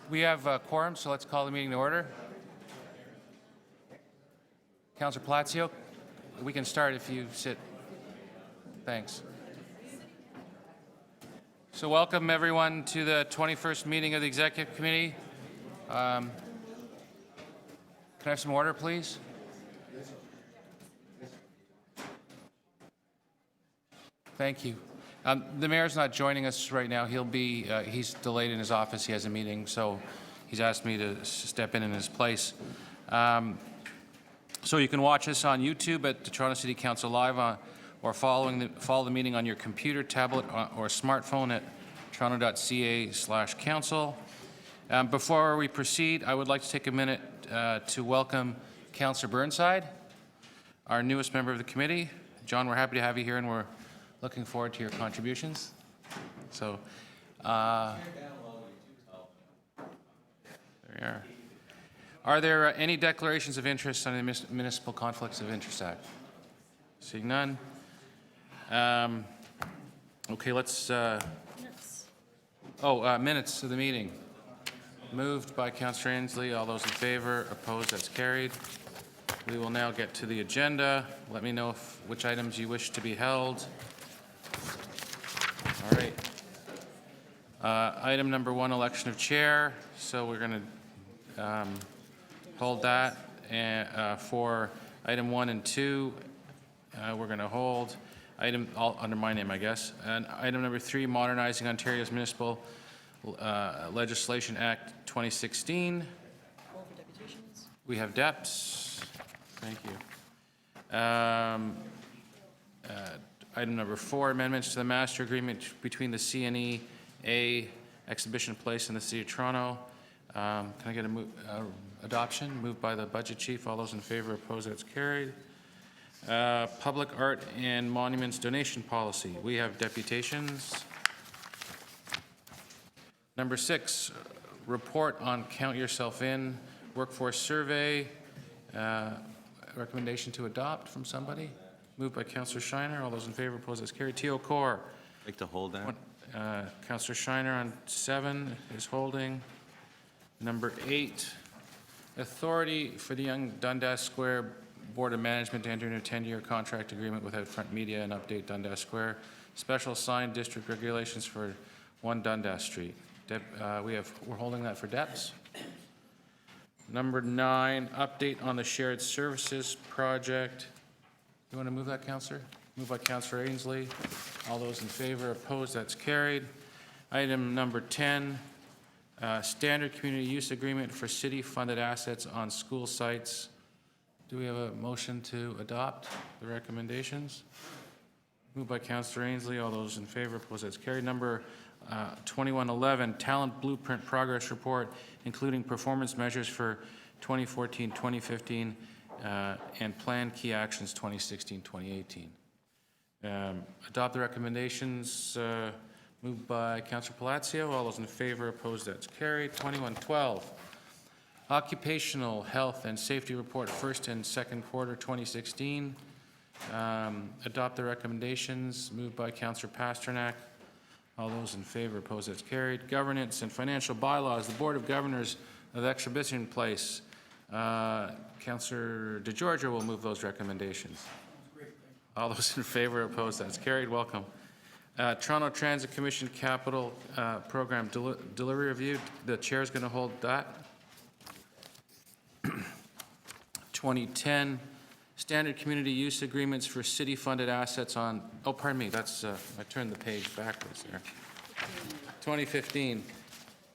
We have a quorum, so let's call the meeting to order. Councillor Palacio, we can start if you sit. Thanks. So welcome everyone to the 21st meeting of the Executive Committee. Can I have some order, please? Thank you. The mayor's not joining us right now. He's delayed in his office. He has a meeting, so he's asked me to step in his place. So you can watch us on YouTube at the Toronto City Council Live or follow the meeting on your computer, tablet, or smartphone at toronto.ca/council. Before we proceed, I would like to take a minute to welcome Councillor Burnside, our newest member of the committee. John, we're happy to have you here, and we're looking forward to your contributions. So, there we are. Are there any declarations of interest on the Municipal Conflicts of Interest Act? Seeing none. Okay, let's. Minutes of the meeting. Moved by Councillor Ainsley. All those in favor? Opposed? That's carried. We will now get to the agenda. Let me know which items you wish to be held. All right. Item number 1, election of chair. So we're going to hold that. And for item 1 and 2, we're going to hold under my name, I guess. And item number 3, modernizing Ontario's Municipal Legislation Act 2016. We have DEPs. Thank you. Item number 4, amendments to the master agreement between the CNE-A Exhibition Place and the City of Toronto. Can I get adoption? Moved by the Budget Chief. All those in favor? Opposed? That's carried. Public art and monuments donation policy. We have deputations. Number 6, report on Count Yourself In workforce survey. Recommendation to adopt from somebody. Moved by Councillor Shiner. All those in favor, opposed, that's carried. TO Core. I'd like to hold that. Councillor Shiner on 7 is holding. Number 8, authority for the Yonge-Dundas Square Board of Management to enter into a 10-year contract agreement with Outfront Media and update Dundas Square. Special signed district regulations for 1 Dundas Street. We're holding that for DEPs. Number 9, update on the shared services project. You want to move that, Councillor? Moved by Councillor Ainsley. All those in favor, opposed, that's carried. Item number 10, standard community use agreement for city-funded assets on school sites. Do we have a motion to adopt the recommendations? Moved by Councillor Ainsley. All those in favor, opposed, that's carried. Number 2111, talent blueprint progress report, including performance measures for 2014-2015 and planned key actions 2016-2018. Adopt the recommendations. Moved by Councillor Palacio. All those in favor, opposed, that's carried. 2112, occupational health and safety report, first and second quarter 2016. Adopt the recommendations. Moved by Councillor Pasternak. All those in favor, opposed, that's carried. Governance and financial bylaws. The Board of Governors of Exhibition Place. Councillor DeGiorgio will move those recommendations. All those in favor, opposed, that's carried. Welcome. Toronto Transit Commission Capital Program Delivery Review. The chair is going to hold that. 2010, standard community use agreements for city-funded assets on, oh, pardon me, that's, I turned the page backwards there. 2015,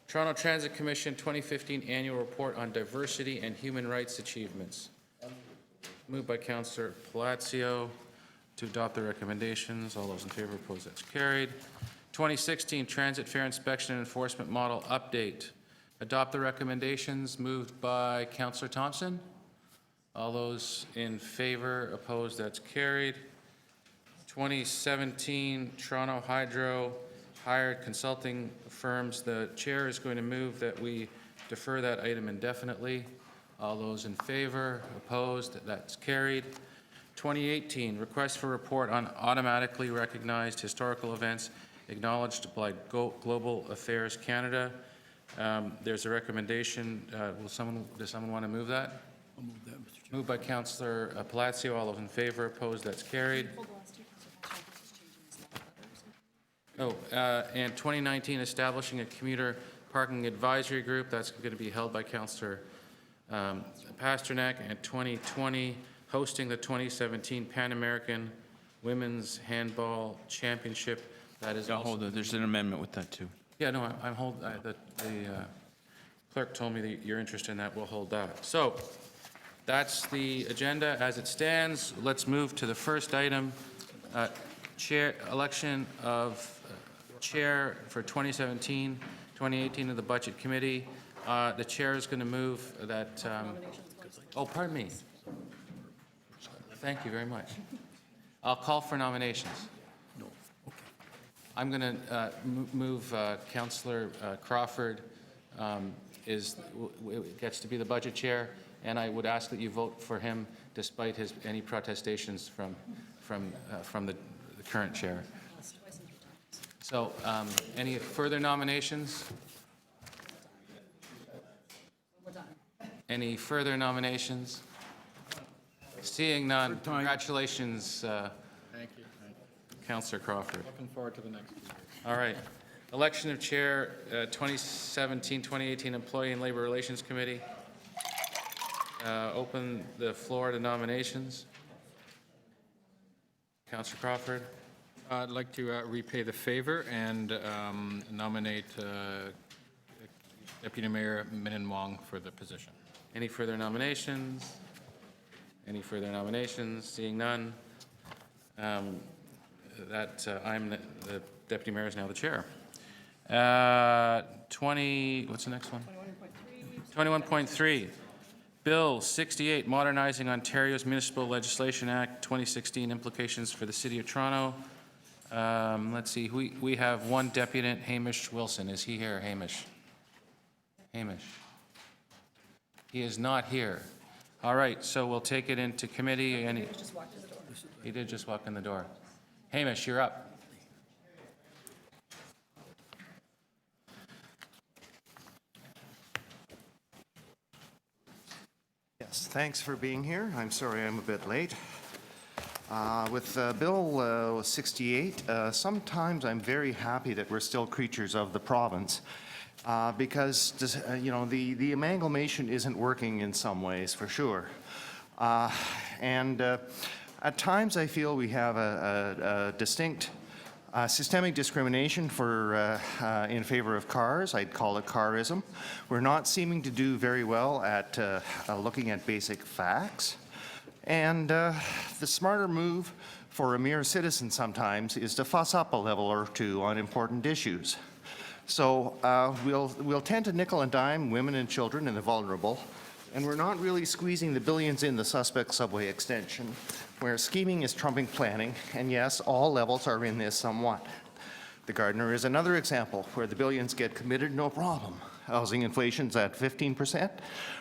Toronto Transit Commission 2015 Annual Report on Diversity and Human Rights Achievements. Moved by Councillor Palacio to adopt the recommendations. All those in favor, opposed, that's carried. 2016 Transit Fare Inspection and Enforcement Model Update. Adopt the recommendations. Moved by Councillor Thompson. All those in favor, opposed, that's carried. 2017 Toronto Hydro hired consulting firms. The chair is going to move that we defer that item indefinitely. All those in favor, opposed, that's carried. 2018, request for report on automatically recognized historical events acknowledged by Global Affairs Canada. There's a recommendation. Does someone want to move that? I'll move that, Mr. Chair. Moved by Councillor Palacio. All those in favor, opposed, that's carried. And 2019, establishing a commuter parking advisory group. That's going to be held by Councillor Pasternak. And 2020, hosting the 2017 Pan American Women's Handball Championship. That is also... Hold on, there's an amendment with that, too. Yeah, no, the clerk told me that you're interested in that. We'll hold that. So that's the agenda as it stands. Let's move to the first item, election of chair for 2017-2018 of the Budget Committee. The chair is going to move that... oh, pardon me. Thank you very much. I'll call for nominations. No. Okay. I'm going to move Councillor Crawford gets to be the budget chair, and I would ask that you vote for him despite any protestations from the current chair. So, any further nominations? Any further nominations? Seeing none, congratulations, Thank you. Councillor Crawford. Looking forward to the next few years. All right. Election of Chair, 2017-2018 Employee and Labor Relations Committee. Open the floor to nominations. Councillor Crawford. I'd like to repay the favor and nominate Deputy Mayor Min Wong for the position. Any further nominations? Any further nominations? Seeing none, I'm the Deputy Mayor is now the Chair. 20, what's the next one? 21.3. Bill 68, Modernizing Ontario's Municipal Legislation Act 2016, implications for the City of Toronto. Let's see, we have one deputant, Hamish Wilson. Is he here, Hamish? Hamish. He is not here. All right, so we'll take it into committee. He did just walk in the door. Hamish, you're up. Yes, thanks for being here. I'm sorry I'm a bit late. With Bill 68, sometimes I'm very happy that we're still creatures of the province because, you know, the amalgamation isn't working in some ways, for sure. And at times I feel we have a distinct systemic discrimination in favor of cars. I'd call it carism. We're not seeming to do very well at looking at basic facts. And the smarter move for a mere citizen sometimes is to fuss up a level or two on important issues. So we'll tend to nickel and dime women and children and the vulnerable, and we're not really squeezing the billions in the suspect subway extension, where scheming is trumping planning, and yes, all levels are in this somewhat. The Gardiner is another example where the billions get committed, no problem. Housing inflation's at 15%,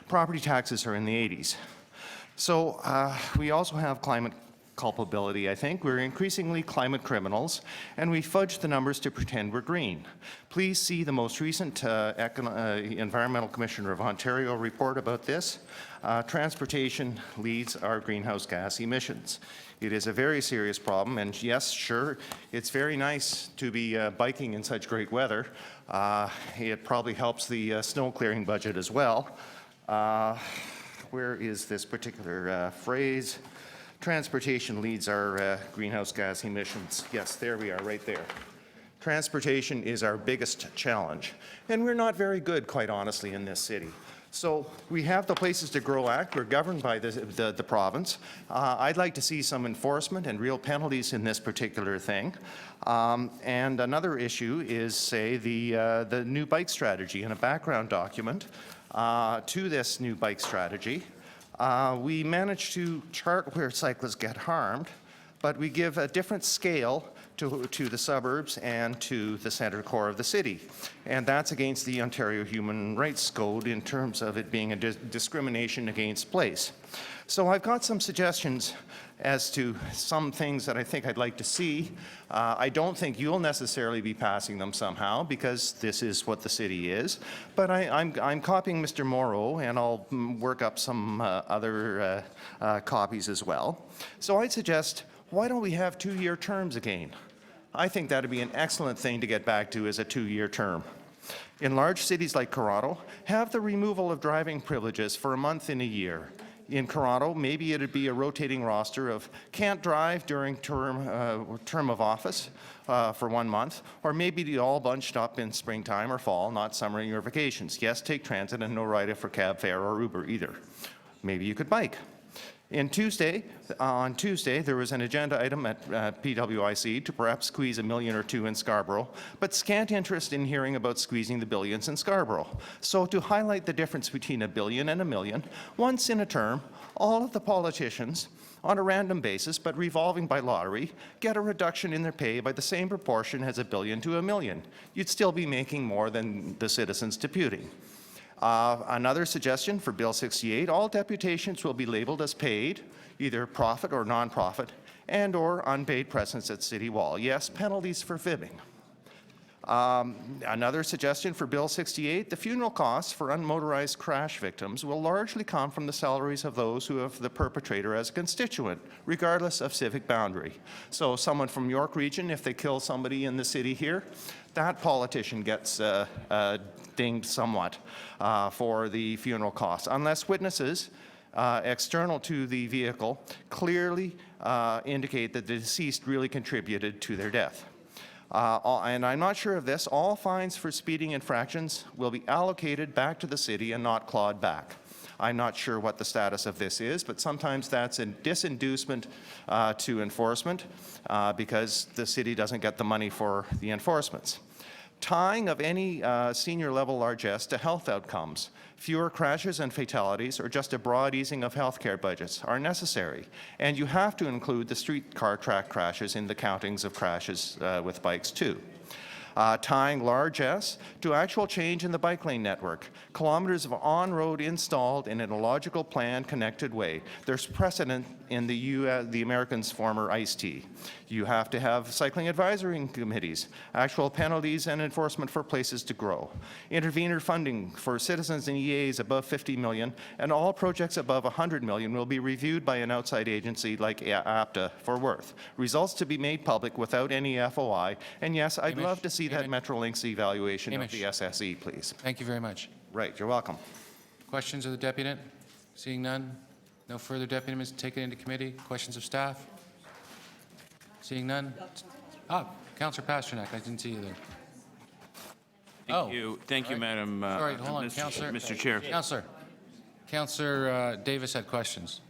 property taxes are in the 80s. So we also have climate culpability, I think. We're increasingly climate criminals, and we fudge the numbers to pretend we're green. Please see the most recent Environmental Commissioner of Ontario report about this. Transportation leads our greenhouse gas emissions. It is a very serious problem, and yes, sure, it's very nice to be biking in such great weather. It probably helps the snow clearing budget as well. Where is this particular phrase? Transportation leads our greenhouse gas emissions. Yes, there we are, right there. Transportation is our biggest challenge, and we're not very good, quite honestly, in this city. So we have the Places to Grow Act. We're governed by the province. I'd like to see some enforcement and real penalties in this particular thing. And another issue is, say, the new bike strategy. In a background document to this new bike strategy, we managed to chart where cyclists get harmed, but we give a different scale to the suburbs and to the centre core of the city. And that's against the Ontario Human Rights Code in terms of it being a discrimination against place. So I've got some suggestions as to some things that I think I'd like to see. I don't think you'll necessarily be passing them somehow because this is what the city is, but I'm copying Mr. Morrow, and I'll work up some other copies as well. So I'd suggest, why don't we have 2-year terms again? I think that'd be an excellent thing to get back to, as a 2-year term. In large cities like Toronto, have the removal of driving privileges for a month in a year. In Toronto, maybe it'd be a rotating roster of can't drive during term of office for 1 month, or maybe they all bunched up in springtime or fall, not summer or vacations. Yes, take transit and no ride for cab fare or Uber either. Maybe you could bike. On Tuesday, there was an agenda item at PWIC to perhaps squeeze $1 million or $2 million in Scarborough, but scant interest in hearing about squeezing the billions in Scarborough. So to highlight the difference between $1 billion and $1 million, once in a term, all of the politicians, on a random basis but revolving by lottery, get a reduction in their pay by the same proportion as $1 billion to $1 million. You'd still be making more than the citizens deputing. Another suggestion for Bill 68, all deputations will be labeled as paid, either profit or non-profit, and/or unpaid presence at City Wall. Yes, penalties for fibbing. Another suggestion for Bill 68, the funeral costs for unmotorized crash victims will largely come from the salaries of those who have the perpetrator as a constituent, regardless of civic boundary. So someone from York Region, if they kill somebody in the city here, that politician gets dinged somewhat for the funeral costs, unless witnesses external to the vehicle clearly indicate that the deceased really contributed to their death. And I'm not sure of this, all fines for speeding infractions will be allocated back to the city and not clawed back. I'm not sure what the status of this is, but sometimes that's a disinducement to enforcement because the city doesn't get the money for the enforcements. Tying of any senior level largesse to health outcomes, fewer crashes and fatalities, or just a broad easing of healthcare budgets are necessary. And you have to include the streetcar track crashes in the countings of crashes with bikes too. Tying largesse to actual change in the bike lane network, kilometers of on-road installed in a logical, planned, connected way. There's precedent in the Americans' former iced-tea. You have to have cycling advisory committees, actual penalties and enforcement for places to grow. Intervenor funding for citizens and EAs above 50 million, and all projects above 100 million will be reviewed by an outside agency like APTA for worth. Results to be made public without any FOI. And yes, I'd love to see that Metrolinx evaluation of the SSE, please. Thank you very much. Right, you're welcome. Questions of the deputant? Seeing none? No further deputy taken into committee? Questions of staff? Seeing none? Councillor Pasternak, I didn't see you there. Thank you, Madam Sorry, hold on, Councillor. Mr. Chair. Councillor Davis had questions.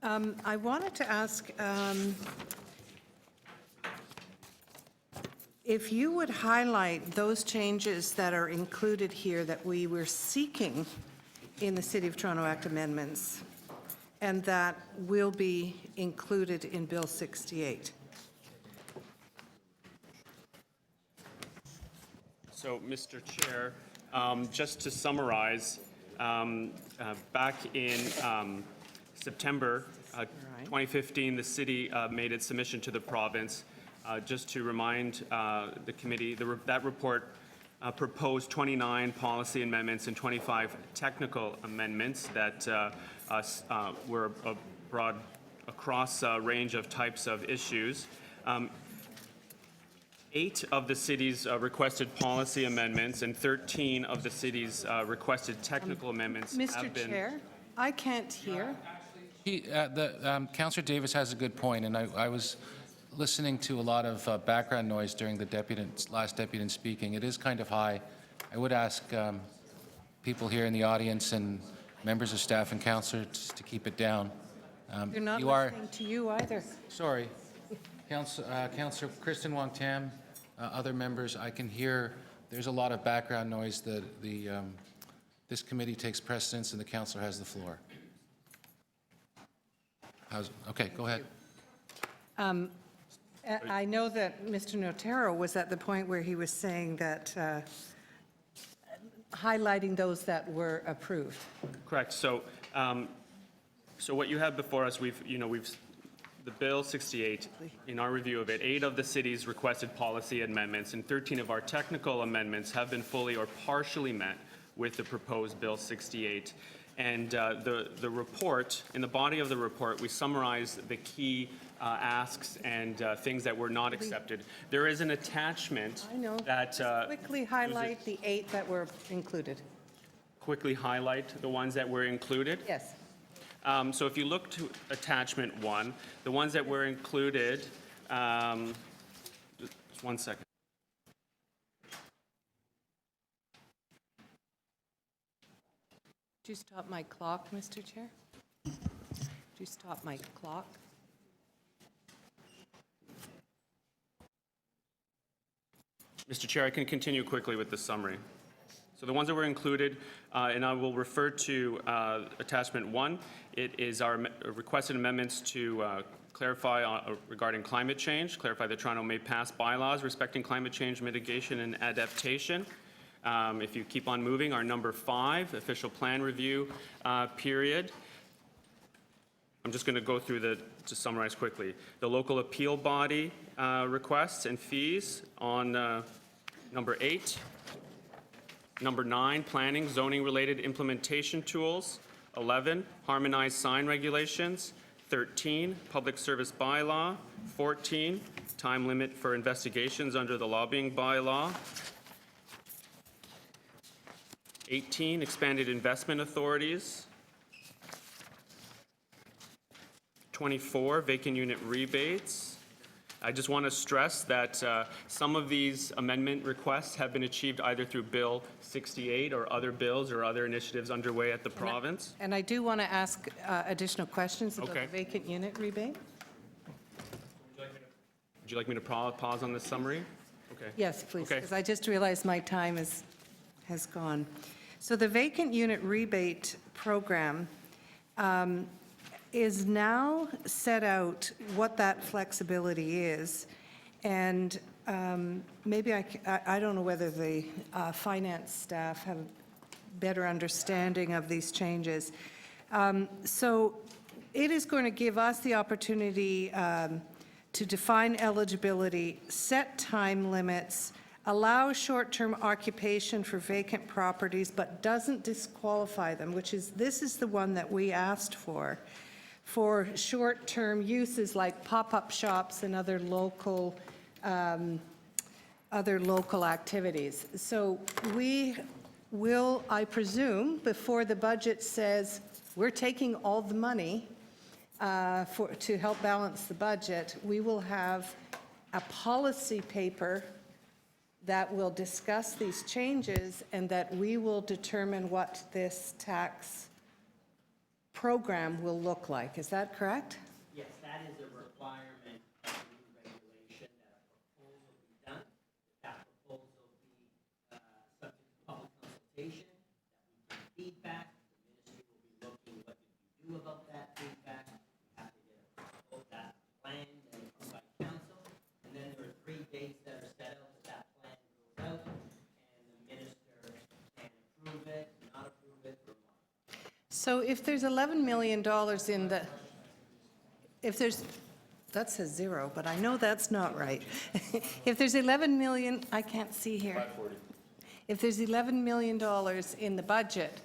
I wanted to ask if you would highlight those changes that are included here that we were seeking in the City of Toronto Act amendments and that will be included in Bill 68. So, Mr. Chair, just to summarize, back in September 2015, the city made its submission to the province. Just to remind the committee, that report proposed 29 policy amendments and 25 technical amendments that were broad across a range of types of issues. 8 of the city's requested policy amendments and 13 of the city's requested technical amendments have been... Mr. Chair, I can't hear. Councillor Davis has a good point, and I was listening to a lot of background noise during the last deputant speaking. It is kind of high. I would ask people here in the audience and members of staff and councillors to keep it down. They're not listening to you either. Sorry. Councillor Kristen Wong-Tam, other members, I can hear there's a lot of background noise. This committee takes precedence and the councillor has the floor. Okay, go ahead. I know that Mr. Notero was at the point where he was saying that highlighting those that were approved. Correct. So, so what you have before us, the Bill 68, in our review of it, 8 of the city's requested policy amendments and 13 of our technical amendments have been fully or partially met with the proposed Bill 68. And the report, in the body of the report, we summarize the key asks and things that were not accepted. There is an attachment I know. that... Quickly highlight the 8 that were included. quickly highlight the ones that were included. Yes. So if you look to attachment 1, the ones that were included, just 1 second. Did you stop my clock, Mr. Chair? Did you stop my clock? Mr. Chair, I can continue quickly with the summary. So the ones that were included, and I will refer to attachment 1. It is our requested amendments to clarify regarding climate change, clarify the Toronto may pass bylaws respecting climate change mitigation and adaptation. If you keep on moving, our number 5, official plan review period. I'm just going to go through to summarize quickly. The local appeal body requests and fees on number 8. Number 9, planning, zoning-related implementation tools. 11, harmonized sign regulations. 13, public service bylaw. 14, time limit for investigations under the lobbying bylaw. 18, expanded investment authorities. 24, vacant unit rebates. I just want to stress that some of these amendment requests have been achieved either through Bill 68 or other bills or other initiatives underway at the province. And I do want to ask additional questions about Okay. the vacant unit rebate. Would you like me to pause on this summary? Okay. Yes, please, Okay. because I just realized my time has gone. So the vacant unit rebate program is now set out what that flexibility is. And maybe I don't know whether the finance staff have a better understanding of these changes. So it is going to give us the opportunity to define eligibility, set time limits, allow short-term occupation for vacant properties, but doesn't disqualify them, this is the one that we asked for short-term uses like pop-up shops and other local activities. So we will, I presume, before the budget says we're taking all the money to help balance the budget, we will have a policy paper that will discuss these changes and that we will determine what this tax program will look like. Is that correct? Yes, that is a requirement of the new regulation that a proposal be done. That proposal be subject to public consultation, that we get feedback. The ministry will be looking what did we do about that feedback. We have to get that plan then approved by council. And then there are 3 dates that are set out that plan goes out. And the minister can approve it, not approve it, or modify. So if there's $11 million in the, that says 0, but I know that's not right. If there's 11 million, I can't see here. 540. If there's $11 million in the budget,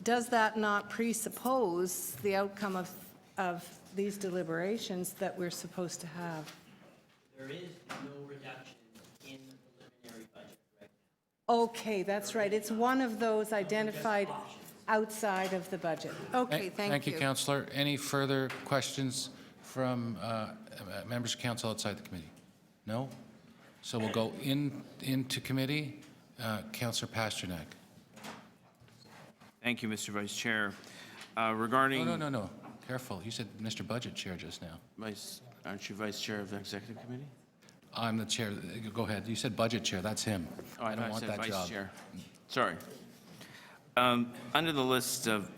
does that not presuppose the outcome of these deliberations that we're supposed to have? There is no reduction in the preliminary budget right now. Okay, that's right. It's one of those identified outside of the budget. Okay, thank you. Councillor. Any further questions from members of council outside the committee? No? So we'll go into committee. Councillor Pasternak. Thank you, Mr. Vice Chair. Regarding... No. Careful. You said Mr. Budget Chair just now. Aren't you Vice Chair of the Executive Committee? I'm the chair. Go ahead. You said Budget Chair. That's him. Oh, I don't want said that Vice job. Chair. Sorry. Under the list of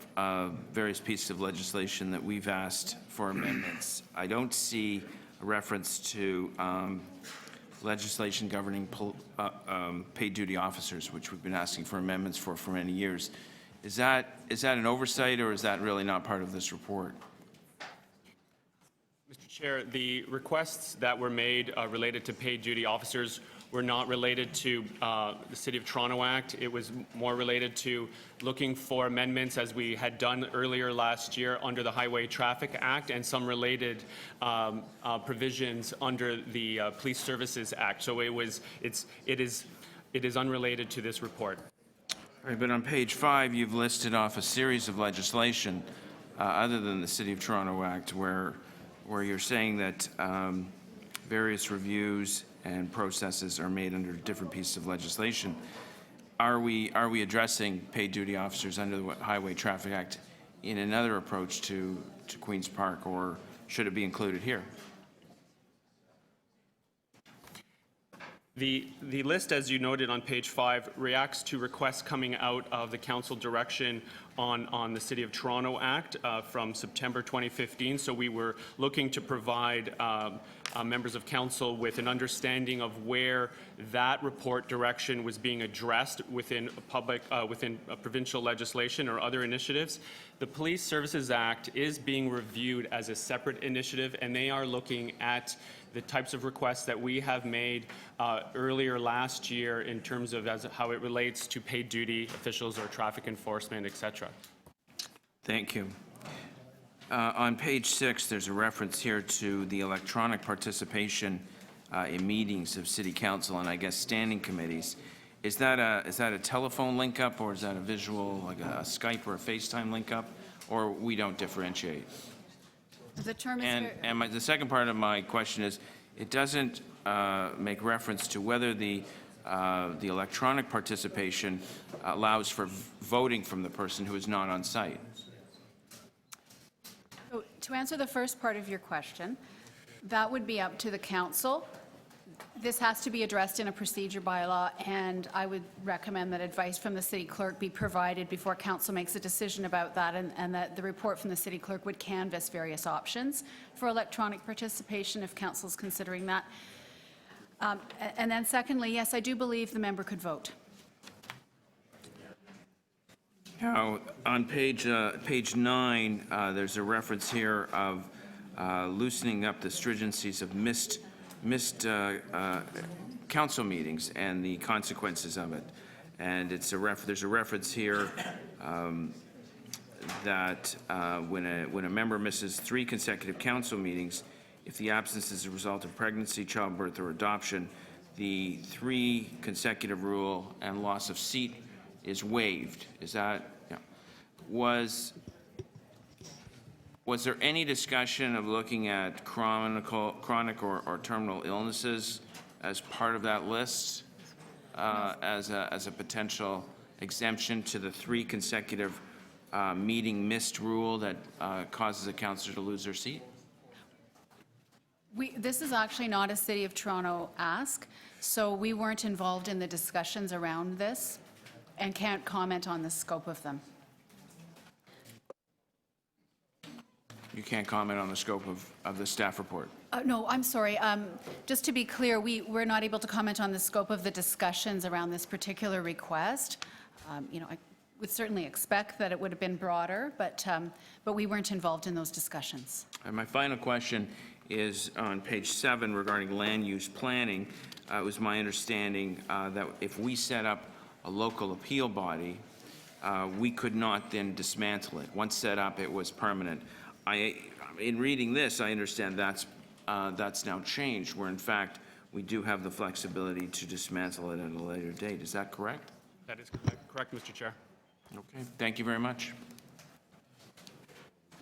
various pieces of legislation that we've asked for amendments, I don't see a reference to legislation governing paid duty officers, which we've been asking for amendments for many years. Is that an oversight, or is that really not part of this report? Mr. Chair, the requests that were made related to paid duty officers were not related to the City of Toronto Act. It was more related to looking for amendments, as we had done earlier last year under the Highway Traffic Act, and some related provisions under the Police Services Act. So it is unrelated to this report. All right, but on page 5, you've listed off a series of legislation other than the City of Toronto Act, where you're saying that various reviews and processes are made under different pieces of legislation. Are we addressing paid duty officers under the Highway Traffic Act in another approach to Queen's Park, or should it be included here? The list, as you noted on page 5, reacts to requests coming out of the council direction on the City of Toronto Act from September 2015. So we were looking to provide members of council with an understanding of where that report direction was being addressed within provincial legislation or other initiatives. The Police Services Act is being reviewed as a separate initiative, and they are looking at the types of requests that we have made earlier last year in terms of how it relates to paid duty officials or traffic enforcement, et cetera. Thank you. On page 6, there's a reference here to the electronic participation in meetings of City Council and I guess standing committees. Is that a telephone link up, or is that a visual, like a Skype or a FaceTime link up, or we don't differentiate? The term is And the second part of my question is, it doesn't make reference to whether the electronic participation allows for voting from the person who is not on site. So, to answer the first part of your question, that would be up to the council. This has to be addressed in a procedure bylaw, and I would recommend that advice from the city clerk be provided before council makes a decision about that, and that the report from the city clerk would canvass various options for electronic participation if council is considering that. And then secondly, yes, I do believe the member could vote. Now, on page 9, there's a reference here of loosening up the stringencies of missed council meetings and the consequences of it. And there's a reference here that when a member misses 3 consecutive council meetings, if the absence is a result of pregnancy, childbirth, or adoption, the 3 consecutive rule and loss of seat is waived. Is that, yeah. Was there any discussion of looking at chronic or terminal illnesses as part of that list as a potential exemption to the 3 consecutive meeting missed rule that causes a councillor to lose their seat? This is actually not a City of Toronto ask, so we weren't involved in the discussions around this and can't comment on the scope of them. You can't comment on the scope of the staff report. No, I'm sorry. Just to be clear, we're not able to comment on the scope of the discussions around this particular request. I would certainly expect that it would have been broader, but we weren't involved in those discussions. And my final question is on page 7 regarding land use planning. It was my understanding that if we set up a local appeal body, we could not then dismantle it. Once set up, it was permanent. In reading this, I understand that's now changed, where in fact we do have the flexibility to dismantle it at a later date. Is that correct? That is correct, Mr. Chair. Okay. Thank you very much.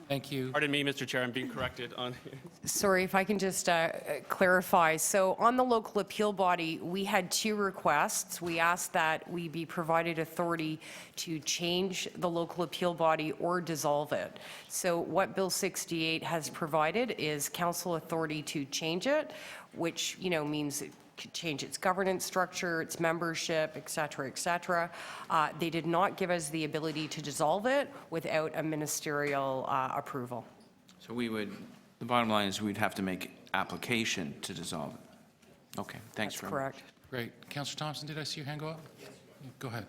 Thank you. Pardon me, Mr. Chair, I'm being corrected on. Sorry, if I can just clarify. So on the local appeal body, we had 2 requests. We asked that we be provided authority to change the local appeal body or dissolve it. So what Bill 68 has provided is council authority to change it, which, means it could change its governance structure, its membership, et cetera, et cetera. They did not give us the ability to dissolve it without a ministerial approval. So the bottom line is we'd have to make application to dissolve it. Okay, thanks That's very much. correct. Great. Councillor Thompson, did I see your hand go up? Go ahead.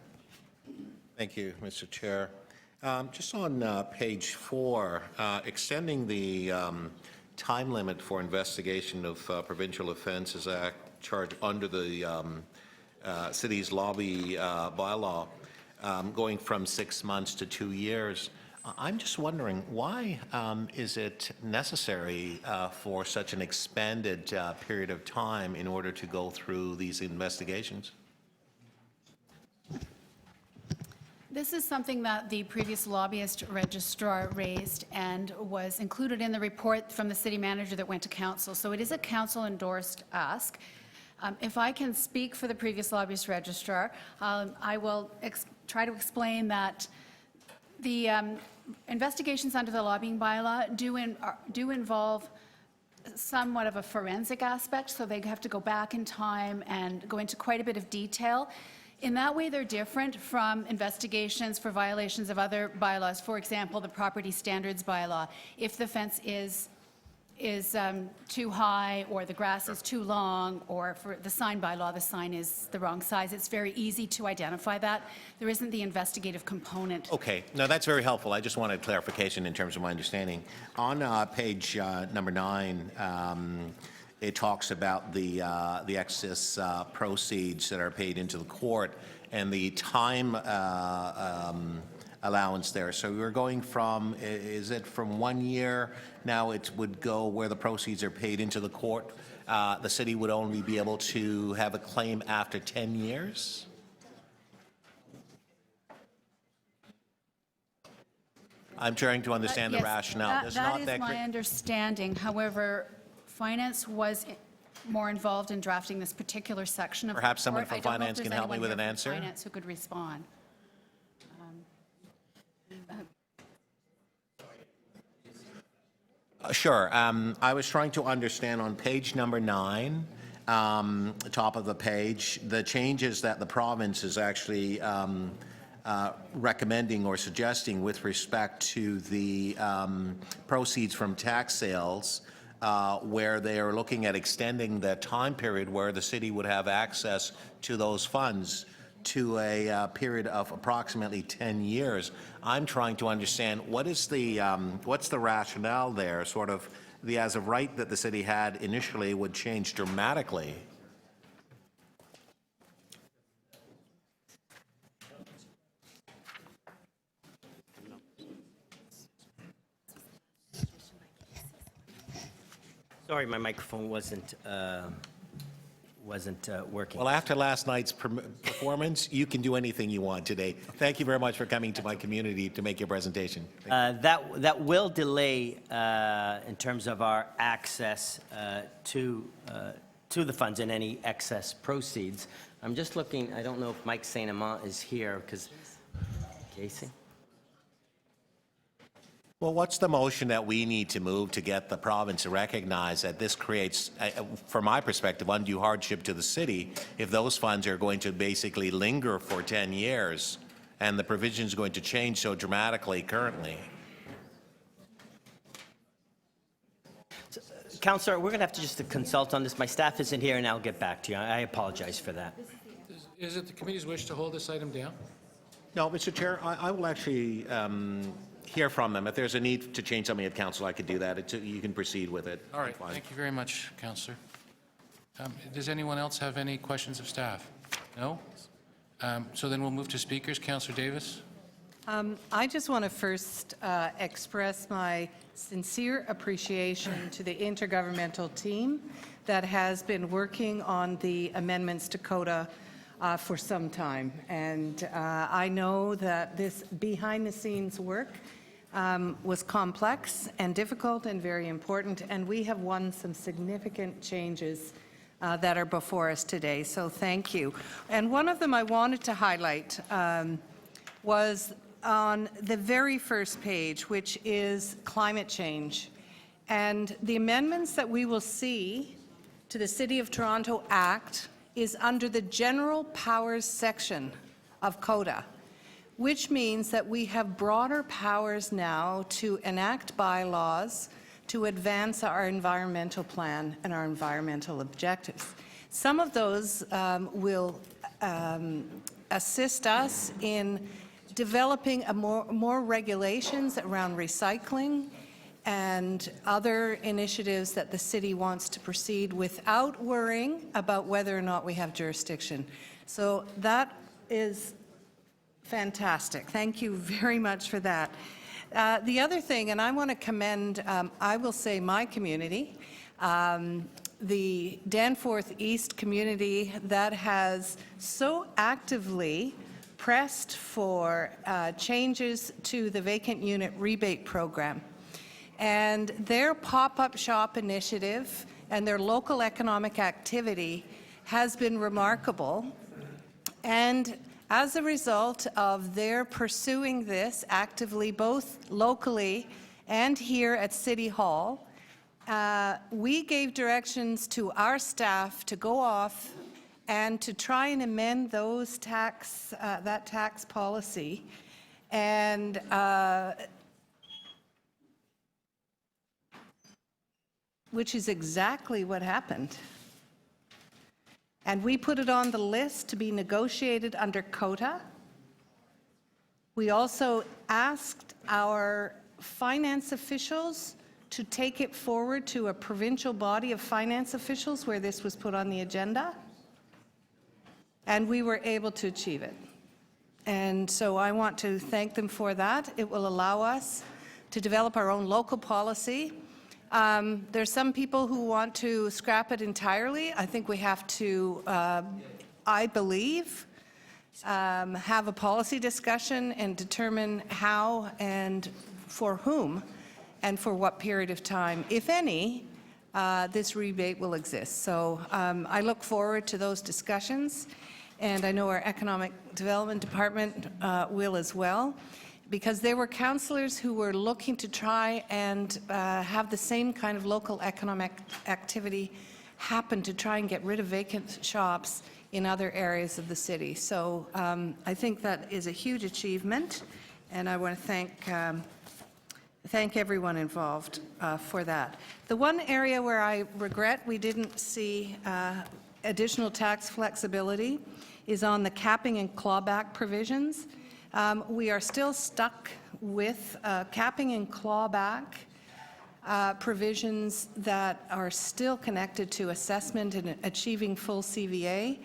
Thank you, Mr. Chair. Just on page 4, extending the time limit for investigation of Provincial Offences Act charge under the city's lobby bylaw, going from 6 months to 2 years. I'm just wondering, why is it necessary for such an expanded period of time in order to go through these investigations? This is something that the previous lobbyist registrar raised and was included in the report from the city manager that went to council. So it is a council-endorsed ask. If I can speak for the previous lobbyist registrar, I will try to explain that the investigations under the lobbying bylaw do involve somewhat of a forensic aspect, so they have to go back in time and go into quite a bit of detail. In that way, they're different from investigations for violations of other bylaws. For example, the property standards bylaw. If the fence is too high, or the grass is too long, or for the sign bylaw, the sign is the wrong size, it's very easy to identify that. There isn't the investigative component. Okay, no, that's very helpful. I just wanted clarification in terms of my understanding. On page number 9, it talks about the excess proceeds that are paid into the court and the time allowance there. So we're going from, is it from 1 year? Now it would go where the proceeds are paid into the court. The city would only be able to have a claim after 10 years? I'm trying to understand the Yes, rationale. It's that not is that my understanding. However, finance was more involved in drafting this particular section of the Perhaps someone report. from I don't know if finance there's can help me anyone with here an from answer? Finance who could respond. Sure. I was trying to understand on page number 9, top of the page, the changes that the province is actually recommending or suggesting with respect to the proceeds from tax sales, where they are looking at extending the time period where the city would have access to those funds to a period of approximately 10 years. I'm trying to understand what's the rationale there, sort of the as of right that the city had initially would change dramatically. Sorry, my microphone wasn't working. Well, after last night's performance, you can do anything you want today. Thank you very much for coming to my community to make your presentation. That will delay in terms of our access to the funds and any excess proceeds. I'm just looking, I don't know if Mike St. Amant is here, because, Casey? Well, what's the motion that we need to move to get the province to recognize that this creates, from my perspective, undue hardship to the city if those funds are going to basically linger for 10 years and the provision is going to change so dramatically currently? Councillor, we're going to have to just consult on this. My staff isn't here, and I'll get back to you. I apologize for that. Is it the committee's wish to hold this item down? No, Mr. Chair, I will actually hear from them. If there's a need to change something at council, I could do that. You can proceed with it. All right, Fine. thank you very much, Councillor. Does anyone else have any questions of staff? No? So then we'll move to speakers. Councillor Davis? I just want to first express my sincere appreciation to the intergovernmental team that has been working on the amendments to CODA for some time. And I know that this behind-the-scenes work was complex and difficult and very important, and we have won some significant changes that are before us today, so thank you. And one of them I wanted to highlight was on the very first page, which is climate change. And the amendments that we will see to the City of Toronto Act is under the General Powers section of CODA, which means that we have broader powers now to enact bylaws to advance our environmental plan and our environmental objectives. Some of those will assist us in developing more regulations around recycling and other initiatives that the city wants to proceed without worrying about whether or not we have jurisdiction. So that is fantastic. Thank you very much for that. The other thing, and I want to commend, I will say my community, the Danforth East community that has so actively pressed for changes to the vacant unit rebate program. And their pop-up shop initiative and their local economic activity has been remarkable. And as a result of their pursuing this actively, both locally and here at City Hall, we gave directions to our staff to go off and to try and amend those that tax policy. And which is exactly what happened. And we put it on the list to be negotiated under COTA. We also asked our finance officials to take it forward to a provincial body of finance officials where this was put on the agenda. And we were able to achieve it. And so I want to thank them for that. It will allow us to develop our own local policy. There's some people who want to scrap it entirely. I think we have to, I believe, have a policy discussion and determine how and for whom and for what period of time, if any, this rebate will exist. So I look forward to those discussions, and I know our Economic Development Department will as well, because there were councillors who were looking to try and have the same kind of local economic activity happen to try and get rid of vacant shops in other areas of the city. So I think that is a huge achievement, and I want to thank everyone involved for that. The one area where I regret we didn't see additional tax flexibility is on the capping and clawback provisions. We are still stuck with capping and clawback provisions that are still connected to assessment and achieving full CVA,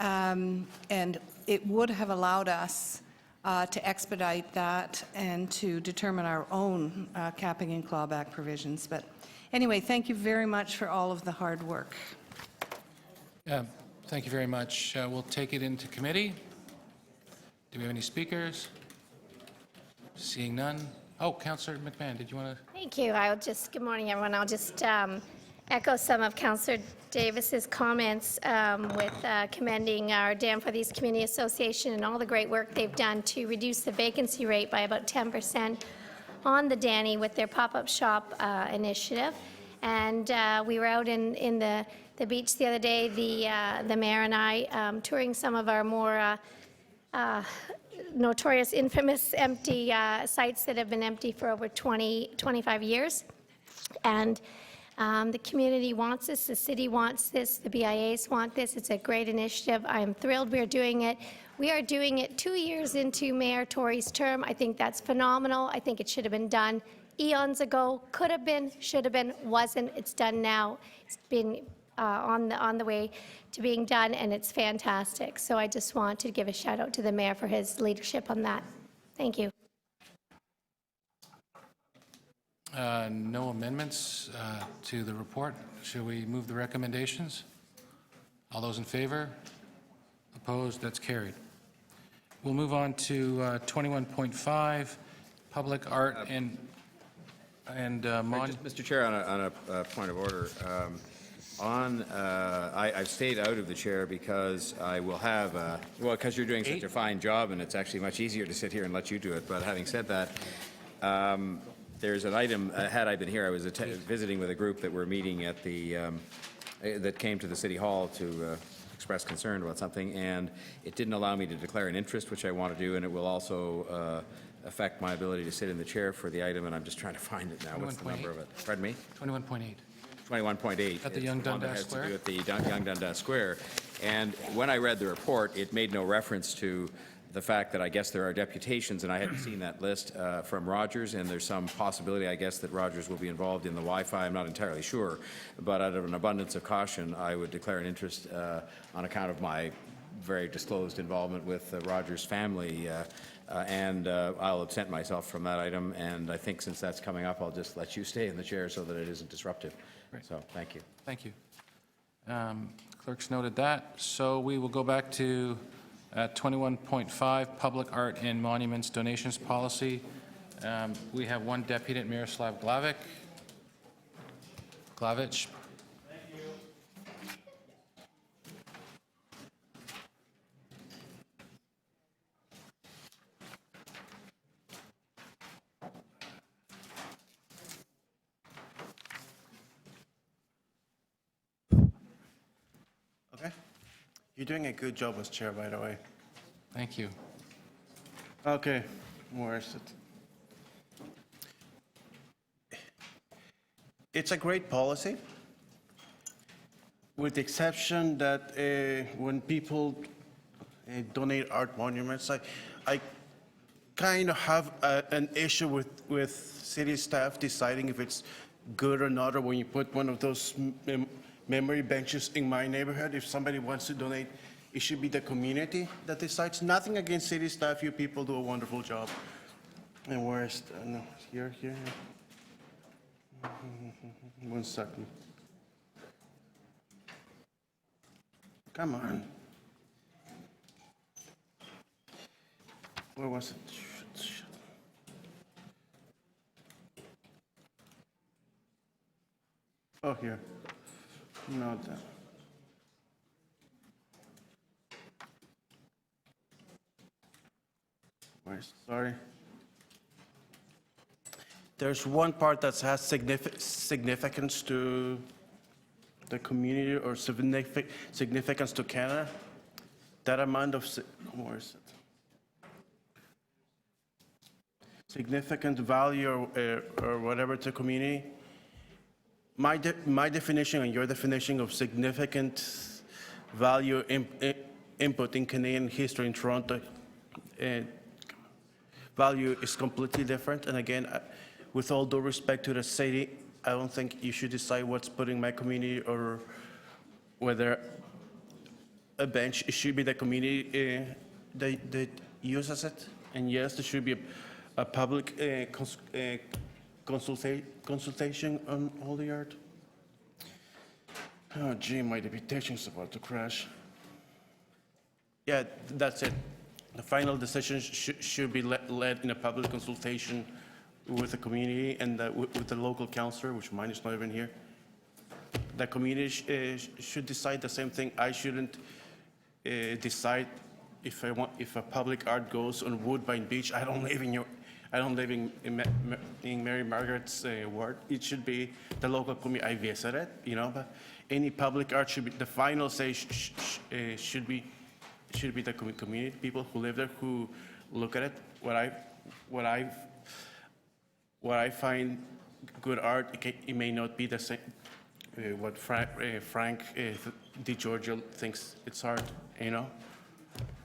and it would have allowed us to expedite that and to determine our own capping and clawback provisions. But anyway, thank you very much for all of the hard work. Thank you very much. We'll take it into committee. Do we have any speakers? Seeing none. Oh, Councillor McMahon, did you want to? Thank you. Good morning, everyone. I'll just echo some of Councillor Davis's comments with commending our Danforth East Community Association and all the great work they've done to reduce the vacancy rate by about 10% on the Danny with their pop-up shop initiative. And we were out in the beach the other day, the mayor and I, touring some of our more notorious, infamous empty sites that have been empty for over 25 years. And the community wants this, the city wants this, the BIAs want this. It's a great initiative. I am thrilled we're doing it. We are doing it 2 years into Mayor Tory's term. I think that's phenomenal. I think it should have been done eons ago. Could have been, should have been, wasn't. It's done now. It's been on the way to being done, and it's fantastic. So I just want to give a shout out to the mayor for his leadership on that. Thank you. No amendments to the report. Shall we move the recommendations? All those in favor? Opposed? That's carried. We'll move on to 21.5, public art and Mr. Chair, on a point of order, I've stayed out of the chair because I will have, well, because you're doing such a fine job, and it's actually much easier to sit here and let you do it. But having said that, there's an item, had I been here, I was visiting with a group that were meeting at the, that came to the City Hall to express concern about something, and it didn't allow me to declare an interest, which I want to do, and it will also affect my ability to sit in the chair for the item, and I'm just trying to find it now. What's the number of it? Pardon me? 21.8. 21.8. At the It's Yonge-Dundas one that has to Square? do with the Yonge-Dundas Square. And when I read the report, it made no reference to the fact that I guess there are deputations, and I hadn't seen that list from Rogers, and there's some possibility, I guess, that Rogers will be involved in the Wi-Fi. I'm not entirely sure, but out of an abundance of caution, I would declare an interest on account of my very disclosed involvement with the Rogers family, and I'll absent myself from that item, and I think since that's coming up, I'll just let you stay in the chair so that it isn't disruptive. So, thank you. Thank you. Clerk's noted that. So we will go back to 21.5, Public Art and Monuments Donations Policy. We have one deputy, Miroslav Glavich. Okay. You're doing a good job as chair, by the way. Thank you. Okay, where is it? It's a great policy, with the exception that when people donate art monuments, I kind of have an issue with city staff deciding if it's good or not, or when you put one of those memory benches in my neighborhood, if somebody wants to donate, it should be the community that decides. Nothing against city staff, you people do a wonderful job. And where's, no, here. 1 second. Come on. Where was it? Shit. Oh, here. Not that. Sorry. There's one part that has significance to the community or significance to Canada. That amount of, where is it? Significant value or whatever to community. My definition and your definition of significant value input in Canadian history in Toronto value is completely different. And again, with all due respect to the city, I don't think you should decide what's put in my community or whether a bench, it should be the community that uses it. And yes, there should be a public consultation on all the art. Oh, gee, my reputation's about to crash. Yeah, that's it. The final decision should be led in a public consultation with the community and with the local councillor, which mine is not even here. The community should decide the same thing. I shouldn't decide if a public art goes on Woodbine Beach. I don't live in Mary Margaret's ward. It should be the local community. I visit it, you know. But any public art should be the final say. Should be the community, people who live there, who look at it. What I find good art, it may not be the same. What Frank DiGiorgio thinks it's art, you know.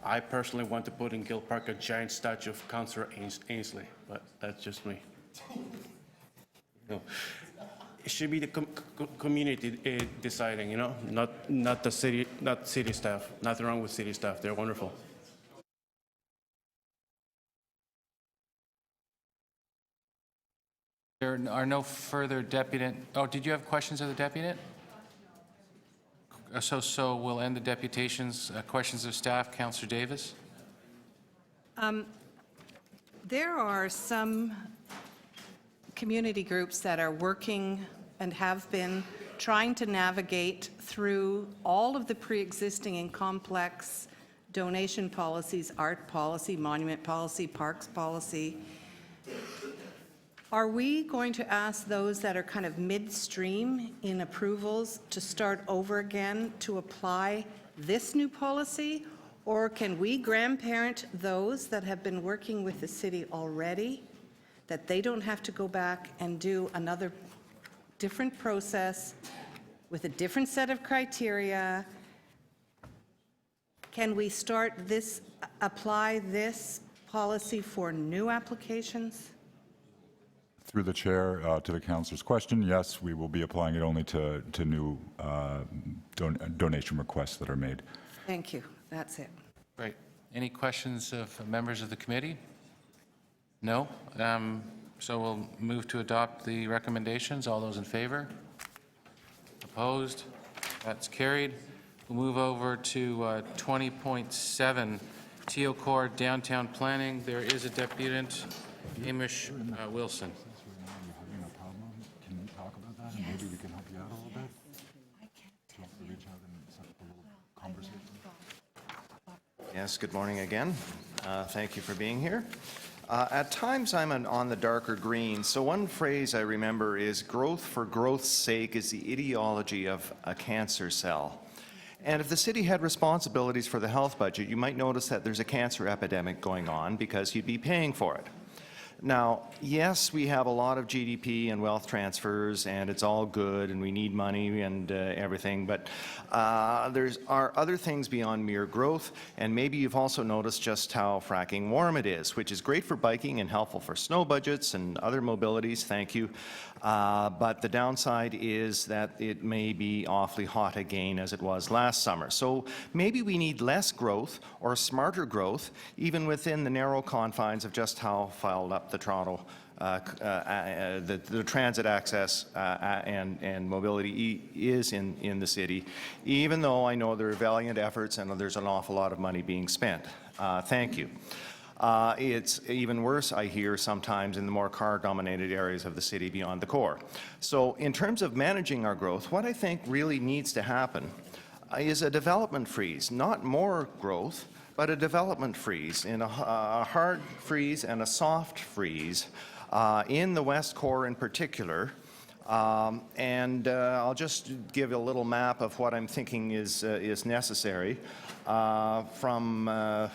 I personally want to put in Gill Park a giant statue of Councillor Ainsley, but that's just me. No. It should be the community deciding, you know, not the city, not city staff. Nothing wrong with city staff; they're wonderful. There are no further deputant. Oh, did you have questions of the deputant? So we'll end the deputations. Questions of staff. Councillor Davis. There are some community groups that are working and have been trying to navigate through all of the pre-existing and complex donation policies, art policy, monument policy, parks policy. Are we going to ask those that are kind of midstream in approvals to start over again to apply this new policy? Or can we grandparent those that have been working with the city already, that they don't have to go back and do another different process with a different set of criteria. Can we apply this policy for new applications? Through the chair, to the councillor's question, yes, we will be applying it only to new donation requests that are made. Thank you. That's it. Great. Any questions of members of the committee? No? So we'll move to adopt the recommendations. All those in favor? Opposed? That's carried. We'll move over to 20.7, Teal Core Downtown Planning. There is a deputant, Hamish Wilson. Can you talk about that, and maybe we can help you out a little bit? Do you want to reach out and set up a little conversation? Yes, good morning again. Thank you for being here. At times I'm on the darker green, so one phrase I remember is growth for growth's sake is the ideology of a cancer cell. And if the city had responsibilities for the health budget, you might notice that there's a cancer epidemic going on because you'd be paying for it. Now, yes, we have a lot of GDP and wealth transfers, and it's all good, and we need money and everything, but there are other things beyond mere growth, and maybe you've also noticed just how fracking warm it is, which is great for biking and helpful for snow budgets and other mobilities, thank you. But the downside is that it may be awfully hot again as it was last summer. So maybe we need less growth or smarter growth, even within the narrow confines of just how filed up the Toronto, the transit access and mobility is in the city, even though I know there are valiant efforts and there's an awful lot of money being spent. Thank you. It's even worse, I hear, sometimes in the more car-dominated areas of the city beyond the core. So in terms of managing our growth, what I think really needs to happen is a development freeze, not more growth, but a development freeze, in a hard freeze and a soft freeze in the West Core in particular. I'll just give a little map of what I'm thinking is necessary from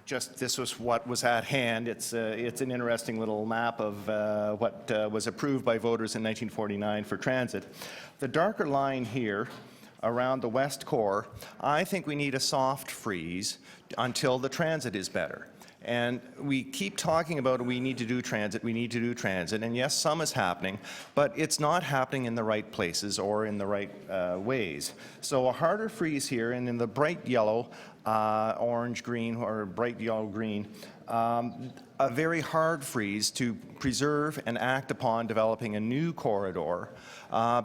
this was what was at hand. It's an interesting little map of what was approved by voters in 1949 for transit. The darker line here around the West Core, I think we need a soft freeze until the transit is better. And we keep talking about we need to do transit, and yes, some is happening, but it's not happening in the right places or in the right ways. So a harder freeze here, and in the bright yellow, orange, green, or bright yellow, green, a very hard freeze to preserve and act upon developing a new corridor,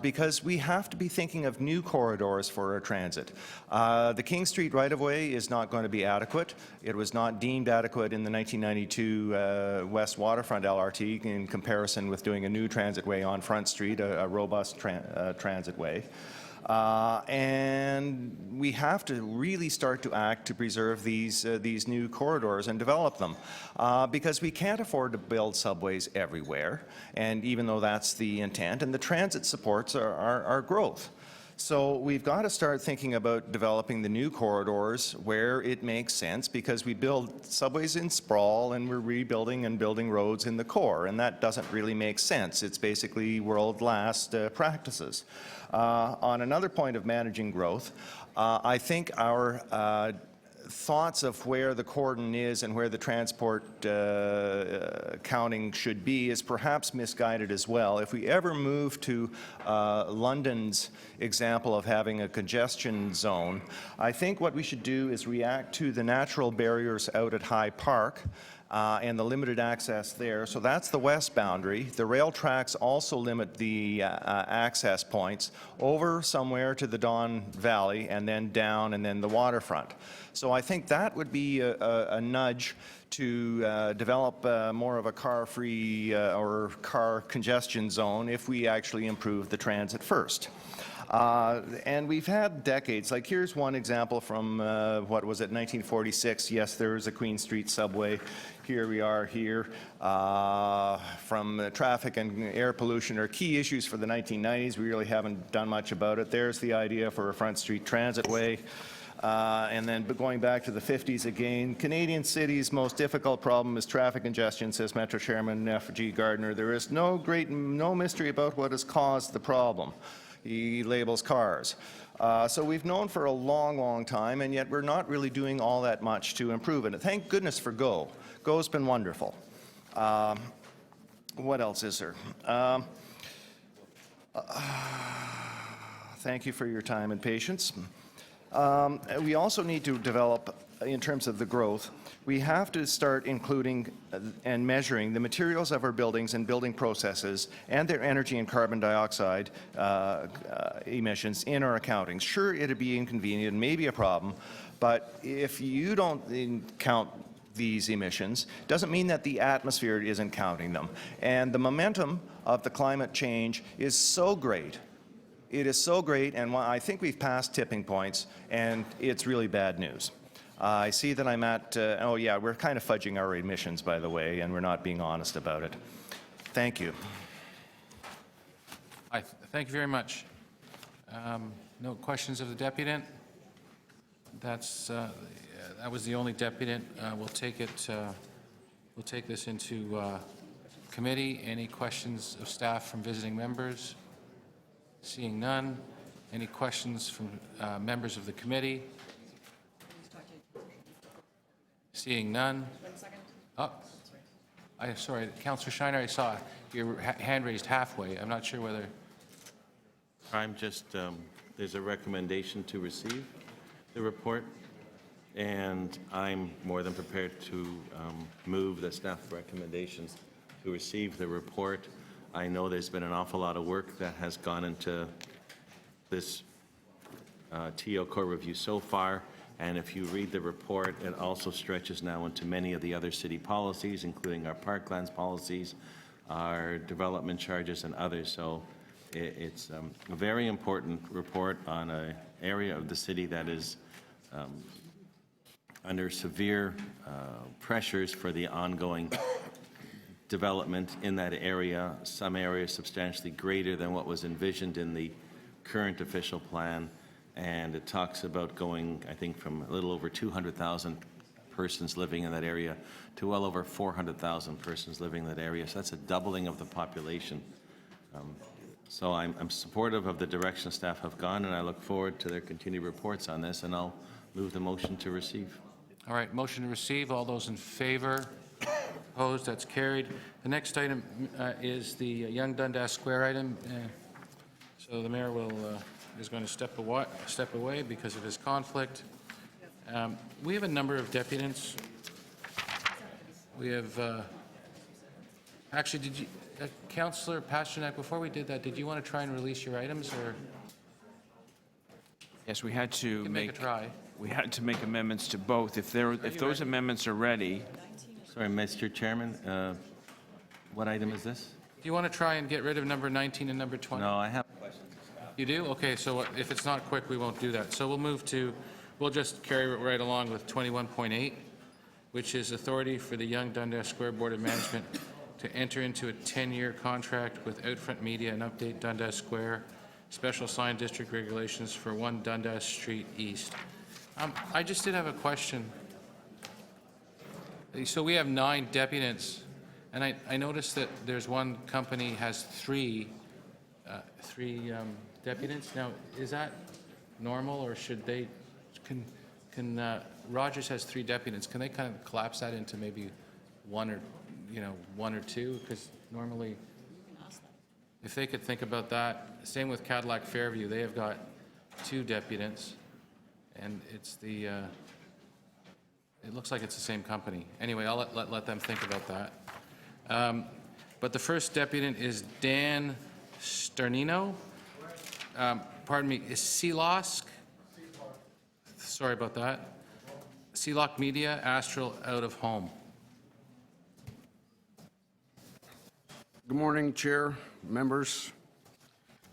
because we have to be thinking of new corridors for our transit. The King Street right-of-way is not going to be adequate. It was not deemed adequate in the 1992 West Waterfront LRT in comparison with doing a new transit way on Front Street, a robust transit way. And we have to really start to act to preserve these new corridors and develop them, because we can't afford to build subways everywhere, and even though that's the intent, and the transit supports our growth. So we've got to start thinking about developing the new corridors where it makes sense, because we build subways in sprawl and we're rebuilding and building roads in the core, and that doesn't really make sense. It's basically world-class practices. On another point of managing growth, I think our thoughts of where the cordon is and where the transport counting should be is perhaps misguided as well. If we ever move to London's example of having a congestion zone, I think what we should do is react to the natural barriers out at High Park and the limited access there. So that's the west boundary. The rail tracks also limit the access points over somewhere to the Don Valley and then down and then the waterfront. So I think that would be a nudge to develop more of a car-free or car congestion zone if we actually improve the transit first. And we've had decades, like here's one example from, what was it, 1946. Yes, there is a Queen Street subway. Here we are here. From traffic and air pollution are key issues for the 1990s. We really haven't done much about it. There's the idea for a Front Street transit way. And then going back to the 50s again, Canadian cities' most difficult problem is traffic congestion, says Metro Chairman F.G. Gardner. There is no mystery about what has caused the problem. He labels cars. So we've known for a long, long time, and yet we're not really doing all that much to improve it. Thank goodness for GO. GO's been wonderful. What else is there? Thank you for your time and patience. We also need to develop, in terms of the growth, we have to start including and measuring the materials of our buildings and building processes and their energy and carbon dioxide emissions in our accounting. Sure, it'd be inconvenient and maybe a problem, but if you don't count these emissions, doesn't mean that the atmosphere isn't counting them. And the momentum of the climate change is so great. It is so great, and I think we've passed tipping points, and it's really bad news. I see that I'm at, oh yeah, we're kind of fudging our emissions, by the way, and we're not being honest about it. Thank you. Thank you very much. No questions of the deputant? That was the only deputant. We'll take this into committee. Any questions of staff from visiting members? Seeing none. Any questions from members of the committee? Seeing none. Oh, sorry, Councillor Shiner, I saw your hand raised halfway. I'm not sure whether. I'm just, there's a recommendation to receive the report, and I'm more than prepared to move the staff recommendations to receive the report. I know there's been an awful lot of work that has gone into this TO core review so far, and if you read the report, it also stretches now into many of the other city policies, including our parklands policies, our development charges, and others. So it's a very important report on an area of the city that is under severe pressures for the ongoing development in that area, some areas substantially greater than what was envisioned in the current official plan. And it talks about going, I think, from a little over 200,000 persons living in that area to well over 400,000 persons living in that area. So that's a doubling of the population. So I'm supportive of the direction staff have gone, and I look forward to their continued reports on this, and I'll move the motion to receive. All right, motion to receive. All those in favor? Opposed? That's carried. The next item is the Yonge-Dundas Square item. So the mayor is going to step away because of his conflict. We have a number of deputants. We have, actually, did you, Councillor Pasternak, before we did that, did you want to try and release your items, or? Yes, we had to make a try. We had to make amendments to both. If those amendments are ready, sorry, Mr. Chairman, what item is this? Do you want to try and get rid of number 19 and number 20? No, I have questions. You do? Okay, so if it's not quick, we won't do that. So we'll just carry it right along with 21.8, which is authority for the Yonge-Dundas Square Board of Management to enter into a 10-year contract with Outfront Media and update Dundas Square special sign district regulations for 1 Dundas Street East. I just did have a question. So we have 9 deputants, and I noticed that there's one company has three deputants. Now, is that normal, or should they, Rogers has 3 deputants. Can they kind of collapse that into maybe one or two? Because normally, if they could think about that, same with Cadillac Fairview, they have got 2 deputants, and it's the, it looks like it's the same company. Anyway, I'll let them think about that. But the first deputant is Dan Sternino. Pardon me, is Sealosk? Sorry about that. Sealock Media, Astral Out of Home. Good morning, Chair, members.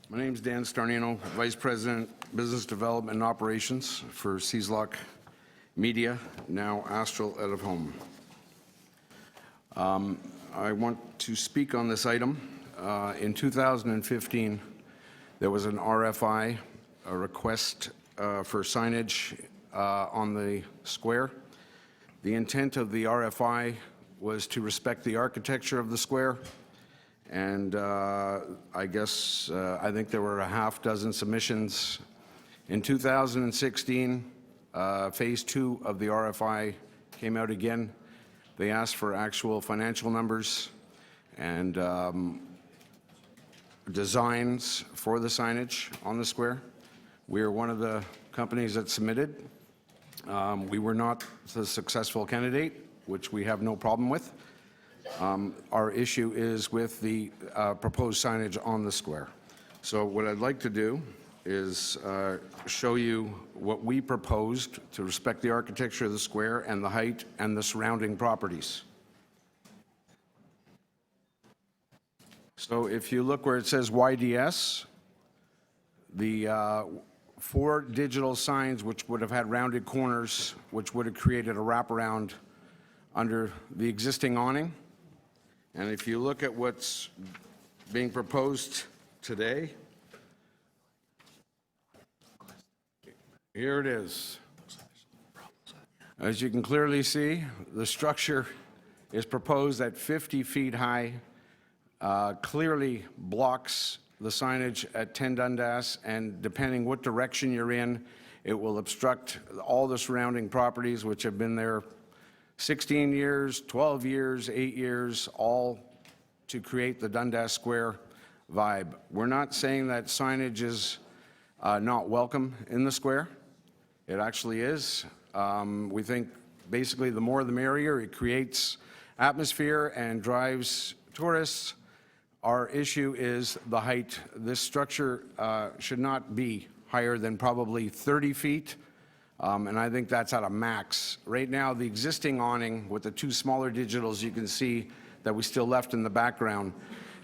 My name is Dan Starnino, Vice President, Business Development and Operations for Sealock Media, now Astral Out of Home. I want to speak on this item. In 2015, there was an RFI, a request for signage on the square. The intent of the RFI was to respect the architecture of the square, and I think there were a half dozen submissions. In 2016, Phase 2 of the RFI came out again. They asked for actual financial numbers and designs for the signage on the square. We are one of the companies that submitted. We were not the successful candidate, which we have no problem with. Our issue is with the proposed signage on the square. So what I'd like to do is show you what we proposed to respect the architecture of the square and the height and the surrounding properties. So if you look where it says YDS, the 4 digital signs which would have had rounded corners, which would have created a wraparound under the existing awning. And if you look at what's being proposed today, here it is. As you can clearly see, the structure is proposed at 50 feet high, clearly blocks the signage at 10 Dundas, and depending what direction you're in, it will obstruct all the surrounding properties which have been there 16 years, 12 years, 8 years, all to create the Dundas Square vibe. We're not saying that signage is not welcome in the square. It actually is. We think basically the more the merrier. It creates atmosphere and drives tourists. Our issue is the height. This structure should not be higher than probably 30 feet, and I think that's at a max. Right now, the existing awning with the 2 smaller digitals you can see that we still left in the background,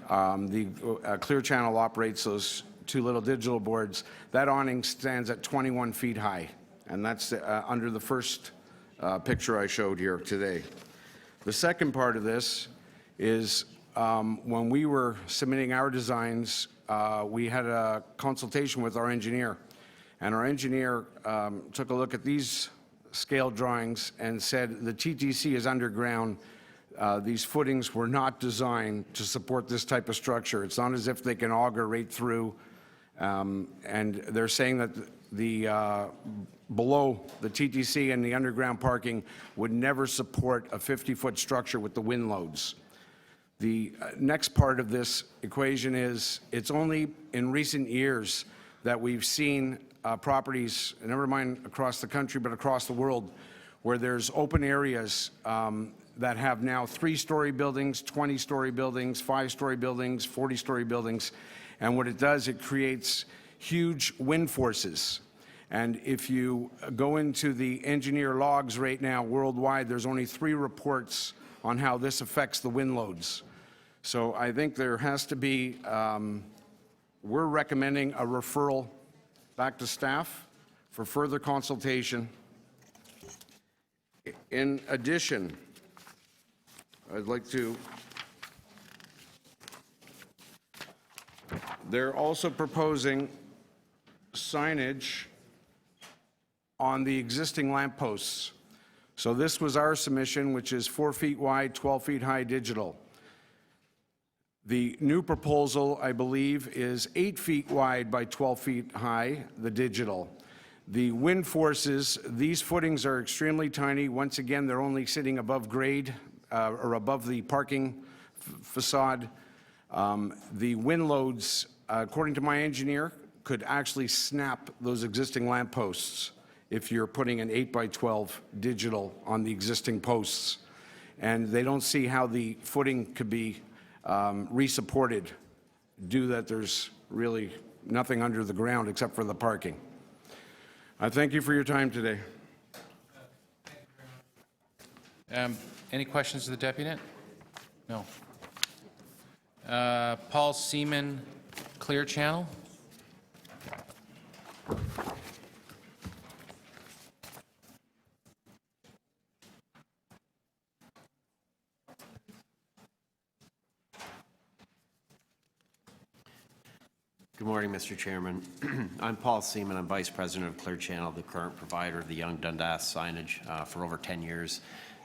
the Clear Channel operates those 2 little digital boards. That awning stands at 21 feet high, and that's under the first picture I showed here today. The second part of this is when we were submitting our designs, we had a consultation with our engineer, and our engineer took a look at these scale drawings and said the TTC is underground. These footings were not designed to support this type of structure. It's not as if they can auger right through, and they're saying that the below the TTC and the underground parking would never support a 50-foot structure with the wind loads. The next part of this equation is it's only in recent years that we've seen properties, never mind across the country, but across the world, where there's open areas that have now 3-story buildings, 20-story buildings, 5-story buildings, 40-story buildings. And what it does, it creates huge wind forces. And if you go into the engineer logs right now worldwide, there's only 3 reports on how this affects the wind loads. So I think there has to be, we're recommending a referral back to staff for further consultation. In addition, I'd like to, they're also proposing signage on the existing lampposts. So this was our submission, which is 4 feet wide, 12 feet high digital. The new proposal, I believe, is 8 feet wide by 12 feet high, the digital. The wind forces, these footings are extremely tiny. Once again, they're only sitting above grade or above the parking facade. The wind loads, according to my engineer, could actually snap those existing lampposts if you're putting an 8 by 12 digital on the existing posts. And they don't see how the footing could be re-supported due that there's really nothing under the ground except for the parking. I thank you for your time today. Any questions of the deputy? No. Paul Seaman, Clear Channel. Good morning, Mr. Chairman. I'm Paul Seaman. I'm Vice President of Clear Channel, the current provider of the Yonge-Dundas signage for over 10 years,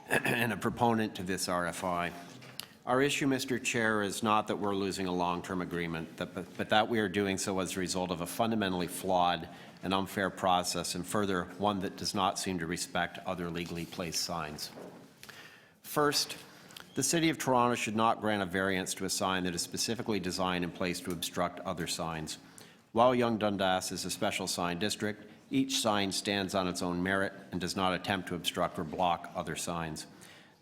and a proponent to this RFI. Our issue, Mr. Chair, is not that we're losing a long-term agreement, but that we are doing so as a result of a fundamentally flawed and unfair process, and further, one that does not seem to respect other legally placed signs. First, the City of Toronto should not grant a variance to a sign that is specifically designed and placed to obstruct other signs. While Yonge-Dundas is a special sign district, each sign stands on its own merit and does not attempt to obstruct or block other signs.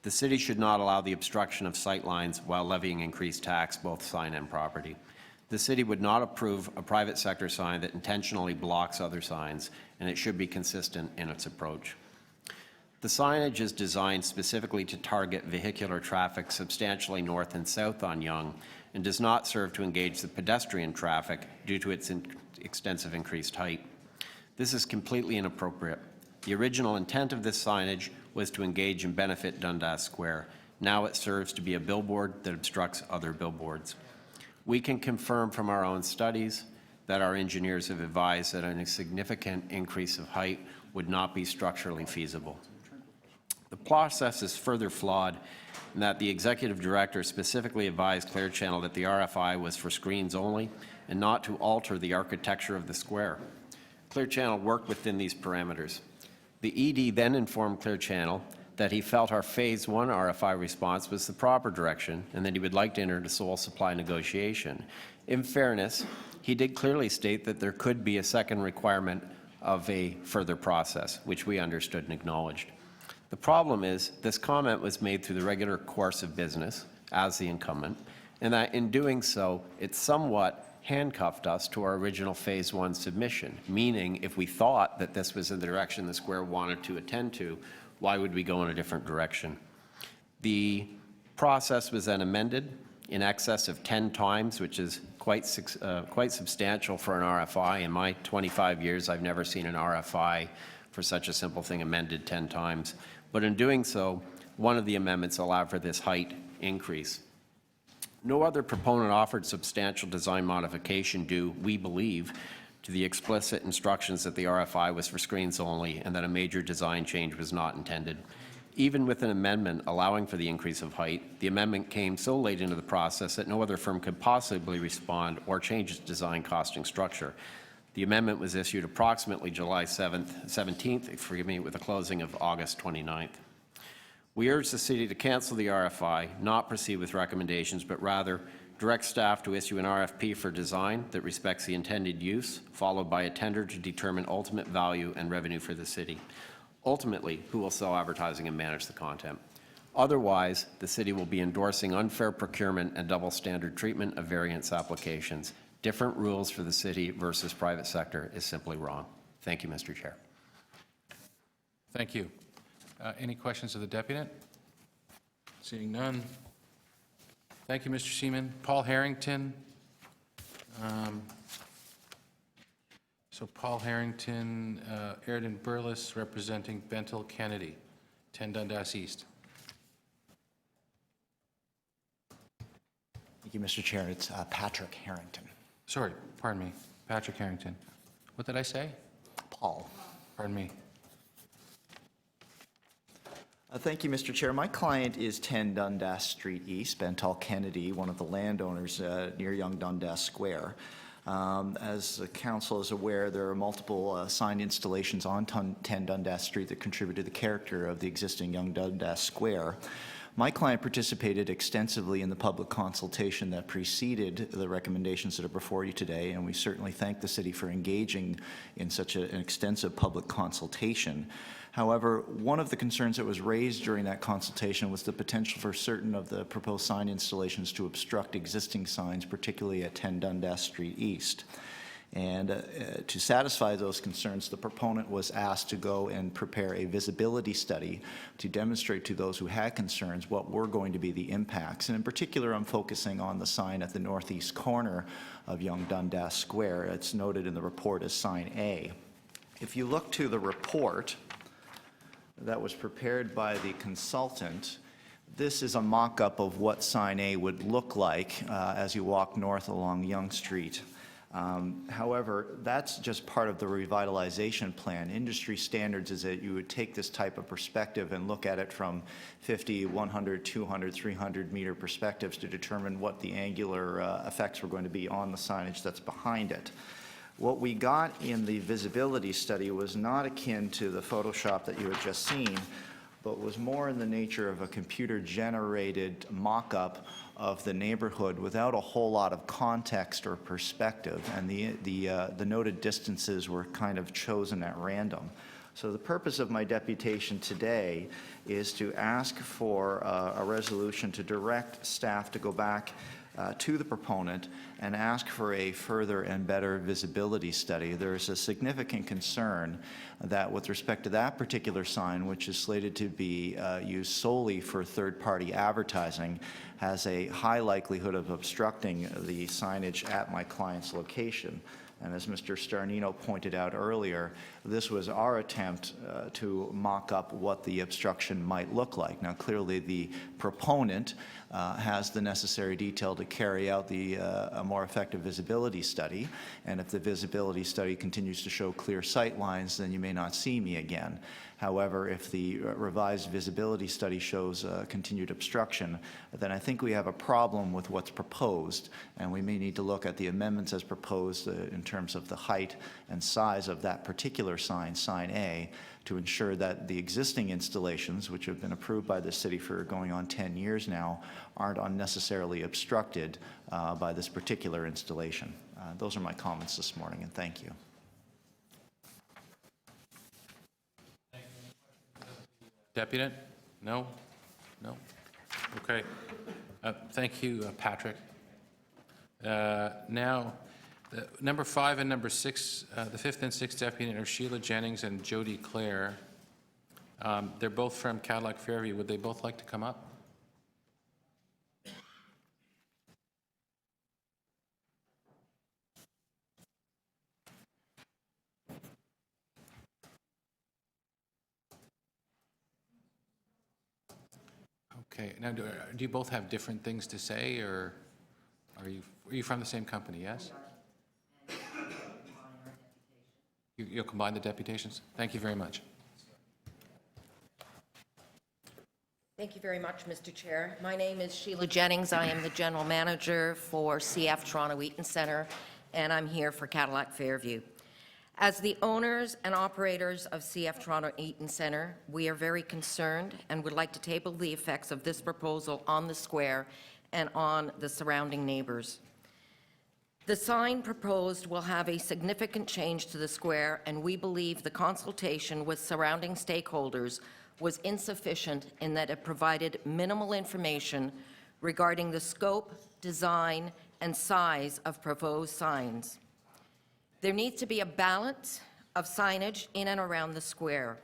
The City should not allow the obstruction of sight lines while levying increased tax, both sign and property. The City would not approve a private sector sign that intentionally blocks other signs, and it should be consistent in its approach. The signage is designed specifically to target vehicular traffic substantially north and south on Yonge and does not serve to engage the pedestrian traffic due to its extensive increased height. This is completely inappropriate. The original intent of this signage was to engage and benefit Dundas Square. Now it serves to be a billboard that obstructs other billboards. We can confirm from our own studies that our engineers have advised that a significant increase of height would not be structurally feasible. The process is further flawed in that the executive director specifically advised Clear Channel that the RFI was for screens only and not to alter the architecture of the square. Clear Channel worked within these parameters. The ED then informed Clear Channel that he felt our Phase 1 RFI response was the proper direction and that he would like to enter into sole supply negotiation. In fairness, he did clearly state that there could be a second requirement of a further process, which we understood and acknowledged. The problem is this comment was made through the regular course of business as the incumbent, and that in doing so, it somewhat handcuffed us to our original Phase 1 submission, meaning if we thought that this was the direction the square wanted to attend to, why would we go in a different direction? The process was then amended in excess of 10 times, which is quite substantial for an RFI. In my 25 years, I've never seen an RFI for such a simple thing amended 10 times. But in doing so, one of the amendments allowed for this height increase. No other proponent offered substantial design modification due, we believe, to the explicit instructions that the RFI was for screens only and that a major design change was not intended. Even with an amendment allowing for the increase of height, the amendment came so late into the process that no other firm could possibly respond or change its design costing structure. The amendment was issued approximately July 17th, with a closing of August 29th. We urge the City to cancel the RFI, not proceed with recommendations, but rather direct staff to issue an RFP for design that respects the intended use, followed by a tender to determine ultimate value and revenue for the City. Ultimately, who will sell advertising and manage the content. Otherwise, the City will be endorsing unfair procurement and double standard treatment of variance applications. Different rules for the City versus private sector is simply wrong. Thank you, Mr. Chair. Thank you. Any questions of the deputant? Seeing none. Thank you, Mr. Seaman. Paul Harrington. So Paul Harrington, Airden Burles, representing Bentel Kennedy, 10 Dundas East. Thank you, Mr. Chair. It's Patrick Harrington. Sorry, pardon me. Patrick Harrington. What did I say? Paul. Pardon me. Thank you, Mr. Chair. My client is 10 Dundas Street East, Bentel Kennedy, one of the landowners near Yonge-Dundas Square. As the council is aware, there are multiple sign installations on 10 Dundas Street that contribute to the character of the existing Yonge-Dundas Square. My client participated extensively in the public consultation that preceded the recommendations that are before you today, and we certainly thank the city for engaging in such an extensive public consultation. However, one of the concerns that was raised during that consultation was the potential for certain of the proposed sign installations to obstruct existing signs, particularly at 10 Dundas Street East. And to satisfy those concerns, the proponent was asked to go and prepare a visibility study to demonstrate to those who had concerns what were going to be the impacts. And in particular, I'm focusing on the sign at the northeast corner of Yonge-Dundas Square. It's noted in the report as sign A. If you look to the report that was prepared by the consultant, this is a mock-up of what sign A would look like as you walk north along Yonge Street. However, that's just part of the revitalization plan. Industry standards is that you would take this type of perspective and look at it from 50, 100, 200, 300 meter perspectives to determine what the angular effects were going to be on the signage that's behind it. What we got in the visibility study was not akin to the Photoshop that you had just seen, but was more in the nature of a computer-generated mock-up of the neighborhood without a whole lot of context or perspective, and the noted distances were kind of chosen at random. So the purpose of my deputation today is to ask for a resolution to direct staff to go back to the proponent and ask for a further and better visibility study. There's a significant concern that with respect to that particular sign, which is slated to be used solely for third-party advertising, has a high likelihood of obstructing the signage at my client's location. And as Mr. Starnino pointed out earlier, this was our attempt to mock up what the obstruction might look like. Now, clearly, the proponent has the necessary detail to carry out a more effective visibility study. And if the visibility study continues to show clear sight lines, then you may not see me again. However, if the revised visibility study shows continued obstruction, then I think we have a problem with what's proposed, and we may need to look at the amendments as proposed in terms of the height and size of that particular sign, sign A, to ensure that the existing installations, which have been approved by the city for going on 10 years now, aren't unnecessarily obstructed by this particular installation. Those are my comments this morning, and thank you. Deputant? No? No? Okay. Thank you, Patrick. Now, number 5 and number 6, the 5th and 6th deputant are Sheila Jennings and Jody Clare. They're both from Cadillac Fairview. Would they both like to come up? Okay. Now, do you both have different things to say, or are you from the same company? Yes. You'll combine the deputations. Thank you very much. Thank you very much, Mr. Chair. My name is Sheila Jennings. I am the General Manager for CF Toronto Eaton Centre, and I'm here for Cadillac Fairview. As the owners and operators of CF Toronto Eaton Centre, we are very concerned and would like to table the effects of this proposal on the square and on the surrounding neighbours. The sign proposed will have a significant change to the square, and we believe the consultation with surrounding stakeholders was insufficient in that it provided minimal information regarding the scope, design, and size of proposed signs. There needs to be a balance of signage in and around the square.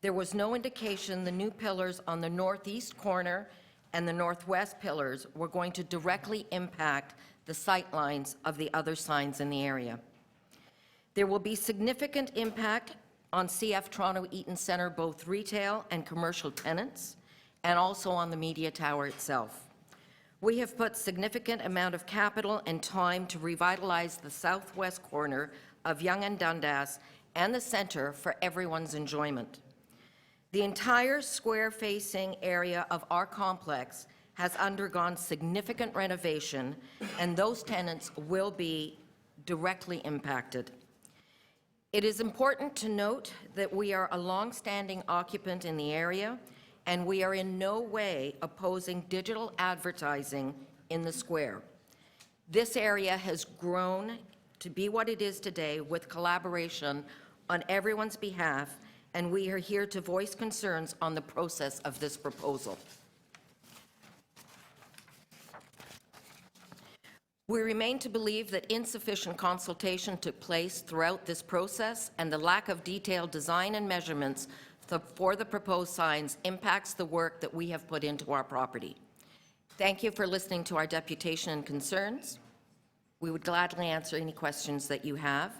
There was no indication the new pillars on the northeast corner and the northwest pillars were going to directly impact the sight lines of the other signs in the area. There will be significant impact on CF Toronto Eaton Centre, both retail and commercial tenants, and also on the media tower itself. We have put significant amount of capital and time to revitalize the southwest corner of Yonge and Dundas and the centre for everyone's enjoyment. The entire square-facing area of our complex has undergone significant renovation, and those tenants will be directly impacted. It is important to note that we are a long-standing occupant in the area, and we are in no way opposing digital advertising in the square. This area has grown to be what it is today with collaboration on everyone's behalf, and we are here to voice concerns on the process of this proposal. We remain to believe that insufficient consultation took place throughout this process, and the lack of detailed design and measurements for the proposed signs impacts the work that we have put into our property. Thank you for listening to our deputation and concerns. We would gladly answer any questions that you have.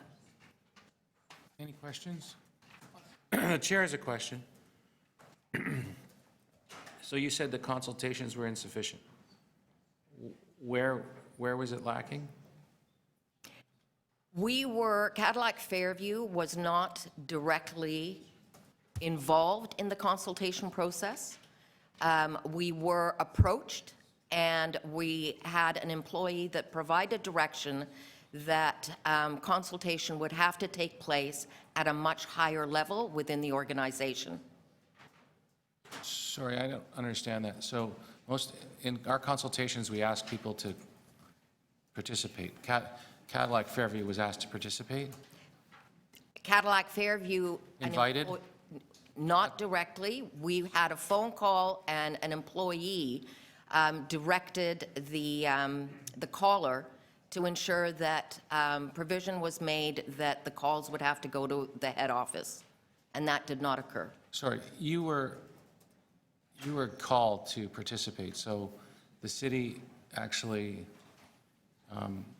Any questions? The chair has a question. So you said the consultations were insufficient. Where was it lacking? Cadillac Fairview was not directly involved in the consultation process. We were approached, and we had an employee that provided direction that consultation would have to take place at a much higher level within the organization. Sorry, I don't understand that. So in our consultations, we ask people to participate. Cadillac Fairview was asked to participate? Cadillac Fairview. Invited? Not directly. We had a phone call, and an employee directed the caller to ensure that provision was made that the calls would have to go to the head office, and that did not occur. Sorry, you were called to participate, so the city actually,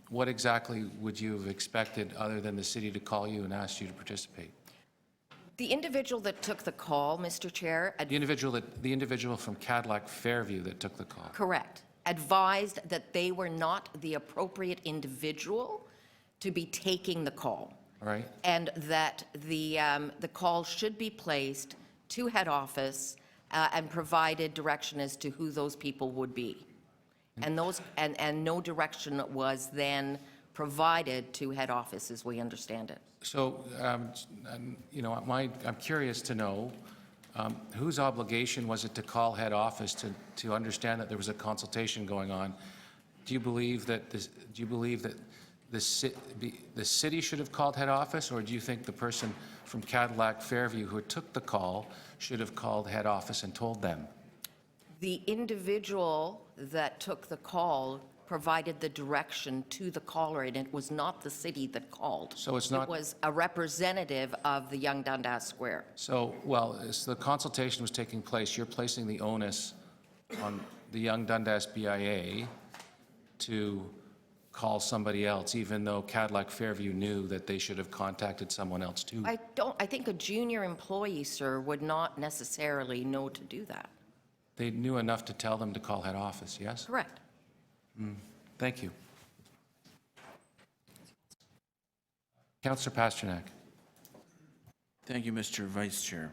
what exactly would you have expected other than the city to call you and ask you to participate? The individual that took the call, Mr. Chair, The individual from Cadillac Fairview that took the call? correct, advised that they were not the appropriate individual to be taking the call. All right? And that the call should be placed to head office and provided direction as to who those people would be. And no direction was then provided to head office, as we understand it. So, you know, I'm curious to know, whose obligation was it to call head office to understand that there was a consultation going on? Do you believe that the city should have called head office, or do you think the person from Cadillac Fairview who took the call should have called head office and told them? The individual that took the call provided the direction to the caller, and it was not the city that called. So it's not. It was a representative of the Yonge-Dundas Square. So, well, as the consultation was taking place, you're placing the onus on the Yonge-Dundas BIA to call somebody else, even though Cadillac Fairview knew that they should have contacted someone else too. I think a junior employee, sir, would not necessarily know to do that. They knew enough to tell them to call head office, yes? Correct. Thank you. Councillor Pasternak. Thank you, Mr. Vice Chair.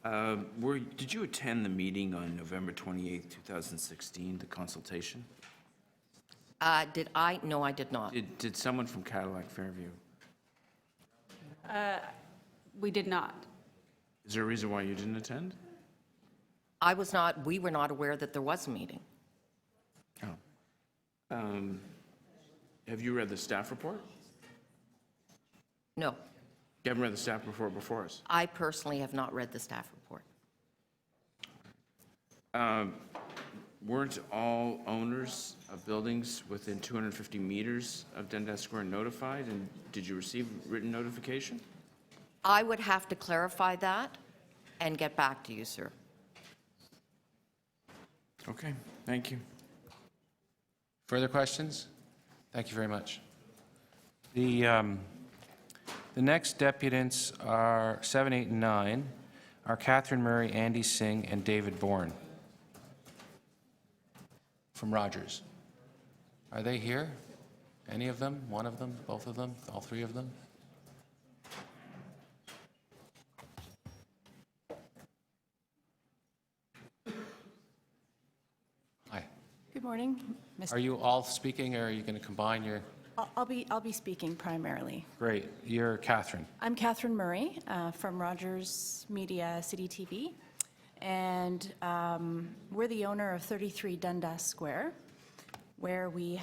Did you attend the meeting on November 28, 2016, the consultation? Did I? No, I did not. Did someone from Cadillac Fairview? We did not. Is there a reason why you didn't attend? We were not aware that there was a meeting. Have you read the staff report? No. You haven't read the staff report before us? I personally have not read the staff report. Weren't all owners of buildings within 250 meters of Dundas Square notified, and did you receive written notification? I would have to clarify that and get back to you, sir. Okay, thank you. Further questions? Thank you very much. The next deputants are 7, 8, and 9 are Catherine Murray, Andy Singh, and David Bourne from Rogers. Are they here? Any of them? One of them? Both of them? All three of them? Hi. Good morning. Are you all speaking, or are you going to combine your... I'll be speaking primarily. Great. You're Catherine. I'm Catherine Murray from Rogers Media City TV, and we're the owner of 33 Dundas Square, where we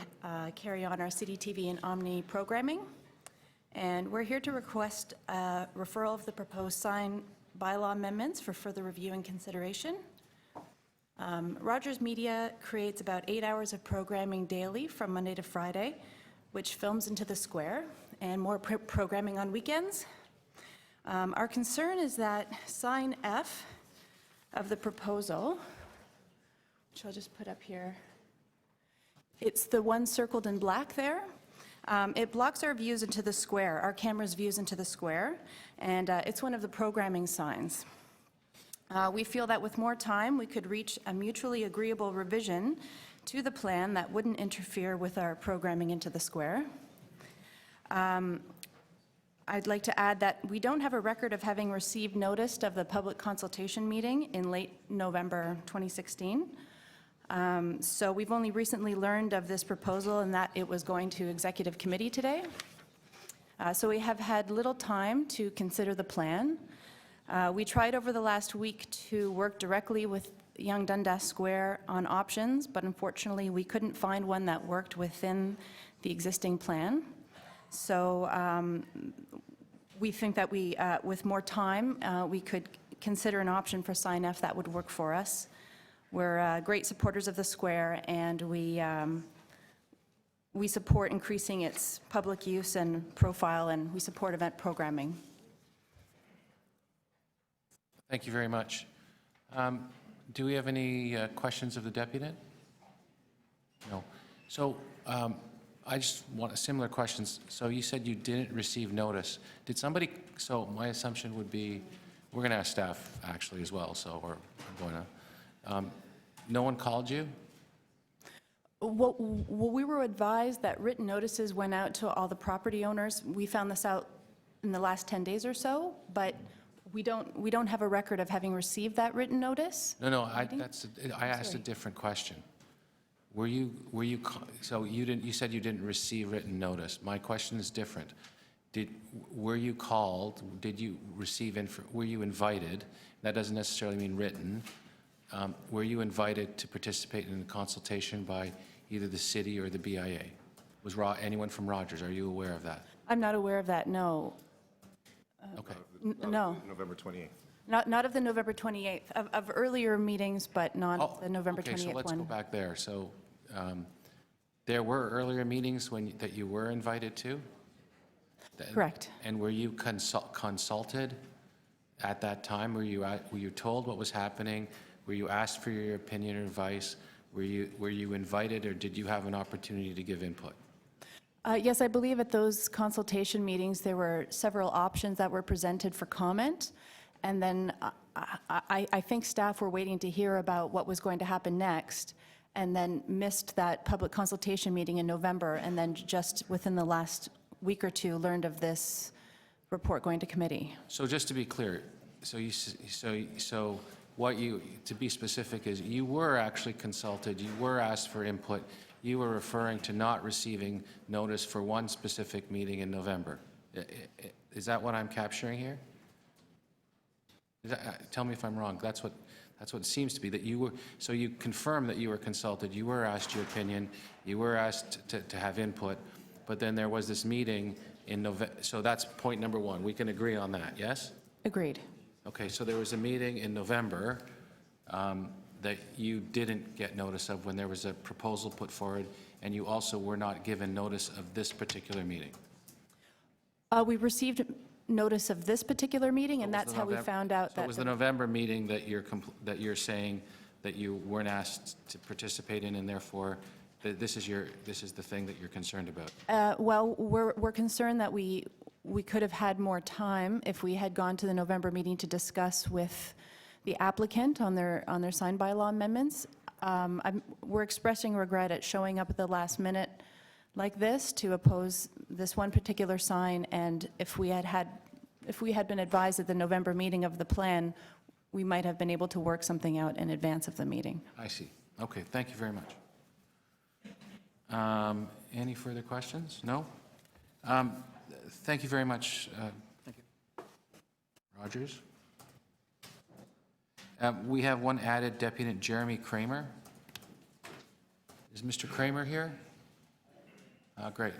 carry on our City TV and Omni programming. And we're here to request a referral of the proposed sign bylaw amendments for further review and consideration. Rogers Media creates about 8 hours of programming daily from Monday to Friday, which films into the square, and more programming on weekends. Our concern is that sign F of the proposal, which I'll just put up here, it's the one circled in black there. It blocks our views into the square, our camera's views into the square, and it's one of the programming signs. We feel that with more time, we could reach a mutually agreeable revision to the plan that wouldn't interfere with our programming into the square. I'd like to add that we don't have a record of having received notice of the public consultation meeting in late November 2016. So we've only recently learned of this proposal and that it was going to executive committee today. So we have had little time to consider the plan. We tried over the last week to work directly with Yonge-Dundas Square on options, but unfortunately we couldn't find one that worked within the existing plan. So we think that with more time, we could consider an option for Signage that would work for us. We're great supporters of the square, and we support increasing its public use and profile, and we support event programming. Thank you very much. Do we have any questions of the deputy? No. So I just want similar questions. So you said you didn't receive notice. Did somebody, so my assumption would be, we're going to ask staff actually as well, so we're going to. No one called you? Well, we were advised that written notices went out to all the property owners. We found this out in the last 10 days or so, but we don't have a record of having received that written notice. No, I asked a different question. So you said you didn't receive written notice. My question is different. Were you called? Did you receive were you invited? That doesn't necessarily mean written. Were you invited to participate in a consultation by either the city or the BIA? Was anyone from Rogers? Are you aware of that? I'm not aware of that, no. Okay. No. November 28th. Not of the November 28th, of earlier meetings, but not the November 28th one. Okay, so let's go back there. So there were earlier meetings that you were invited to? Correct. And were you consulted at that time? Were you told what was happening? Were you asked for your opinion or advice? Were you invited, or did you have an opportunity to give input? Yes, I believe at those consultation meetings, there were several options that were presented for comment. And then I think staff were waiting to hear about what was going to happen next, and then missed that public consultation meeting in November, and then just within the last week or two learned of this report going to committee. So just to be clear, to be specific is you were actually consulted, you were asked for input, you were referring to not receiving notice for one specific meeting in November. Is that what I'm capturing here? Tell me if I'm wrong. That's what it seems to be, that you were, so you confirm that you were consulted, you were asked your opinion, you were asked to have input, but then there was this meeting in November. So that's point number one. We can agree on that, yes? Agreed. Okay, so there was a meeting in November that you didn't get notice of when there was a proposal put forward, and you also were not given notice of this particular meeting. We received notice of this particular meeting, and that's how we found out So that. it was the November meeting that you're saying that you weren't asked to participate in, and therefore this is the thing that you're concerned about. Well, we're concerned that we could have had more time if we had gone to the November meeting to discuss with the applicant on their signed bylaw amendments. We're expressing regret at showing up at the last minute like this to oppose this one particular sign, and if we had been advised at the November meeting of the plan, we might have been able to work something out in advance of the meeting. I see. Okay, thank you very much. Any further questions? No? Thank you very much, Thank you. Rogers. We have one added, Deputy Jeremy Kramer. Is Mr. Kramer here? Great.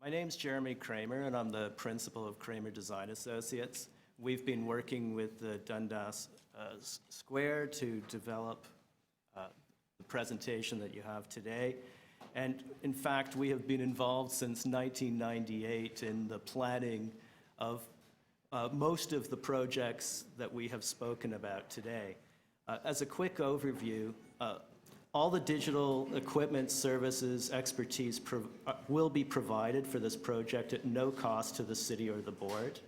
My name's Jeremy Kramer, and I'm the principal of Kramer Design Associates. We've been working with the Dundas Square to develop the presentation that you have today. And in fact, we have been involved since 1998 in the planning of most of the projects that we have spoken about today. As a quick overview, all the digital equipment, services, expertise will be provided for this project at no cost to the city or the board.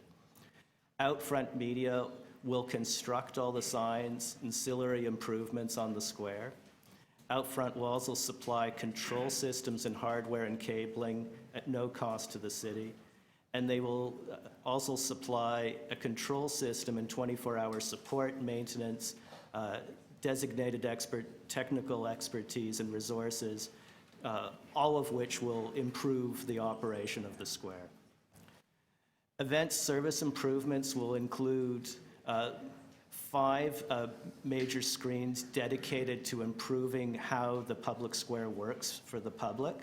Outfront Media will construct all the signs, ancillary improvements on the square. Outfront will also supply control systems and hardware and cabling at no cost to the city. And they will also supply a control system and 24-hour support, maintenance, designated technical expertise and resources, all of which will improve the operation of the square. Event service improvements will include 5 major screens dedicated to improving how the public square works for the public.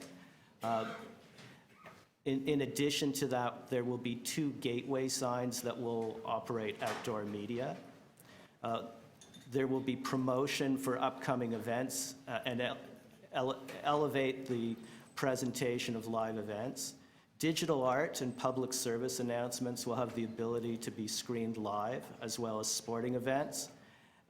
In addition to that, there will be 2 gateway signs that will operate outdoor media. There will be promotion for upcoming events and elevate the presentation of live events. Digital art and public service announcements will have the ability to be screened live, as well as sporting events.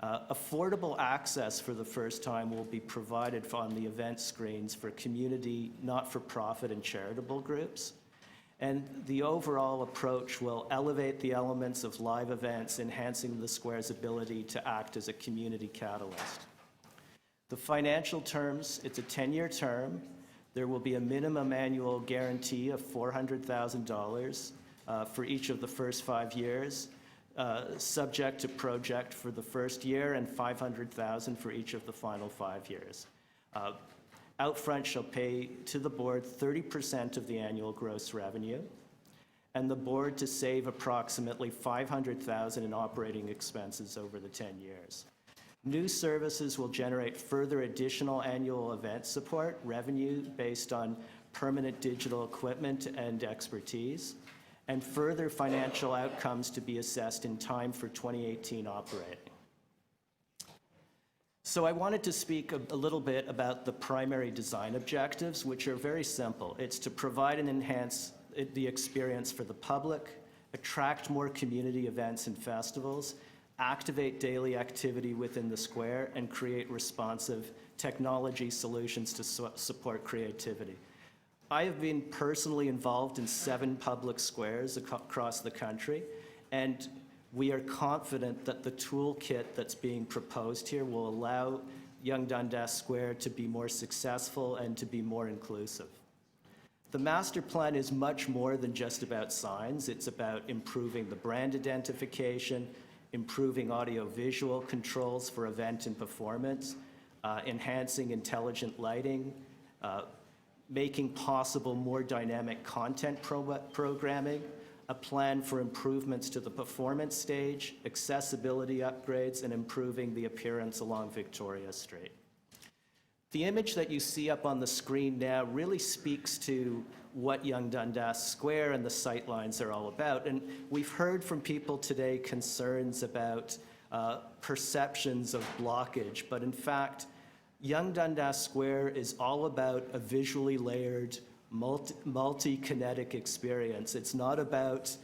Affordable access for the first time will be provided on the event screens for community, not-for-profit, and charitable groups. And the overall approach will elevate the elements of live events, enhancing the square's ability to act as a community catalyst. The financial terms, it's a 10-year term. There will be a minimum annual guarantee of $400,000 for each of the first 5 years, subject to project for the first year, and $500,000 for each of the final 5 years. Outfront shall pay to the board 30% of the annual gross revenue, and the board to save approximately $500,000 in operating expenses over the 10 years. New services will generate further additional annual event support revenue based on permanent digital equipment and expertise, and further financial outcomes to be assessed in time for 2018 operating. So I wanted to speak a little bit about the primary design objectives, which are very simple. It's to provide and enhance the experience for the public, attract more community events and festivals, activate daily activity within the square, and create responsive technology solutions to support creativity. I have been personally involved in 7 public squares across the country, and we are confident that the toolkit that's being proposed here will allow Yonge-Dundas Square to be more successful and to be more inclusive. The master plan is much more than just about signs. It's about improving the brand identification, improving audio-visual controls for event and performance, enhancing intelligent lighting, making possible more dynamic content programming, a plan for improvements to the performance stage, accessibility upgrades, and improving the appearance along Victoria Street. The image that you see up on the screen now really speaks to what Yonge-Dundas Square and the sightlines are all about. And we've heard from people today concerns about perceptions of blockage, but in fact, Yonge-Dundas Square is all about a visually layered, multi-kinetic experience. It's not about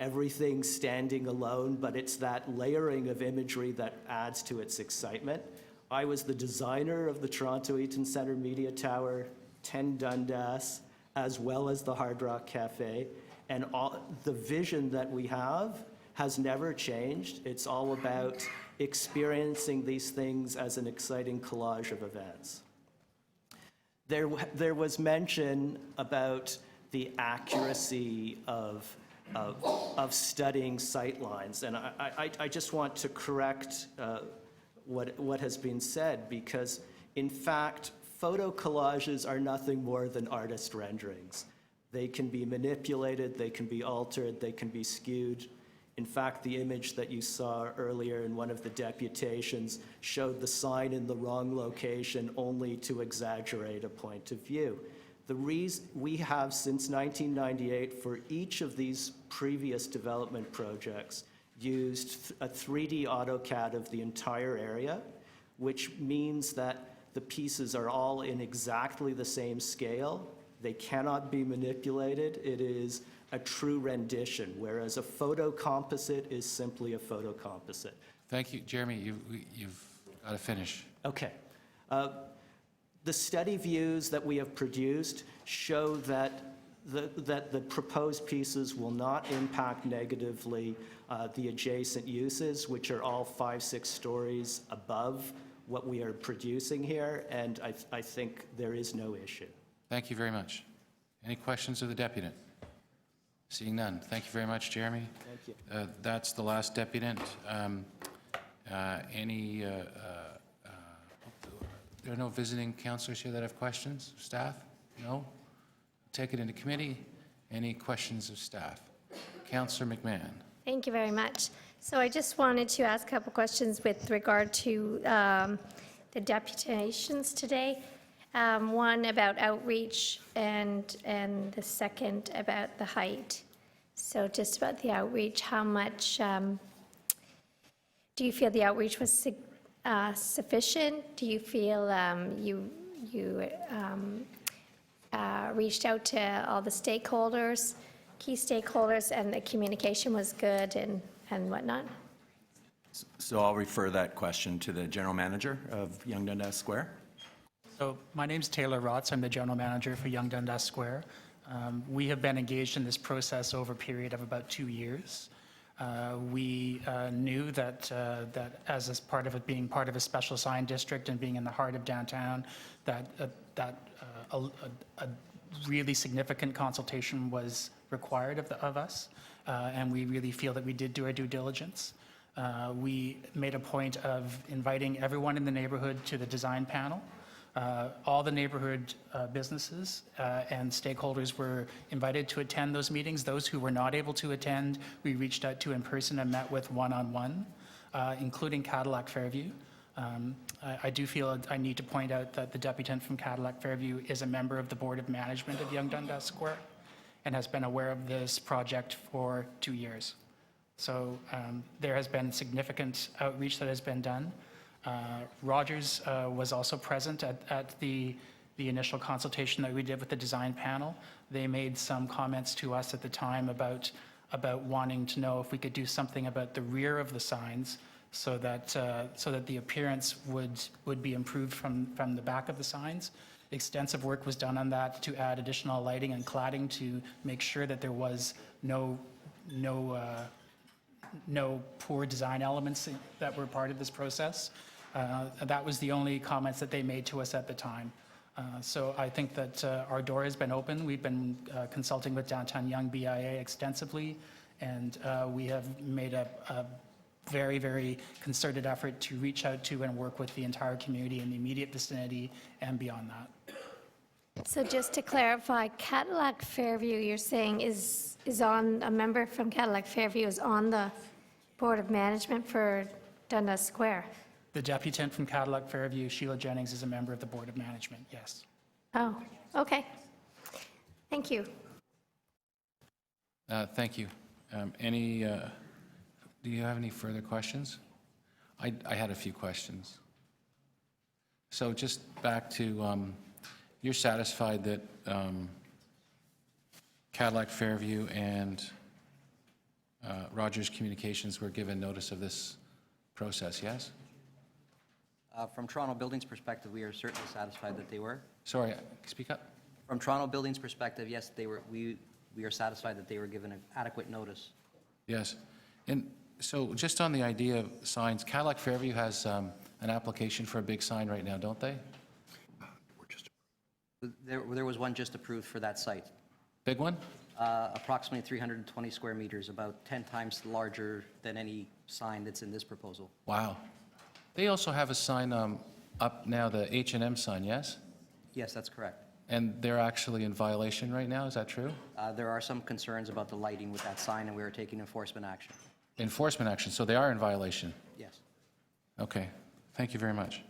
everything standing alone, but it's that layering of imagery that adds to its excitement. I was the designer of the Toronto Eaton Centre Media Tower, 10 Dundas, as well as the Hard Rock Cafe, and the vision that we have has never changed. It's all about experiencing these things as an exciting collage of events. There was mention about the accuracy of studying sightlines, and I just want to correct what has been said, because in fact, photo collages are nothing more than artist renderings. They can be manipulated, they can be altered, they can be skewed. In fact, the image that you saw earlier in one of the deputations showed the sign in the wrong location only to exaggerate a point of view. The reason we have since 1998 for each of these previous development projects used a 3D AutoCAD of the entire area, which means that the pieces are all in exactly the same scale. They cannot be manipulated. It is a true rendition, whereas a photocomposite is simply a photocomposite. Thank you. Jeremy, you've got to finish. Okay. The study views that we have produced show that the proposed pieces will not impact negatively the adjacent uses, which are all 5-6 stories above what we are producing here, and I think there is no issue. Thank you very much. Any questions of the deputant? Seeing none. Thank you very much, Jeremy. Thank you. That's the last deputant. There are no visiting councillors here that have questions? Staff? No? Take it into committee. Any questions of staff? Councillor McMahon. Thank you very much. So I just wanted to ask a couple questions with regard to the deputations today. One about outreach and the second about the height. So just about the outreach, how much do you feel the outreach was sufficient? Do you feel you reached out to all the stakeholders, key stakeholders, and the communication was good and whatnot? So I'll refer that question to the general manager of Yonge-Dundas Square. So my name's Taylor Rotz. I'm the general manager for Yonge-Dundas Square. We have been engaged in this process over a period of about 2 years. We knew that as part of it being part of a special sign district and being in the heart of downtown, that a really significant consultation was required of us, and we really feel that we did do our due diligence. We made a point of inviting everyone in the neighborhood to the design panel. All the neighborhood businesses and stakeholders were invited to attend those meetings. Those who were not able to attend, we reached out to in person and met with one-on-one, including Cadillac Fairview. I do feel I need to point out that the deputant from Cadillac Fairview is a member of the Board of Management of Yonge-Dundas Square and has been aware of this project for 2 years. So there has been significant outreach that has been done. Rogers was also present at the initial consultation that we did with the design panel. They made some comments to us at the time about wanting to know if we could do something about the rear of the signs so that the appearance would be improved from the back of the signs. Extensive work was done on that to add additional lighting and cladding to make sure that there was no poor design elements that were part of this process. That was the only comments that they made to us at the time. So I think that our door has been open. We've been consulting with Downtown Yonge BIA extensively, and we have made a very, very concerted effort to reach out to and work with the entire community in the immediate vicinity and beyond that. So just to clarify, Cadillac Fairview, you're saying is on, a member from Cadillac Fairview is on the Board of Management for Dundas Square? The deputant from Cadillac Fairview, Sheila Jennings, is a member of the Board of Management, yes. Oh, okay. Thank you. Thank you. Do you have any further questions? I had a few questions. So just back to, you're satisfied that Cadillac Fairview and Rogers Communications were given notice of this process, yes? From Toronto Building's perspective, we are certainly satisfied that they were. Sorry, speak up. From Toronto Building's perspective, yes, they were. We are satisfied that they were given an adequate notice. Yes. And so just on the idea of signs, Cadillac Fairview has an application for a big sign right now, don't they? There was one just approved for that site. Big one? Approximately 320 square meters, about 10 times larger than any sign that's in this proposal. Wow. They also have a sign up now, the H&M sign, yes? Yes, that's correct. And they're actually in violation right now, is that true? There are some concerns about the lighting with that sign, and we are taking enforcement action. Enforcement action, so they are in violation? Yes. Okay, thank you very much.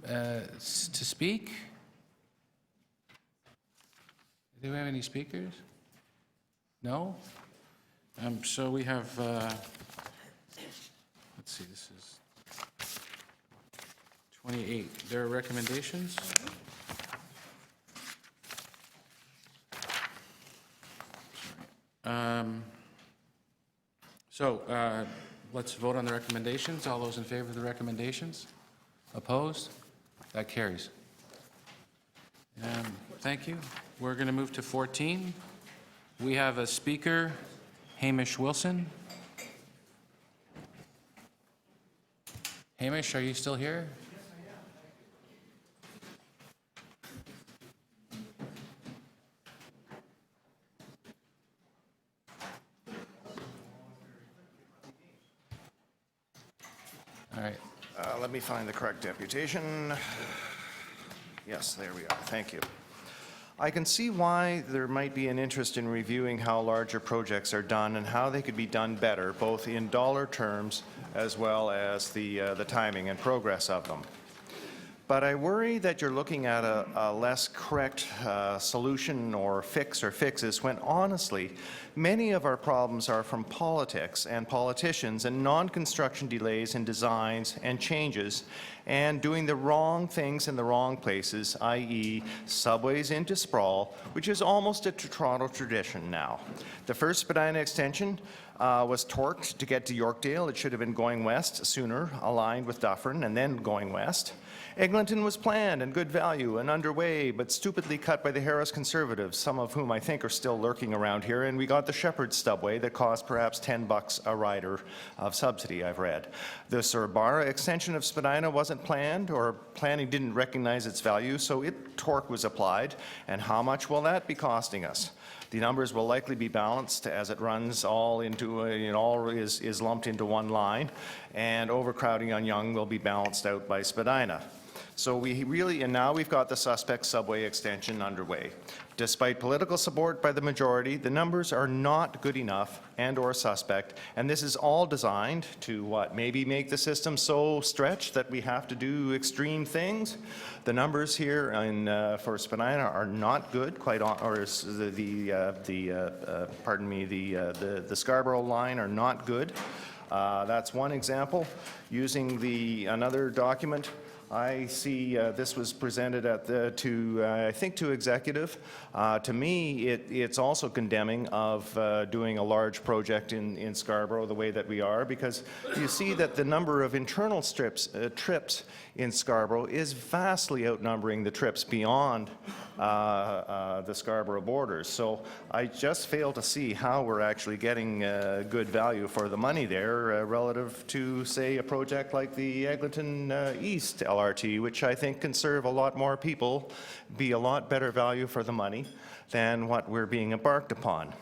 to speak? Do we have any speakers? No? So we have, let's see, this is 28. There are recommendations? Let's vote on the recommendations. All those in favor of the recommendations? Opposed? That carries. Thank you. We're going to move to 14. We have a speaker, Hamish Wilson. Hamish, are you still here? All right. Let me find the correct deputation. Yes, there we are. Thank you. I can see why there might be an interest in reviewing how larger projects are done and how they could be done better, both in dollar terms as well as the timing and progress of them. But I worry that you're looking at a less correct solution or fixes when honestly, many of our problems are from politics and politicians and non-construction delays in designs and changes and doing the wrong things in the wrong places, i.e. subways into sprawl, which is almost a Toronto tradition now. The first Spadina extension was torqued to get to Yorkdale. It should have been going west sooner, aligned with Dufferin, and then going west. Eglinton was planned and good value and underway, but stupidly cut by the Harris Conservatives, some of whom I think are still lurking around here, and we got the Shepherd stubway that cost perhaps $10 a rider of subsidy, I've read. The Sorbara extension of Spadina wasn't planned, or planning didn't recognize its value, so torque was applied, and how much will that be costing us? The numbers will likely be balanced as it runs all into, it all is lumped into one line, and overcrowding on Yonge will be balanced out by Spadina. So we really, and now we've got the suspect subway extension underway. Despite political support by the majority, the numbers are not good enough and or suspect, and this is all designed to what? Maybe make the system so stretched that we have to do extreme things. The numbers here for Spadina are not good, the Scarborough line are not good. That's one example. Using another document, I see this was presented I think to executive. To me, it's also condemning of doing a large project in Scarborough the way that we are, because you see that the number of internal trips in Scarborough is vastly outnumbering the trips beyond the Scarborough borders. So I just fail to see how we're actually getting good value for the money there relative to, say, a project like the Eglinton East LRT, which I think can serve a lot more people, be a lot better value for the money than what we're being embarked upon.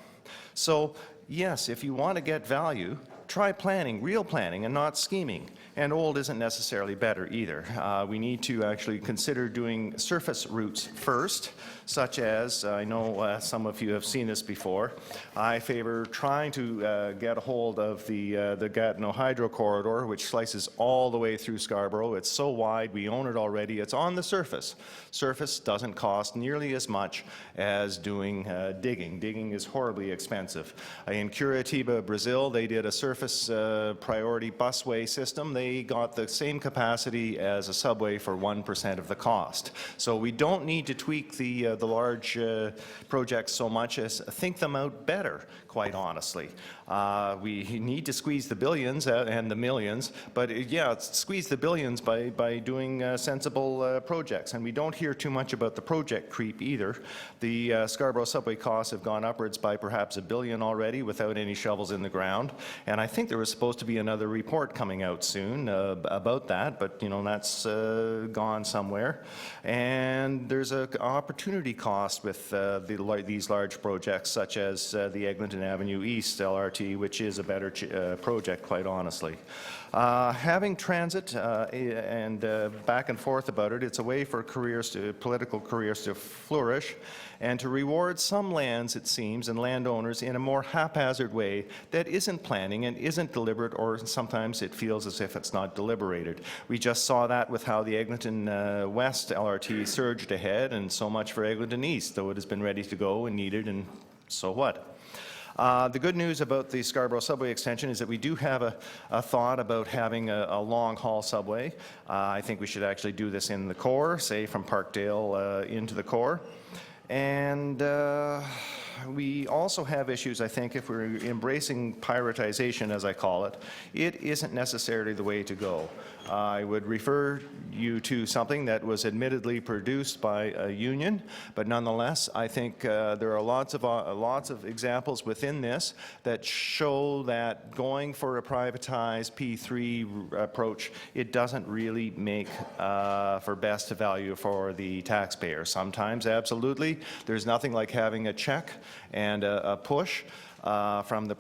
So yes, if you want to get value, try planning, real planning, and not scheming. And old isn't necessarily better either. We need to actually consider doing surface routes first, such as, I know some of you have seen this before, I favor trying to get a hold of the Gatineau Hydro Corridor, which slices all the way through Scarborough. It's so wide, we own it already. It's on the surface. Surface doesn't cost nearly as much as doing digging. Digging is horribly expensive. In Curitiba, Brazil, they did a surface priority busway system. They got the same capacity as a subway for 1% of the cost. So we don't need to tweak the large projects so much as think them out better, quite honestly. We need to squeeze the billions and the millions, but yeah, squeeze the billions by doing sensible projects. And we don't hear too much about the project creep either. The Scarborough subway costs have gone upwards by perhaps $1 billion already without any shovels in the ground. And I think there was supposed to be another report coming out soon about that, but that's gone somewhere. And there's an opportunity cost with these large projects, such as the Eglinton Avenue East LRT LRT, which is a better project, quite honestly. Having transit and back and forth about it, it's a way for political careers to flourish and to reward some lands, it seems, and landowners in a more haphazard way that isn't planning and isn't deliberate, or sometimes it feels as if it's not deliberated. We just saw that with how the Eglinton West LRT surged ahead, and so much for Eglinton East, though it has been ready to go and needed, and so what? The good news about the Scarborough subway extension is that we do have a thought about having a long-haul subway. I think we should actually do this in the core, say from Parkdale into the core. And we also have issues, I think, if we're embracing privatization, as I call it, it isn't necessarily the way to go. I would refer you to something that was admittedly produced by a union, but nonetheless, I think there are lots of examples within this that show that going for a privatized P3 approach, it doesn't really make for best value for the taxpayer. Sometimes, absolutely, there's nothing like having a check and a push from the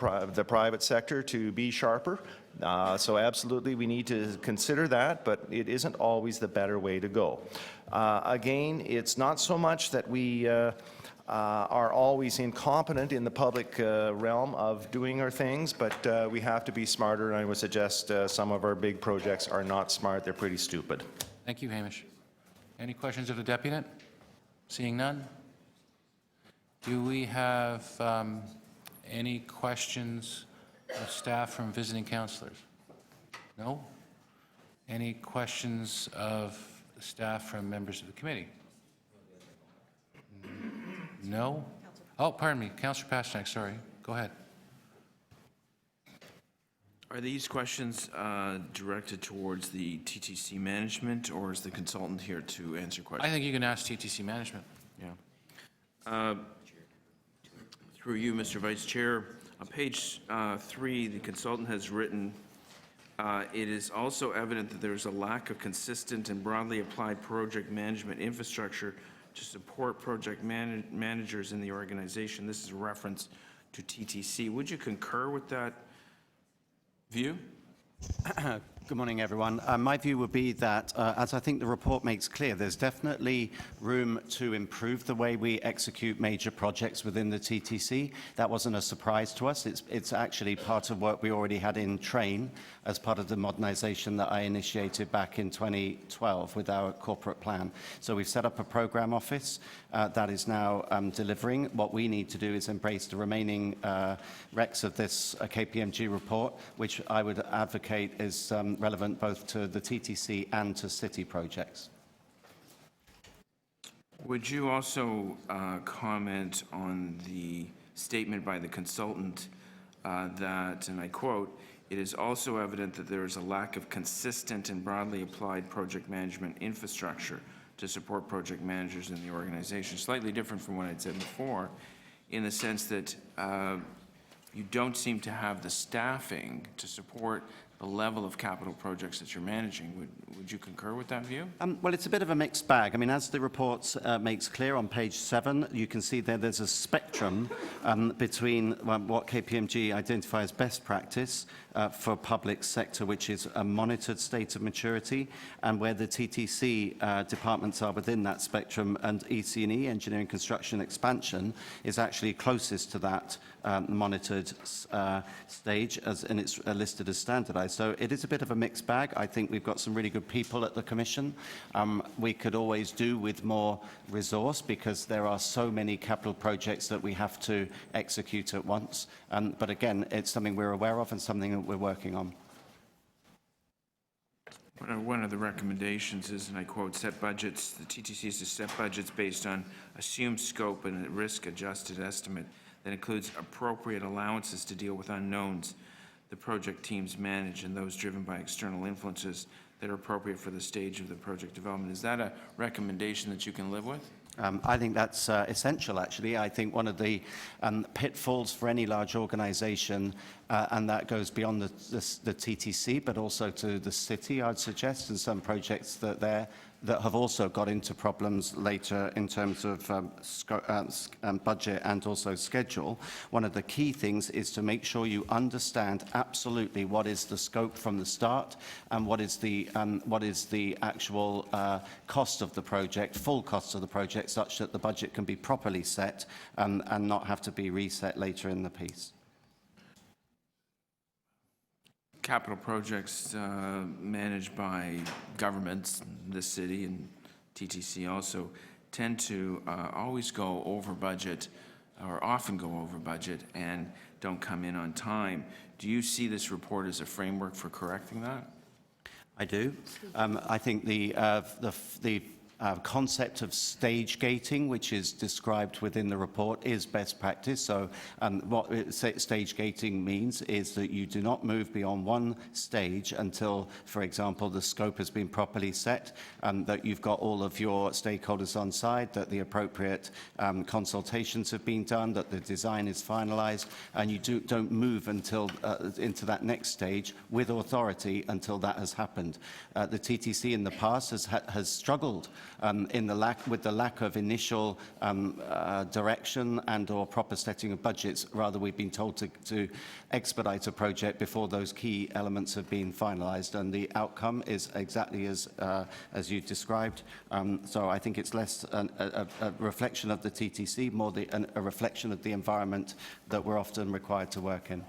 private sector to be sharper. So absolutely, we need to consider that, but it isn't always the better way to go. Again, it's not so much that we are always incompetent in the public realm of doing our things, but we have to be smarter, and I would suggest some of our big projects are not smart, they're pretty stupid. Thank you, Hamish. Any questions of the deputant? Seeing none? Do we have any questions of staff from visiting councillors? No? Any questions of staff from members of the committee? No? Oh, pardon me, Councillor Pasternak, sorry. Go ahead. Are these questions directed towards the TTC management, or is the consultant here to answer questions? I think you can ask TTC management. Yeah. Through you, Mr. Vice Chair, on page 3, the consultant has written, it is also evident that there is a lack of consistent and broadly applied project management infrastructure to support project managers in the organization. This is a reference to TTC. Would you concur with that view? Good morning, everyone. My view would be that, as I think the report makes clear, there's definitely room to improve the way we execute major projects within the TTC. That wasn't a surprise to us. It's actually part of what we already had in train as part of the modernisation that I initiated back in 2012 with our corporate plan. So we've set up a programme office that is now delivering. What we need to do is embrace the remaining recs of this KPMG report, which I would advocate is relevant both to the TTC and to city projects. Would you also comment on the statement by the consultant that, and I quote, "It is also evident that there is a lack of consistent and broadly applied project management infrastructure to support project managers in the organization." Slightly different from what I'd said before, in the sense that you don't seem to have the staffing to support the level of capital projects that you're managing. Would you concur with that view? Well, it's a bit of a mixed bag. I mean, as the report makes clear on page 7, you can see there's a spectrum between what KPMG identify as best practice for public sector, which is a monitored state of maturity, and where the TTC departments are within that spectrum, and EC&E, engineering, construction, expansion, is actually closest to that monitored stage, and it's listed as standardized. So it is a bit of a mixed bag. I think we've got some really good people at the Commission. We could always do with more resource because there are so many capital projects that we have to execute at once. But again, it's something we're aware of and something that we're working on. One of the recommendations is, and I quote, set budgets, the TTC is to set budgets based on assumed scope and a risk-adjusted estimate that includes appropriate allowances to deal with unknowns the project teams manage and those driven by external influences that are appropriate for the stage of the project development. Is that a recommendation that you can live with? I think that's essential, actually. I think one of the pitfalls for any large organization and that goes beyond the TTC, but also to the city, I'd suggest, and some projects that have also got into problems later in terms of budget and also schedule. One of the key things is to make sure you understand absolutely what is the scope from the start and what is the actual cost of the project, full cost of the project, such that the budget can be properly set and not have to be reset later in the piece. Capital projects managed by governments, the city and TTC also, tend to always go over budget, or often go over budget, and don't come in on time. Do you see this report as a framework for correcting that? I do. I think the concept of stage gating, which is described within the report, is best practice. So what stage gating means is that you do not move beyond one stage until, for example, the scope has been properly set, that you've got all of your stakeholders on side, that the appropriate consultations have been done, that the design is finalized, and you don't move until into that next stage with authority until that has happened. The TTC in the past has struggled with the lack of initial direction and or proper setting of budgets. Rather, we've been told to expedite a project before those key elements have been finalized, and the outcome is exactly as you described. So I think it's less a reflection of the TTC, more a reflection of the environment that we're often required to work in.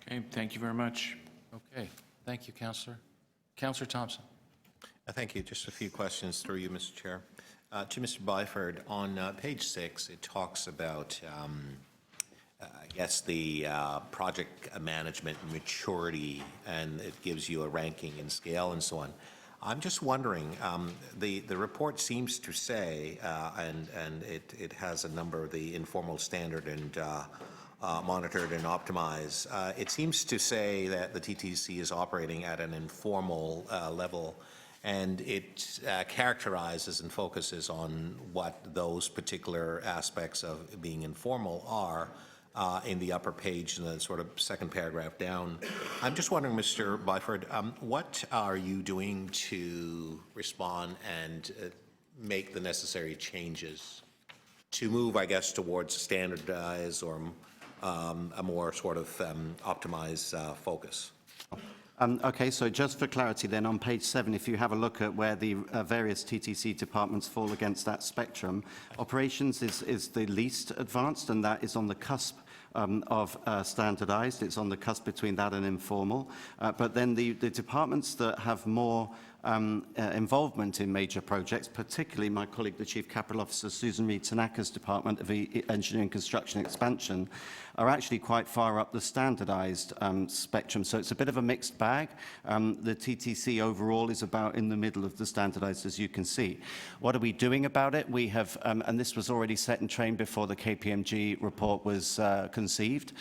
Okay, thank you very much. Okay, thank you, Councillor. Councillor Thompson. Thank you. Just a few questions through you, Mr. Chair. To Mr. Byford, on page 6, it talks about, I guess, the project management maturity, and it gives you a ranking and scale and so on. I'm just wondering, the report seems to say, and it has a number of the informal standard and monitored and optimized. It seems to say that the TTC is operating at an informal level, and it characterizes and focuses on what those particular aspects of being informal are in the upper page, in the sort of second paragraph down. I'm just wondering, Mr. Byford, what are you doing to respond and make the necessary changes to move, I guess, towards standardized or a more sort of optimized focus? Okay, so just for clarity then, on page 7, if you have a look at where the various TTC departments fall against that spectrum, operations is the least advanced, and that is on the cusp of standardized. It's on the cusp between that and informal. But then the departments that have more involvement in major projects, particularly my colleague, the Chief Capital Officer, Susan Reid Tanaka's Department of Engineering, Construction, Expansion, are actually quite far up the standardized spectrum. So it's a bit of a mixed bag. The TTC overall is about in the middle of the standardized, as you can see. What are we doing about it? We have, and this was already set in train before the KPMG report was conceived.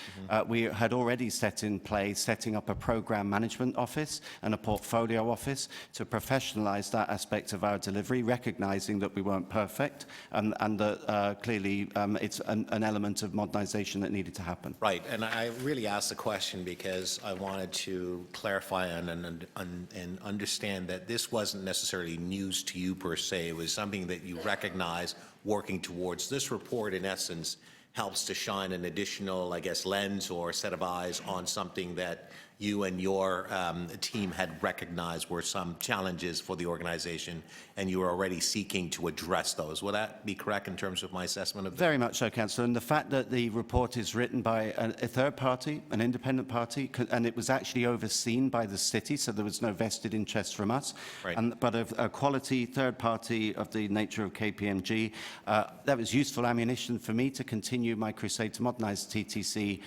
We had already set in place setting up a program management office and a portfolio office to professionalize that aspect of our delivery, recognizing that we weren't perfect and that clearly it's an element of modernization that needed to happen. Right, and I really asked the question because I wanted to clarify and understand that this wasn't necessarily news to you per se. It was something that you recognize working towards. This report, in essence, helps to shine an additional, I guess, lens or set of eyes on something that you and your team had recognized were some challenges for the organization, and you were already seeking to address those. Would that be correct in terms of my assessment of this? Very much so, Councillor. And the fact that the report is written by a third party, an independent party, and it was actually overseen by the city, so there was no vested interest from us, right. But a quality third party of the nature of KPMG, that was useful ammunition for me to continue my crusade to modernise TTC.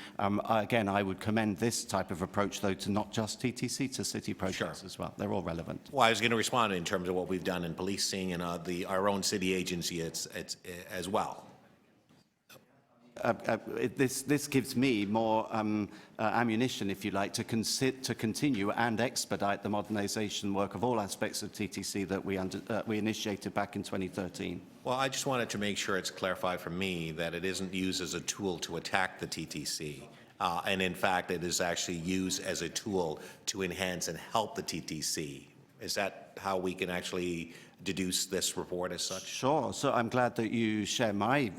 Again, I would commend this type of approach, though, to not just TTC, to city projects as well. They're all relevant. Well, I was going to respond in terms of what we've done in policing and our own city agency as well. This gives me more ammunition, if you like, to continue and expedite the modernisation work of all aspects of TTC that we initiated back in 2013. Well, I just wanted to make sure it's clarified for me that it isn't used as a tool to attack the TTC. and in fact, it is actually used as a tool to enhance and help the TTC. Is that how we can actually deduce this report as such? Sure. So I'm glad that you share my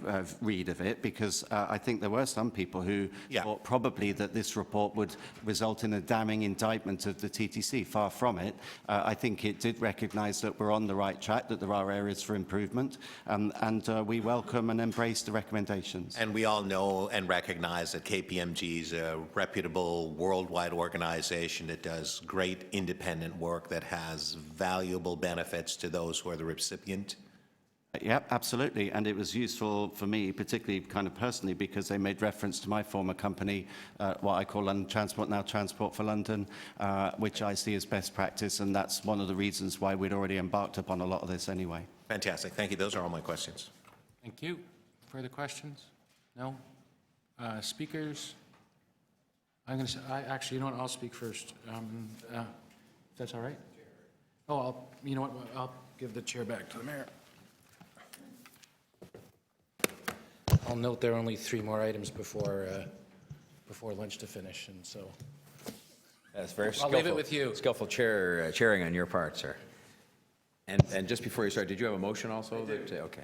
read of it, because I think there were some people who thought probably that this report would result in a damning indictment of the TTC. Far from it. I think it did recognise that we're on the right track, that there are areas for improvement, and we welcome and embrace the recommendations. And we all know and recognize that KPMG is a reputable worldwide organization that does great independent work that has valuable benefits to those who are the recipient. Yep, absolutely. And it was useful for me, particularly kind of personally, because they made reference to my former company, what I call London Transport, now Transport for London, which I see as best practice. And that's one of the reasons why we'd already embarked upon a lot of this anyway. Fantastic. Thank you. Those are all my questions. Thank you. Further questions? No? Speakers? I'm going to say, actually, you know what, I'll speak first. If that's all right? Oh, you know what, I'll give the chair back to the mayor. I'll note there are only 3 more items before lunch to finish, and so That's very I'll skillful. leave it with you. Skillful chairing on your part, sir. And just before you start, did you have a motion also? Okay.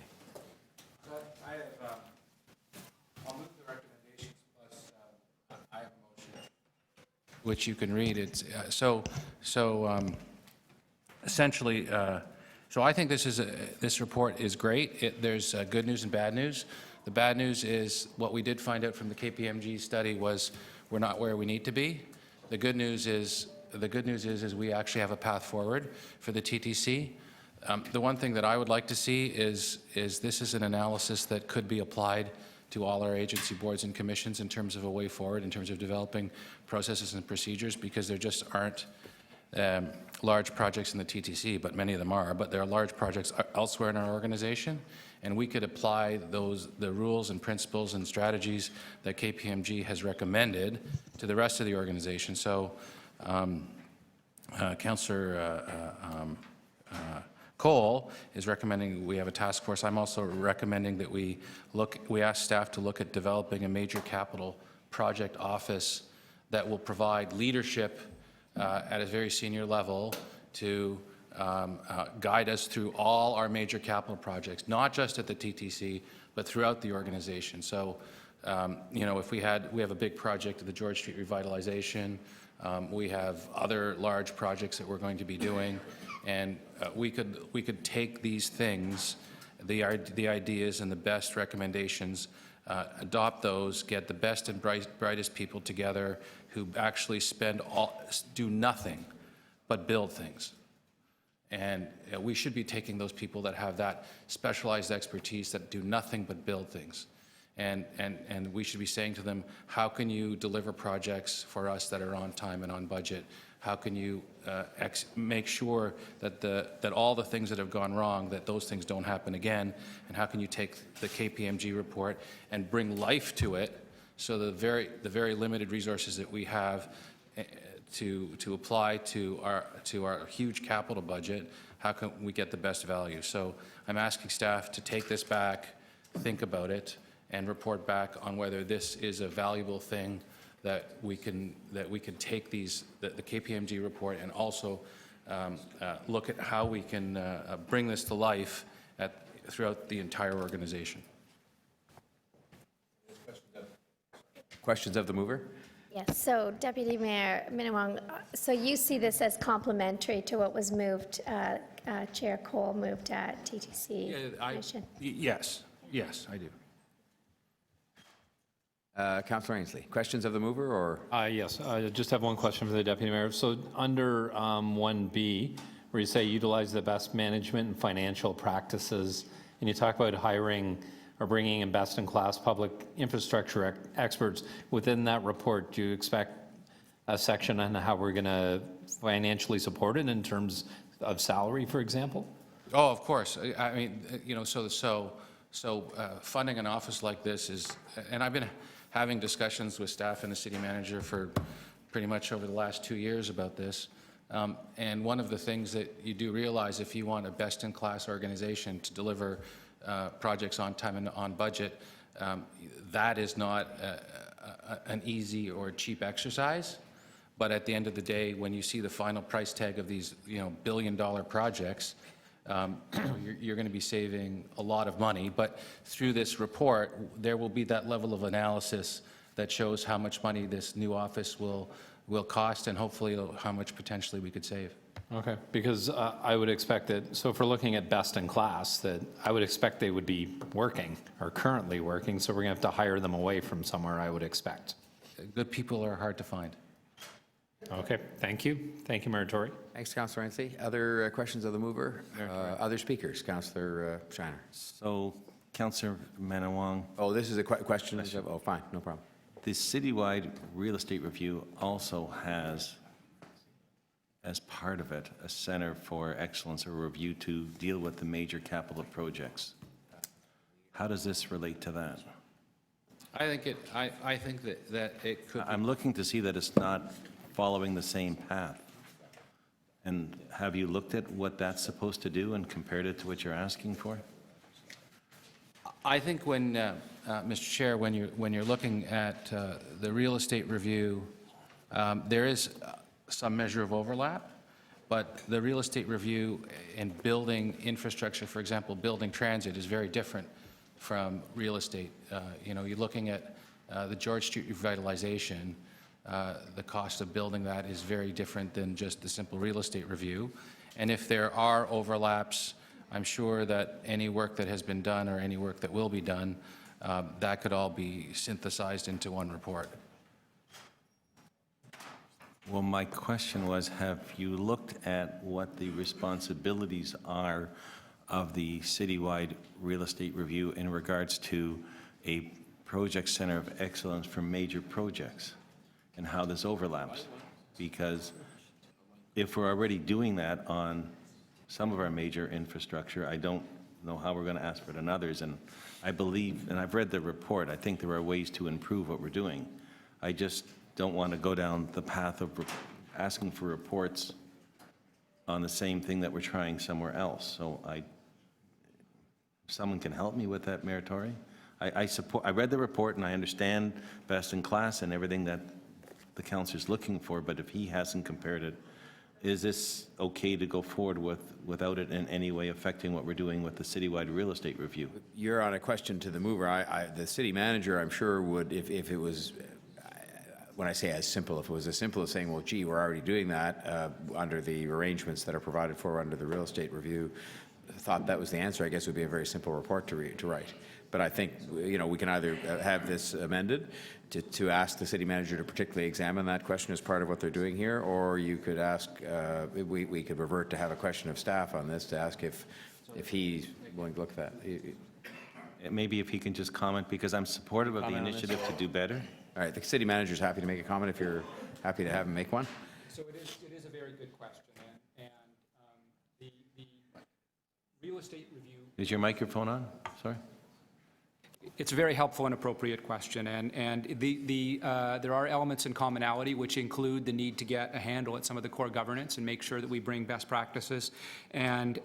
I have, I'll move the recommendations plus I have a motion, which you can read. It's essentially, so I think this report is great. There's good news and bad news. The bad news is what we did find out from the KPMG study was we're not where we need to be. The good news is we actually have a path forward for the TTC. The one thing that I would like to see is this is an analysis that could be applied to all our agency boards and commissions in terms of a way forward, in terms of developing processes and procedures, because there just aren't large projects in the TTC, but many of them are. But there are large projects elsewhere in our organization, and we could apply the rules and principles and strategies that KPMG has recommended to the rest of the organization. So, Councillor Cole is recommending we have a task force. I'm also recommending that we ask staff to look at developing a major capital project office that will provide leadership at a very senior level to guide us through all our major capital projects, not just at the TTC, but throughout the organization. So, you know, if we have a big project at the George Street revitalization, we have other large projects that we're going to be doing, and we could take these things, the ideas and the best recommendations, adopt those, get the best and brightest people together who actually do nothing but build things. And we should be taking those people that have that specialized expertise that do nothing but build things. And we should be saying to them, how can you deliver projects for us that are on time and on budget? How can you make sure that all the things that have gone wrong, that those things don't happen again? And how can you take the KPMG report and bring life to it, so the very limited resources that we have to apply to our huge capital budget, how can we get the best value? So I'm asking staff to take this back, think about it, and report back on whether this is a valuable thing that we can take the KPMG report and also look at how we can bring this to life throughout the entire organization. Questions of the mover? Yes, so Deputy Mayor Minawong, so you see this as complementary to what was moved, Chair Cole moved at TTC Commission? Yes, I do. Councillor Ainsley, questions of the mover, or? Yes, I just have one question for the Deputy Mayor. So under 1B, where you say utilize the best management and financial practices, and you talk about hiring or bringing in best-in-class public infrastructure experts, within that report, do you expect a section on how we're going to financially support it in terms of salary, for example? Oh, of course. I mean, you know, so funding an office like this is, and I've been having discussions with staff and the city manager for pretty much over the last 2 years about this. And one of the things that you do realize, if you want a best-in-class organization to deliver projects on time and on budget, that is not an easy or cheap exercise, but at the end of the day, when you see the final price tag of these, billion-dollar projects, you're going to be saving a lot of money. But through this report, there will be that level of analysis that shows how much money this new office will cost, and hopefully how much potentially we could save. Okay, because I would expect that, so if we're looking at best in class, that I would expect they would be working or currently working, so we're going to have to hire them away from somewhere, I would expect. Good people are hard to find. Okay, thank you. Thank you, Mayor Tory. Thanks, Councillor Rentzi. Other questions of the mover? Other speakers? Councillor Shiner. So, Councillor Manawang. Oh, this is a question. Oh, fine, no problem. The citywide real estate review also has, as part of it, a Center for Excellence or review to deal with the major capital projects. How does this relate to that? I think that it could. I'm looking to see that it's not following the same path. And have you looked at what that's supposed to do and compared it to what you're asking for? I think when, Mr. Chair, when you're looking at the real estate review, there is some measure of overlap, but the real estate review in building infrastructure, for example, building transit, is very different from real estate. You're looking at the George Street revitalization. The cost of building that is very different than just the simple real estate review. And if there are overlaps, I'm sure that any work that has been done or any work that will be done, that could all be synthesized into one report. Well, my question was, have you looked at what the responsibilities are of the citywide real estate review in regards to a project center of excellence for major projects and how this overlaps? Because if we're already doing that on some of our major infrastructure, I don't know how we're going to ask for it on others. And I believe, and I've read the report, I think there are ways to improve what we're doing. I just don't want to go down the path of asking for reports on the same thing that we're trying somewhere else. So if someone can help me with that, Mayor Tory. I read the report and I understand best in class and everything that the councilor's looking for, but if he hasn't compared it, is this okay to go forward without it in any way affecting what we're doing with the citywide real estate review? You're on a question to the mover. The city manager, I'm sure, would, if it was, when I say as simple, if it was as simple as saying, well, gee, we're already doing that under the arrangements that are provided for under the real estate review, thought that was the answer, I guess it would be a very simple report to write. But I think, we can either have this amended to ask the city manager to particularly examine that question as part of what they're doing here, or you could ask, we could revert to have a question of staff on this to ask if he's willing to look at that. Maybe if he can just comment, because I'm supportive of the initiative to do better. All right, the city manager's happy to make a comment if you're happy to have him make one. So it is a very good question, and the real estate review. Is your microphone on? Sorry. It's a very helpful and appropriate question, and there are elements in commonality which include the need to get a handle at some of the core governance and make sure that we bring best practices and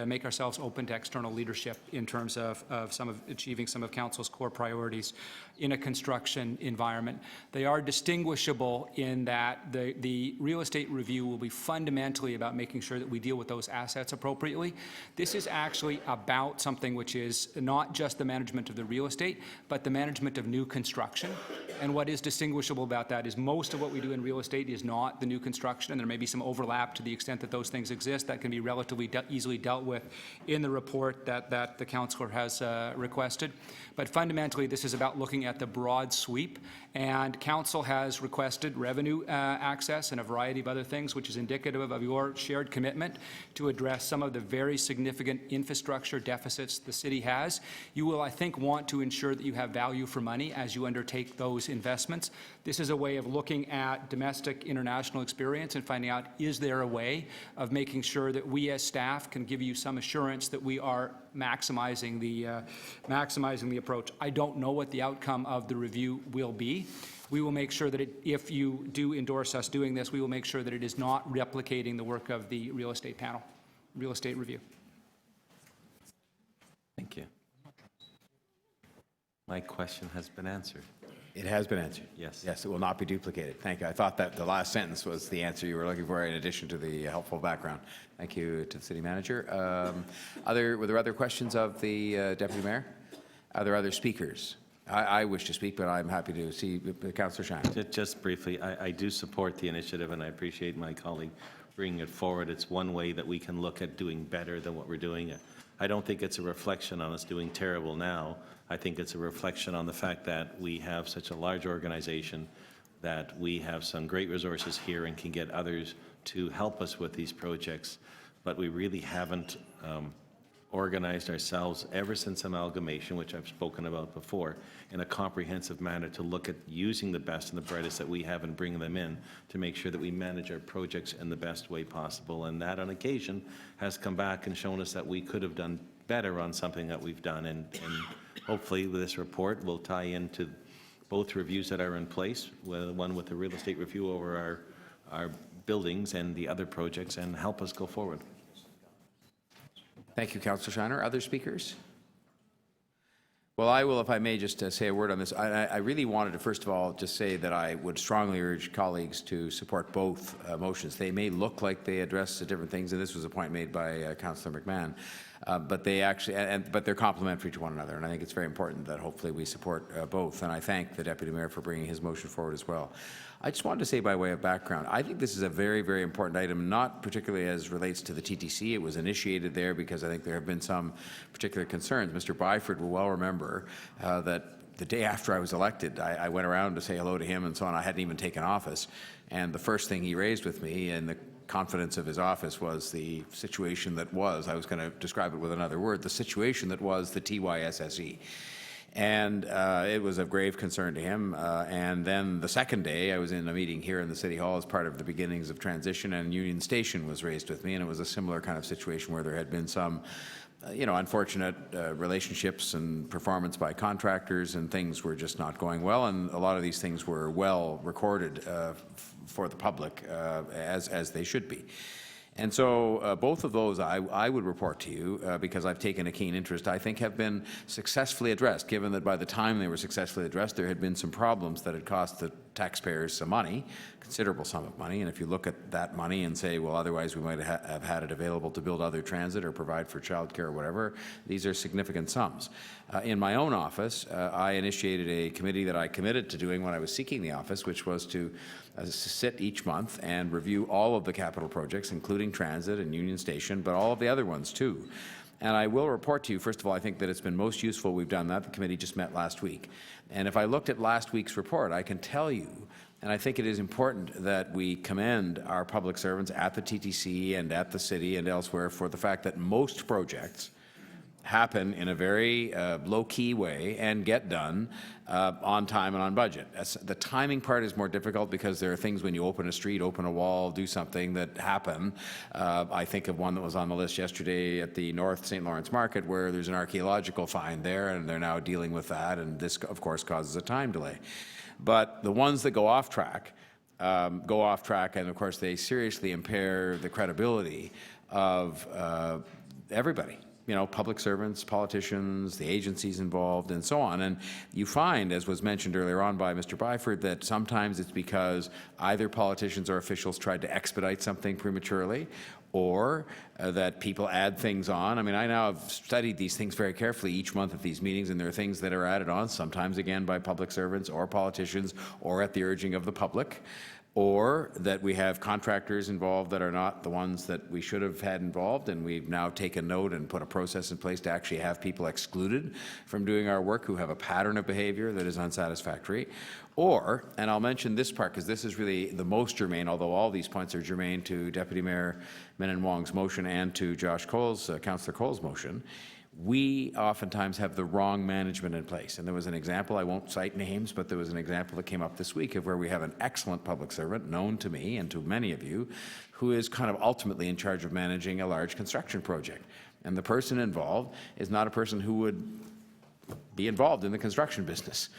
make ourselves open to external leadership in terms of achieving some of council's core priorities in a construction environment. They are distinguishable in that the real estate review will be fundamentally about making sure that we deal with those assets appropriately. This is actually about something which is not just the management of the real estate, but the management of new construction. And what is distinguishable about that is most of what we do in real estate is not the new construction, and there may be some overlap to the extent that those things exist that can be relatively easily dealt with in the report that the councillor has requested. But fundamentally, this is about looking at the broad sweep, and council has requested revenue access and a variety of other things, which is indicative of your shared commitment to address some of the very significant infrastructure deficits the city has. You will, I think, want to ensure that you have value for money as you undertake those investments. This is a way of looking at domestic international experience and finding out, is there a way of making sure that we as staff can give you some assurance that we are maximizing the approach. I don't know what the outcome of the review will be. We will make sure that if you do endorse us doing this, we will make sure that it is not replicating the work of the real estate panel, real estate review. Thank you. My question has been answered. It has been answered. Yes. Yes, it will not be duplicated. Thank you. I thought that the last sentence was the answer you were looking for in addition to the helpful background. Thank you to the city manager. Were there other questions of the deputy mayor? Are there other speakers? I wish to speak, but I'm happy to see Councillor Shiner. Just briefly, I do support the initiative, and I appreciate my colleague bringing it forward. It's one way that we can look at doing better than what we're doing. I don't think it's a reflection on us doing terrible now. I think it's a reflection on the fact that we have such a large organization, that we have some great resources here and can get others to help us with these projects, but we really haven't organized ourselves ever since amalgamation, which I've spoken about before, in a comprehensive manner to look at using the best and the brightest that we have and bringing them in to make sure that we manage our projects in the best way possible. And that, on occasion, has come back and shown us that we could have done better on something that we've done. And hopefully with this report will tie into both reviews that are in place, one with the real estate review over our buildings and the other projects, and help us go forward. Thank you, Councillor Shiner. Other speakers? Well, I will, if I may, just say a word on this. I really wanted to, first of all, just say that I would strongly urge colleagues to support both motions. They may look like they address different things, and this was a point made by Councillor McMahon, but they actually, but they're complementary to one another, and I think it's very important that hopefully we support both. And I thank the Deputy Mayor for bringing his motion forward as well. I just wanted to say, by way of background, I think this is a very, very important item, not particularly as relates to the TTC. It was initiated there because I think there have been some particular concerns. Mr. Byford will well remember that the day after I was elected, I went around to say hello to him and so on. I hadn't even taken office. And the first thing he raised with me in the confidence of his office was the situation that was, I was going to describe it with another word, the situation that was the TYSSE. And it was of grave concern to him. And then the second day, I was in a meeting here in the City Hall as part of the beginnings of transition, and Union Station was raised with me, and it was a similar kind of situation where there had been some unfortunate relationships and performance by contractors, and things were just not going well, and a lot of these things were well recorded for the public, as they should be. And so both of those I would report to you, because I've taken a keen interest, I think have been successfully addressed, given that by the time they were successfully addressed, there had been some problems that had cost the taxpayers some money, considerable sum of money. And if you look at that money and say, well, otherwise we might have had it available to build other transit or provide for childcare or whatever, these are significant sums. In my own office, I initiated a committee that I committed to doing when I was seeking the office, which was to sit each month and review all of the capital projects, including transit and Union Station, but all of the other ones too. And I will report to you, first of all, I think that it's been most useful we've done that. The committee just met last week. And if I looked at last week's report, I can tell you, and I think it is important that we commend our public servants at the TTC and at the city and elsewhere for the fact that most projects happen in a very low-key way and get done on time and on budget. The timing part is more difficult because there are things when you open a street, open a wall, do something that happen. I think of one that was on the list yesterday at the North St. Lawrence Market, where there's an archaeological find there, and they're now dealing with that, and this, of course, causes a time delay. But the ones that go off track, and of course they seriously impair the credibility of everybody. Public servants, politicians, the agencies involved, and so on. And you find, as was mentioned earlier on by Mr. Byford, that sometimes it's because either politicians or officials tried to expedite something prematurely, or that people add things on. I mean, I now have studied these things very carefully each month at these meetings, and there are things that are added on, sometimes again by public servants or politicians, or at the urging of the public, or that we have contractors involved that are not the ones that we should have had involved, and we've now taken note and put a process in place to actually have people excluded from doing our work who have a pattern of behavior that is unsatisfactory. Or, and I'll mention this part because this is really the most germane, although all these points are germane to Deputy Mayor Min Wong's motion and to Josh Cole's, Councillor Cole's motion, we oftentimes have the wrong management in place. And there was an example, I won't cite names, but there was an example that came up this week of where we have an excellent public servant, known to me and to many of you, who is kind of ultimately in charge of managing a large construction project. And the person involved is not a person who would be involved in the construction business.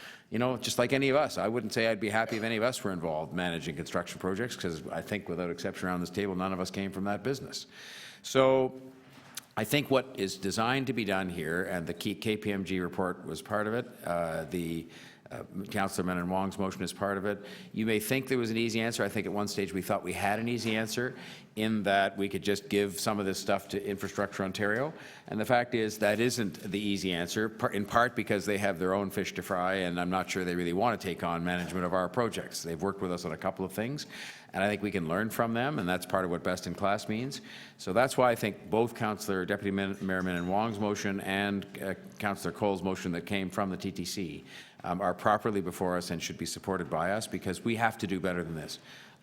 Just like any of us. I wouldn't say I'd be happy if any of us were involved managing construction projects, because I think without exception around this table, none of us came from that business. So I think what is designed to be done here, and the KPMG report was part of it, the Councillor Menon Wong's motion is part of it. You may think there was an easy answer. I think at one stage we thought we had an easy answer in that we could just give some of this stuff to Infrastructure Ontario. And the fact is that isn't the easy answer, in part because they have their own fish to fry, and I'm not sure they really want to take on management of our projects. They've worked with us on a couple of things, and I think we can learn from them, and that's part of what best in class means. So that's why I think both Deputy Mayor Menon Wong's motion and Councillor Cole's motion that came from the TTC are properly before us and should be supported by us, because we have to do better than this.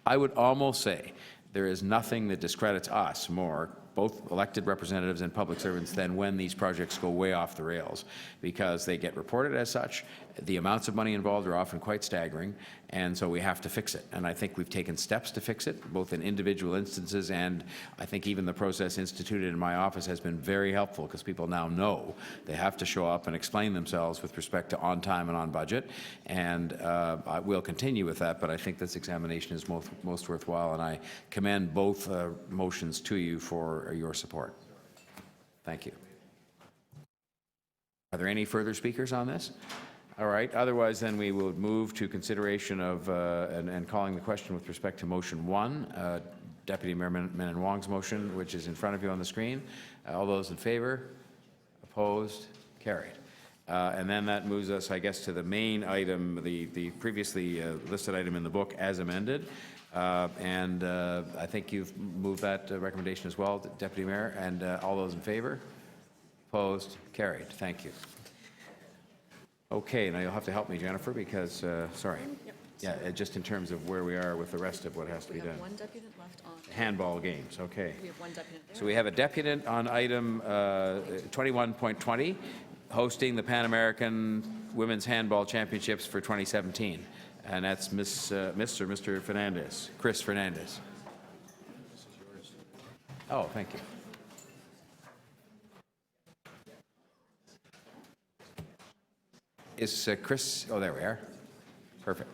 I would almost say there is nothing that discredits us more, both elected representatives and public servants, than when these projects go way off the rails, because they get reported as such. The amounts of money involved are often quite staggering, and so we have to fix it. And I think we've taken steps to fix it, both in individual instances, and I think even the process instituted in my office has been very helpful, because people now know they have to show up and explain themselves with respect to on time and on budget. And I will continue with that, but I think this examination is most worthwhile, and I commend both motions to you for your support. Thank you. Are there any further speakers on this? All right. Otherwise, then we will move to consideration of and calling the question with respect to motion 1, Deputy Mayor Menon Wong's motion, which is in front of you on the screen. All those in favor? Opposed? Carried. And then that moves us, I guess, to the main item, the previously listed item in the book as amended. And I think you've moved that recommendation as well, Deputy Mayor. And all those in favor? Opposed? Carried. Thank you. Okay, now you'll have to help me, Jennifer, because, sorry. Yep. Yeah, just in terms of where we are with the rest of what has to be done. We have one deputant left on. Handball games, okay. We have one deputant there. So we have a deputant on item 21.20, hosting the Pan American Women's Handball Championships for 2017. And that's Mr. Fernandez, Chris Fernandez. Oh, thank you. Is Chris, oh, there we are. Perfect.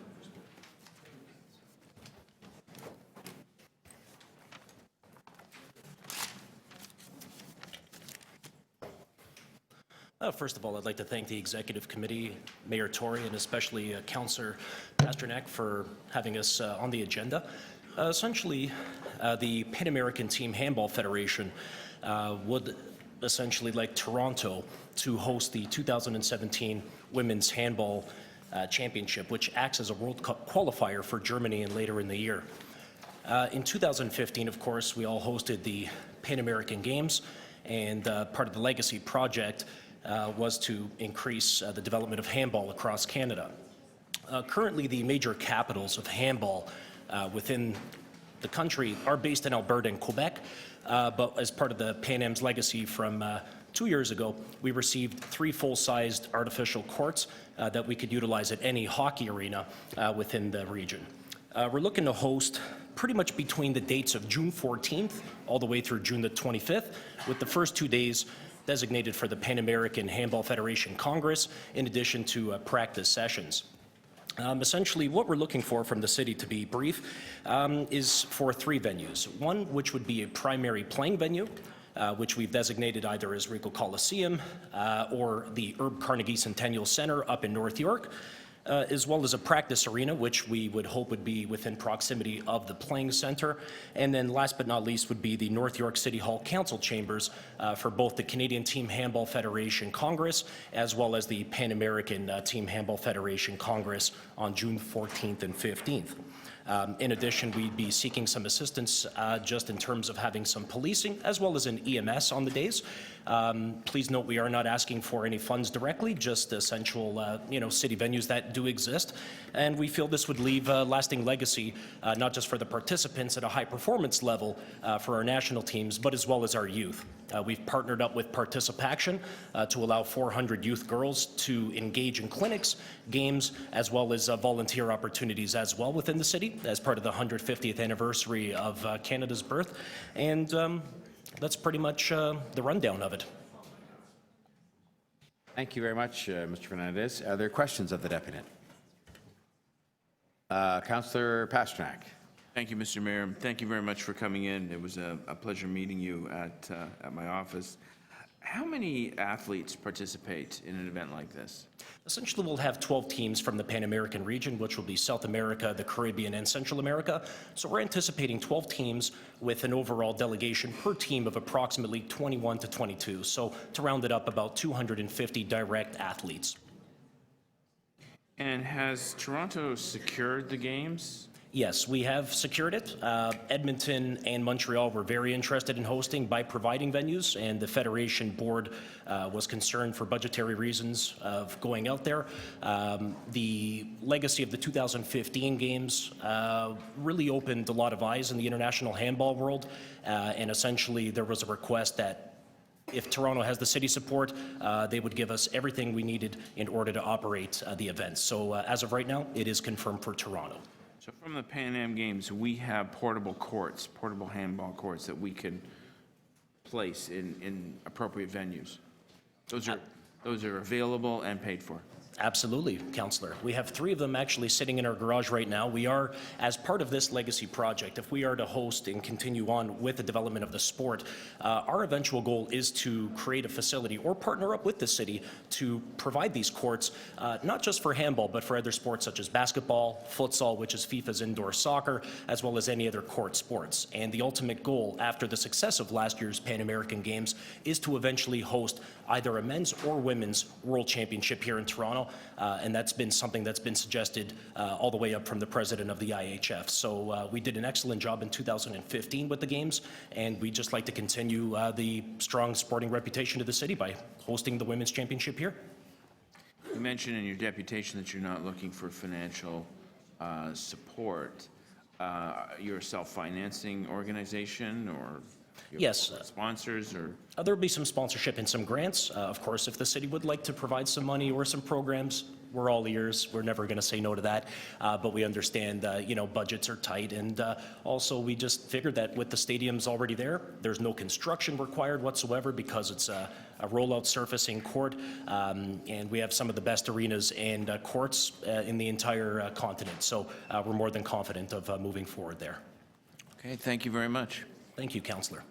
First of all, I'd like to thank the Executive Committee, Mayor Tory, and especially Councillor Pasternak for having us on the agenda. Essentially, the Pan American Team Handball Federation would essentially like Toronto to host the 2017 Women's Handball Championship, which acts as a World Cup qualifier for Germany and later in the year. In 2015, of course, we all hosted the Pan American Games, and part of the Legacy Project was to increase the development of handball across Canada. Currently, the major capitals of handball within the country are based in Alberta and Quebec, but as part of the Pan Am's legacy from 2 years ago, we received 3 full-sized artificial courts that we could utilize at any hockey arena within the region. We're looking to host pretty much between the dates of June 14th all the way through June the 25th, with the first 2 days designated for the Pan American Handball Federation Congress, in addition to practice sessions. Essentially, what we're looking for from the city, to be brief, is for 3 venues. One, which would be a primary playing venue, which we've designated either as Ricoh Coliseum or the Herb Carnegie Centennial Center up in North York, as well as a practice arena, which we would hope would be within proximity of the playing center. And then last but not least would be the North York City Hall Council chambers for both the Canadian Team Handball Federation Congress as well as the Pan American Team Handball Federation Congress on June 14th and 15th. In addition, we'd be seeking some assistance just in terms of having some policing as well as an EMS on the days. Please note we are not asking for any funds directly, just essential city venues that do exist. And we feel this would leave a lasting legacy, not just for the participants at a high performance level for our national teams, but as well as our youth. We've partnered up with Participaction to allow 400 youth girls to engage in clinics, games, as well as volunteer opportunities as well within the city as part of the 150th anniversary of Canada's birth. And that's pretty much the rundown of it. Thank you very much, Mr. Fernandez. Are there questions of the deputant? Councillor Pasternak. Thank you, Mr. Mayor. Thank you very much for coming in. It was a pleasure meeting you at my office. How many athletes participate in an event like this? Essentially, we'll have 12 teams from the Pan American region, which will be South America, the Caribbean, and Central America. So we're anticipating 12 teams with an overall delegation per team of approximately 21 to 22. So to round it up, about 250 direct athletes. And has Toronto secured the games? Yes, we have secured it. Edmonton and Montreal were very interested in hosting by providing venues, and the Federation Board was concerned for budgetary reasons of going out there. The legacy of the 2015 games really opened a lot of eyes in the international handball world, and essentially there was a request that if Toronto has the city support, they would give us everything we needed in order to operate the event. So as of right now, it is confirmed for Toronto. So from the Pan Am Games, we have portable courts, portable handball courts that we can place in appropriate venues. Those are available and paid for. Absolutely, Councillor. We have 3 of them actually sitting in our garage right now. We are, as part of this legacy project, if we are to host and continue on with the development of the sport, our eventual goal is to create a facility or partner up with the city to provide these courts, not just for handball, but for other sports such as basketball, futsal, which is FIFA's indoor soccer, as well as any other court sports. And the ultimate goal after the success of last year's Pan American Games is to eventually host either a men's or women's world championship here in Toronto. And that's been something that's been suggested all the way up from the president of the IHF. So we did an excellent job in 2015 with the games, and we'd just like to continue the strong sporting reputation of the city by hosting the women's championship here. You mentioned in your deputation that you're not looking for financial support. You're a self-financing organization, or Yes. Sponsors or? There will be some sponsorship and some grants. Of course, if the city would like to provide some money or some programs, we're all ears. We're never going to say no to that. But we understand, budgets are tight. And also, we just figured that with the stadiums already there, there's no construction required whatsoever because it's a rollout surfacing court. And we have some of the best arenas and courts in the entire continent. So we're more than confident of moving forward there. Okay, thank you very much. Thank you, Councillor.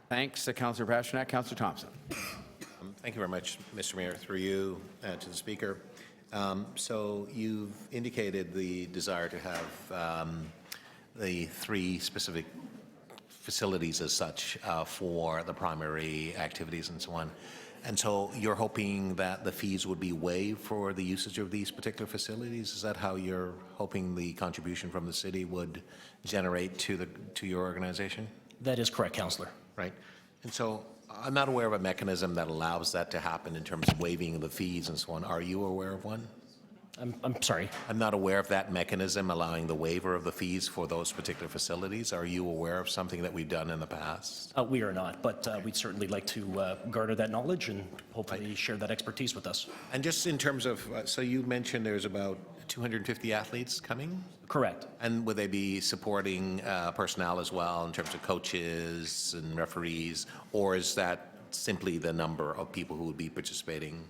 Thanks, Councillor Pasternak. Councillor Thompson. Thank you very much, Mr. Mayor. Through you to the Speaker. So you've indicated the desire to have the 3 specific facilities as such for the primary activities and so on. And so you're hoping that the fees would be waived for the usage of these particular facilities? Is that how you're hoping the contribution from the city would generate to your organization? That is correct, Councillor. Right. And so I'm not aware of a mechanism that allows that to happen in terms of waiving the fees and so on. Are you aware of one? I'm sorry? I'm not aware of that mechanism allowing the waiver of the fees for those particular facilities. Are you aware of something that we've done in the past? We are not, but we'd certainly like to garner that knowledge and hopefully share that expertise with us. And just in terms of, so you mentioned there's about 250 athletes coming? Correct. And would they be supporting personnel as well in terms of coaches and referees, or is that simply the number of people who would be participating?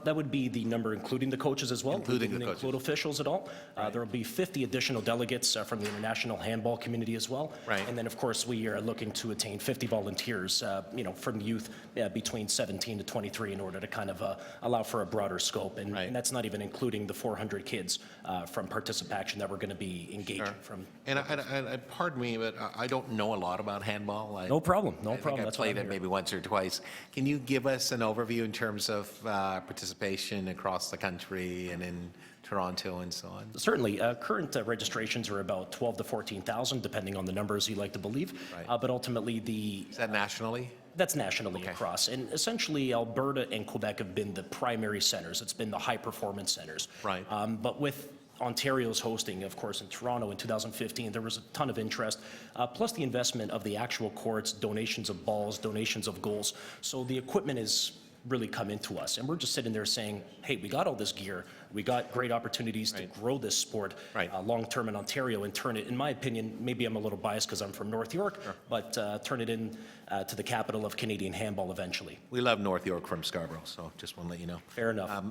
That would be the number including the coaches as well. Including we didn't the coaches. include officials at all. There will be 50 additional delegates from the international handball community as well. Right. And then, of course, we are looking to attain 50 volunteers, from youth between 17 to 23 in order to kind of allow for a broader scope. And, and that's not even including the 400 kids from participation that we're going to be engaging from. And pardon me, but I don't know a lot about handball. No problem. No I think problem. I That's why played I'm it here. maybe once or twice. Can you give us an overview in terms of participation across the country and in Toronto and so on? Certainly. Current registrations are about 12 to 14,000, depending on the numbers you like to believe. Right. But ultimately, Is that nationally? That's nationally across. And essentially, Alberta and Quebec have been the primary centers. It's been the high-performance centers. Right. But with Ontario's hosting, of course, in Toronto in 2015, there was a ton of interest, plus the investment of the actual courts, donations of balls, donations of goals. So the equipment has really come into us. And we're just sitting there saying, hey, we got all this gear. We got great opportunities to grow this sport long-term in Ontario and turn it, in my opinion, maybe I'm a little biased because I'm from North York, but turn it in to the capital of Canadian handball eventually. We love North York from Scarborough, so just want to let you know. Fair enough.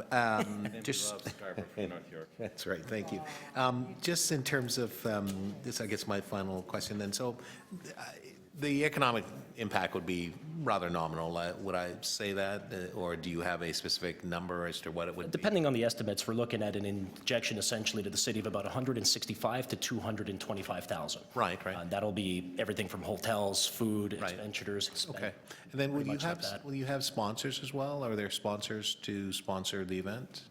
Just Scarborough from North York. That's right, thank you. Just in terms of, this I guess my final question then. So The economic impact would be rather nominal. Would I say that? Or do you have a specific number as to what it would be? Depending on the estimates, we're looking at an injection essentially to the city of about 165 to 225,000. Right. That'll be everything from hotels, food, expenditures. Okay. And then pretty much like that. will you have sponsors as well? Are there sponsors to sponsor the event?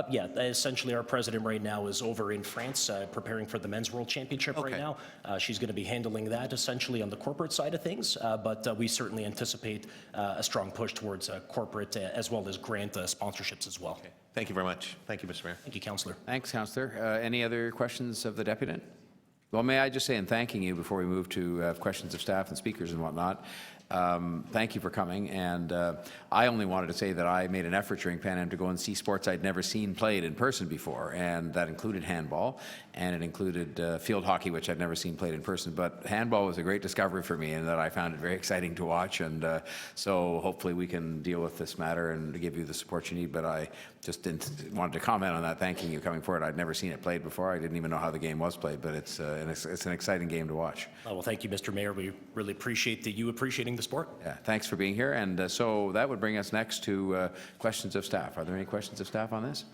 Yeah, essentially our president right now is over in France preparing for the Men's World Championship right now. She's going to be handling that essentially on the corporate side of things, but we certainly anticipate a strong push towards corporate as well as grant sponsorships as well. Okay. Thank you very much. Thank you, Mr. Mayor. Thank you, Councillor. Thanks, Councillor. Any other questions of the deputant? Well, may I just say in thanking you before we move to questions of staff and speakers and whatnot, thank you for coming, and I only wanted to say that I made an effort during Pan Am to go and see sports I'd never seen played in person before, and that included handball, and it included field hockey, which I'd never seen played in person, but handball was a great discovery for me, and that I found it very exciting to watch, and so hopefully we can deal with this matter and give you the support you need, but I just wanted to comment on that, thanking you coming forward. I'd never seen it played before. I didn't even know how the game was played, but it's an exciting game to watch. Well, thank you, Mr. Mayor. We really appreciate you appreciating the sport. Yeah, thanks for being here. And so that would bring us next to questions of staff. Are there any questions of staff on this?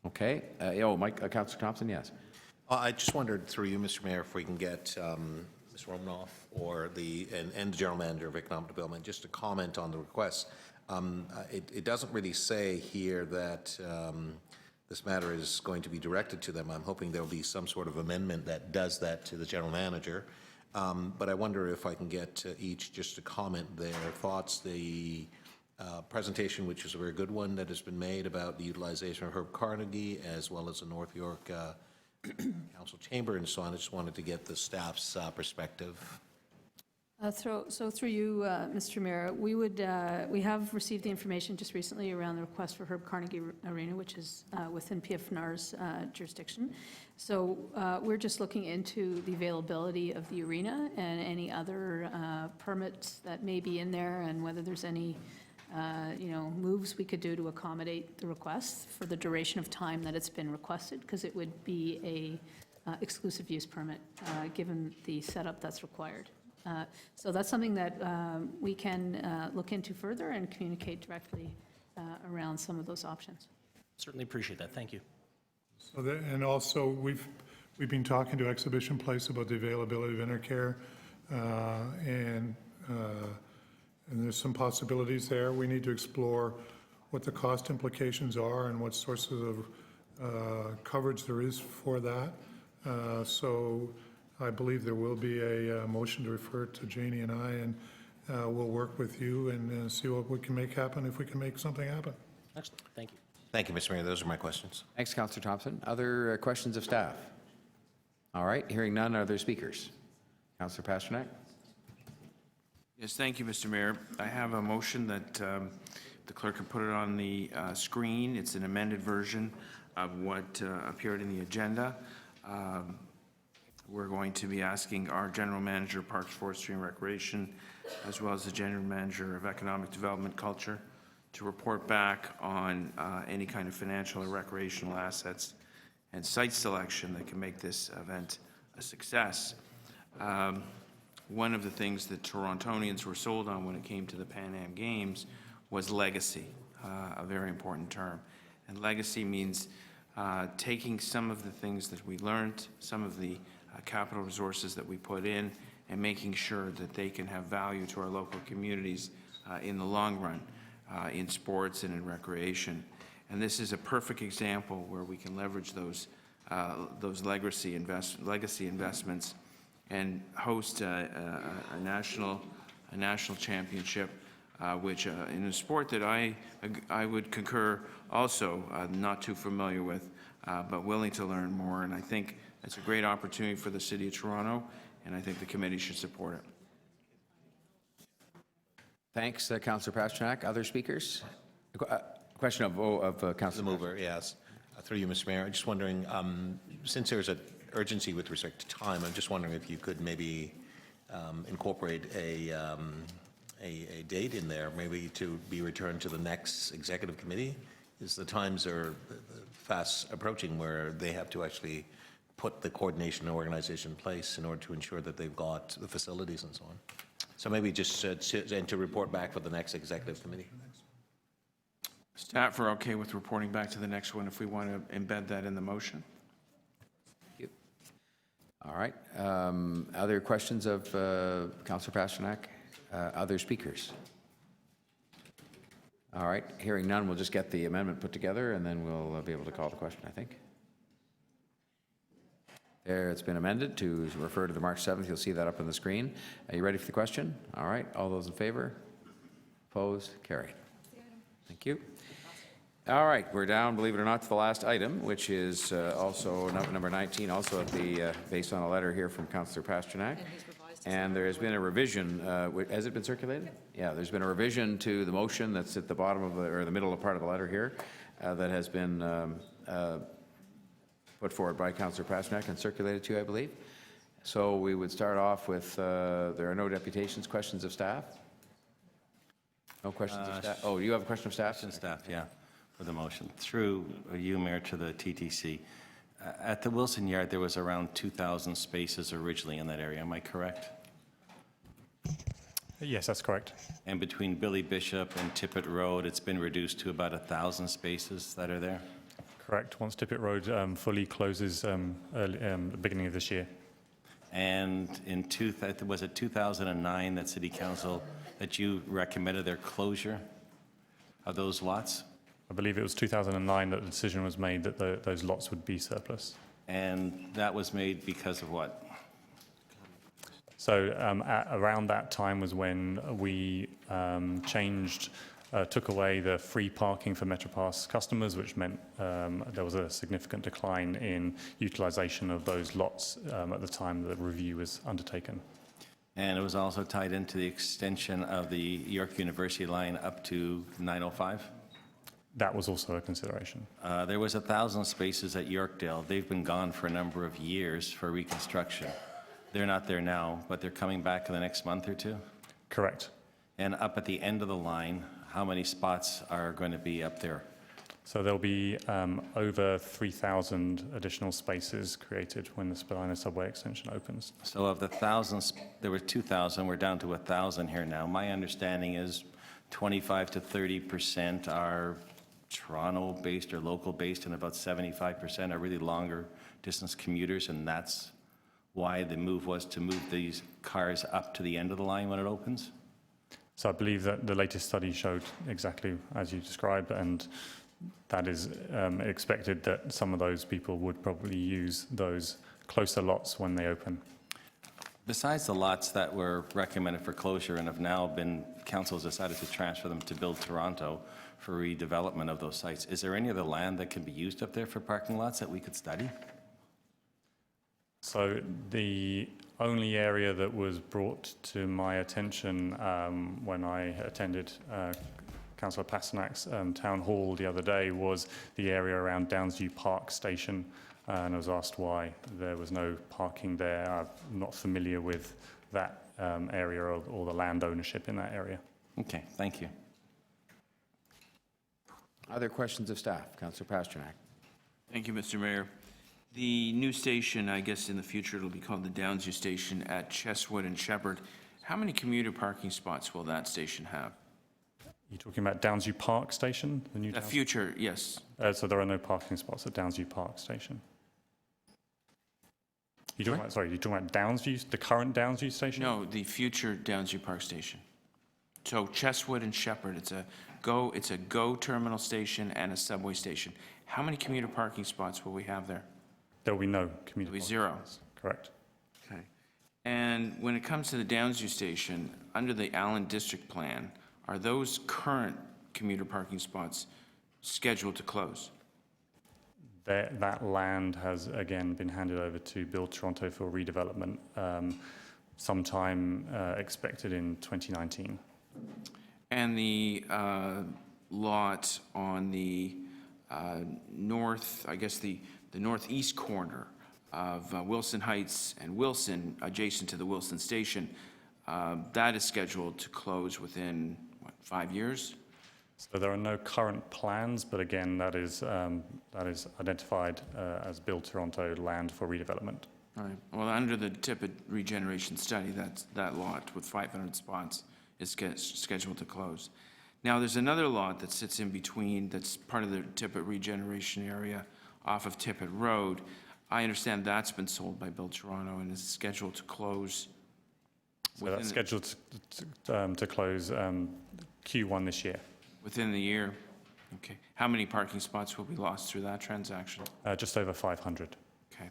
Okay. Councillor Thompson, yes. I just wondered through you, Mr. Mayor, if we can get Ms. Romanoff or and the General Manager of Economic Development just to comment on the request. It doesn't really say here that this matter is going to be directed to them. I'm hoping there'll be some sort of amendment that does that to the General Manager. But I wonder if I can get each just to comment their thoughts. The presentation, which is a very good one that has been made about the utilization of Herb Carnegie, as well as the North York Council Chamber and so on. I just wanted to get the staff's perspective. Through you, Mr. Mayor, we have received the information just recently around the request for Herb Carnegie Arena, which is within PFNR's jurisdiction. So we're just looking into the availability of the arena and any other permits that may be in there, and whether there's any moves we could do to accommodate the request for the duration of time that it's been requested, because it would be a exclusive use permit given the setup that's required. So that's something that we can look into further and communicate directly around some of those options. Certainly appreciate that. Thank you. So and also we've been talking to Exhibition Place about the availability of intercare, and there's some possibilities there. We need to explore what the cost implications are and what sources of coverage there is for that. So I believe there will be a motion to refer to Janie and I, and we'll work with you and see what we can make happen, if we can make something happen. Excellent. Thank you. Thank you, Mr. Mayor. Those are my questions. Thanks, Councillor Thompson. Other questions of staff? All right, hearing none, are there speakers? Councillor Pasternak? Yes, thank you, Mr. Mayor. I have a motion that the clerk can put it on the screen. It's an amended version of what appeared in the agenda. We're going to be asking our General Manager of Parks, Forestry and Recreation, as well as the General Manager of Economic Development Culture, to report back on any kind of financial or recreational assets and site selection that can make this event a success. One of the things that Torontonians were sold on when it came to the Pan Am Games was legacy, a very important term. And legacy means taking some of the things that we learned, some of the capital resources that we put in, and making sure that they can have value to our local communities in the long run, in sports and in recreation. And this is a perfect example where we can leverage those legacy investments and host a national championship, which in a sport that I would concur also not too familiar with, but willing to learn more. And I think it's a great opportunity for the City of Toronto, and I think the committee should support it. Thanks, Councillor Pasternak. Other speakers? Question of Councillor Mover, yes. Through you, Mr. Mayor. I'm just wondering, since there's an urgency with respect to time, I'm just wondering if you could maybe incorporate a date in there, maybe to be returned to the next executive committee, as the times are fast approaching where they have to actually put the coordination and organization in place in order to ensure that they've got the facilities and so on. So maybe just and to report back for the next executive committee. Staff are okay with reporting back to the next one if we want to embed that in the motion? All right. Other questions of Councillor Pasternak? Other speakers? All right. Hearing none, we'll just get the amendment put together, and then we'll be able to call the question, I think. There, it's been amended to refer to the March 7th. You'll see that up on the screen. Are you ready for the question? All right. All those in favor? Opposed? Carried. Thank you. All right, we're down, believe it or not, to the last item, which is also number 19, also at the, based on a letter here from Councillor Pasternak. And there has been a revision. Has it been circulated? Yeah, there's been a revision to the motion that's at the bottom of the, or the middle of part of the letter here that has been put forward by Councillor Pasternak and circulated to you, I believe. So we would start off with, there are no deputations, questions of staff? No questions of staff? Oh, you have a question of staff? Question of staff, yeah. For the motion. Through you, Mayor, to the TTC. At the Wilson Yard, there was around 2,000 spaces originally in that area. Am I correct? Yes, that's correct. And between Billy Bishop and Tippett Road, it's been reduced to about 1,000 spaces that are there? Correct. Once Tippett Road fully closes early, the beginning of this year. And in was it 2009 that City Council, that you recommended their closure of those lots? I believe it was 2009 that the decision was made that those lots would be surplus. And that was made because of what? So around that time was when we took away the free parking for MetroPass customers, which meant there was a significant decline in utilisation of those lots at the time the review was undertaken. And it was also tied into the extension of the York University line up to 905? That was also a consideration. There was 1,000 spaces at Yorkdale. They've been gone for a number of years for reconstruction. They're not there now, but they're coming back in the next month or two? Correct. And up at the end of the line, how many spots are going to be up there? So there'll be over 3,000 additional spaces created when the Spadina subway extension opens. So of the 1,000, there were 2,000. We're down to 1,000 here now. My understanding is 25 to 30% are Toronto-based or local-based, and about 75% are really longer distance commuters, and that's why the move was to move these cars up to the end of the line when it opens? So I believe that the latest study showed exactly as you described, and that is expected that some of those people would probably use those closer lots when they open. Besides the lots that were recommended for closure and have now been, council has decided to transfer them to Build Toronto for redevelopment of those sites, is there any other land that can be used up there for parking lots that we could study? So the only area that was brought to my attention when I attended Councillor Pasternak's town hall the other day was the area around Downsview Park Station, and I was asked why there was no parking there. I'm not familiar with that area or the land ownership in that area. Okay, thank you. Other questions of staff? Councillor Pasternak. Thank you, Mr. Mayor. The new station, I guess in the future it'll be called the Downsview Station at Chesswood and Shepherd. How many commuter parking spots will that station have? You're talking about Downsview Park Station? The new Future, yes. So there are no parking spots at Downsview Park Station. You're talking about Downsview, the current Downsview Station? No, the future Downsview Park Station. So Chesswood and Shepherd, it's a GO terminal station and a subway station. How many commuter parking spots will we have there? There will be no commuter. There'll be zero. Correct. Okay. And when it comes to the Downsview Station, under the Allen District Plan, are those current commuter parking spots scheduled to close? That land has again been handed over to Build Toronto for redevelopment, sometime expected in 2019. And the lot on the north, I guess the northeast corner of Wilson Heights and Wilson, adjacent to the Wilson Station, that is scheduled to close within, what, 5 years? So there are no current plans, but again, that is identified as Build Toronto land for redevelopment. All right. Well, under the Tippett regeneration study, that lot with 500 spots is scheduled to close. Now, there's another lot that sits in between that's part of the Tippett regeneration area off of Tippett Road. I understand that's been sold by Build Toronto and is scheduled to close. So that's scheduled to close Q1 this year. Within the year? Okay. How many parking spots will be lost through that transaction? Just over 500. Okay.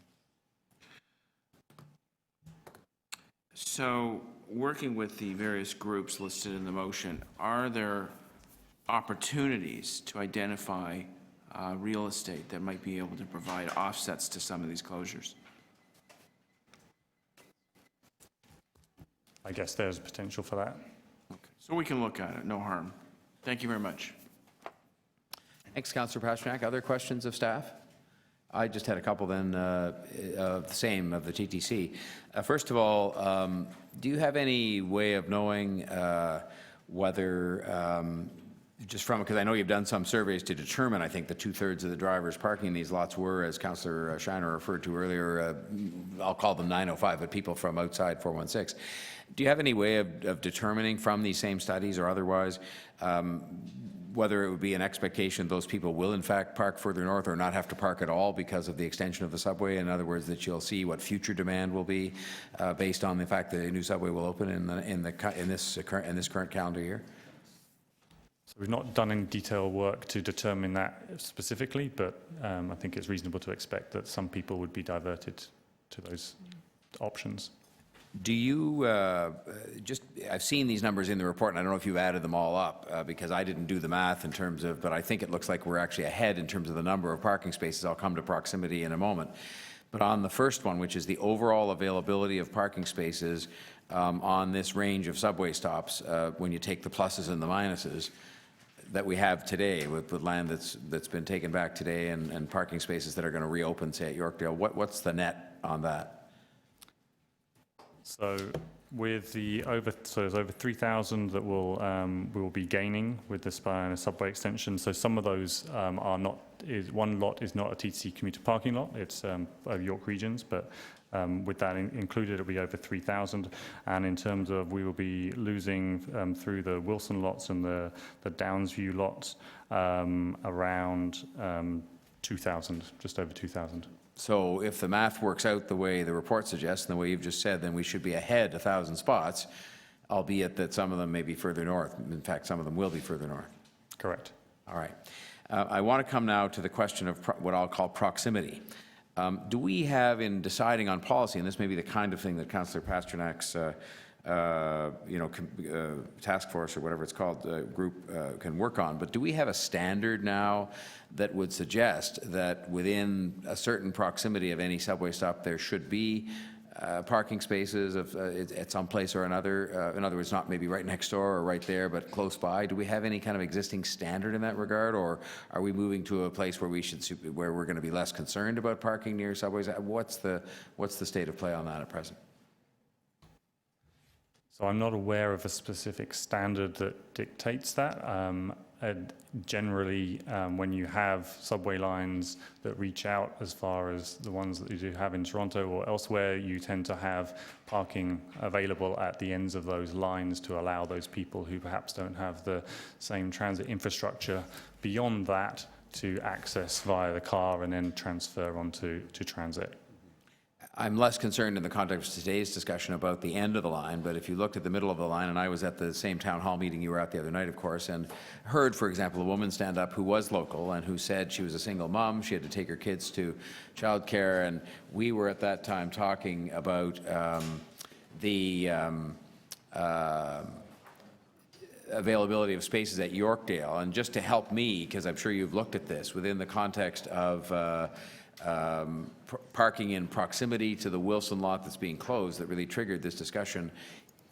So, working with the various groups listed in the motion, are there opportunities to identify real estate that might be able to provide offsets to some of these closures? I guess there's potential for that. Okay. So we can look at it, no harm. Thank you very much. Thanks, Councillor Pasternak. Other questions of staff? I just had a couple then of the same, of the TTC. First of all, do you have any way of knowing whether, just from, because I know you've done some surveys to determine, I think, the 2/3 of the drivers parking in these lots were, as Councillor Shiner referred to earlier, I'll call them 905, but people from outside 416. Do you have any way of determining from these same studies or otherwise whether it would be an expectation those people will in fact park further north or not have to park at all because of the extension of the subway? In other words, that you'll see what future demand will be based on the fact that a new subway will open in this current calendar year? So we've not done any detailed work to determine that specifically, but I think it's reasonable to expect that some people would be diverted to those options. Do you, I've seen these numbers in the report, and I don't know if you've added them all up, because I didn't do the math in terms of, but I think it looks like we're actually ahead in terms of the number of parking spaces. I'll come to proximity in a moment. But on the first one, which is the overall availability of parking spaces on this range of subway stops, when you take the pluses and the minuses, that we have today with land that's been taken back today and parking spaces that are going to reopen, say, at Yorkdale, what's the net on that? So with the there's over 3,000 that we will be gaining with the subway extension. So some of those are not. One lot is not a TTC commuter parking lot. It's York Regions, but with that included, it'll be over 3,000. And in terms of, we will be losing through the Wilson lots and the Downsview lots around 2,000, just over 2,000. So if the math works out the way the report suggests and the way you've just said, then we should be ahead 1,000 spots, albeit that some of them may be further north. In fact, some of them will be further north. Correct. All right. I want to come now to the question of what I'll call proximity. Do we have, in deciding on policy, and this may be the kind of thing that Councillor Pasternak's task force or whatever it's called, group can work on, but do we have a standard now that would suggest that within a certain proximity of any subway stop there should be parking spaces at some place or another? In other words, not maybe right next door or right there, but close by. Do we have any kind of existing standard in that regard, or are we moving to a place where we're going to be less concerned about parking near subways? What's the state of play on that at present? So I'm not aware of a specific standard that dictates that. Generally, when you have subway lines that reach out as far as the ones that you do have in Toronto or elsewhere, you tend to have parking available at the ends of those lines to allow those people who perhaps don't have the same transit infrastructure beyond that to access via the car and then transfer onto transit. I'm less concerned in the context of today's discussion about the end of the line, but if you looked at the middle of the line, and I was at the same town hall meeting you were at the other night, of course, and heard, for example, a woman stand up who was local and who said she was a single mom, she had to take her kids to childcare, and we were at that time talking about the availability of spaces at Yorkdale. And just to help me, because I'm sure you've looked at this, within the context of parking in proximity to the Wilson lot that's being closed that really triggered this discussion,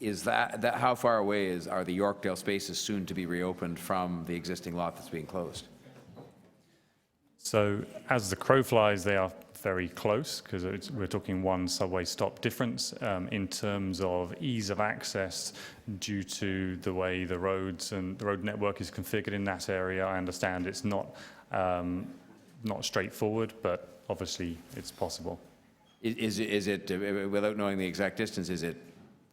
is that how far away are the Yorkdale spaces soon to be reopened from the existing lot that's being closed? So as the crow flies, they are very close because we're talking one subway stop difference. In terms of ease of access due to the way the roads and the road network is configured in that area, I understand it's not straightforward, but obviously it's possible. Is it without knowing the exact distance, is it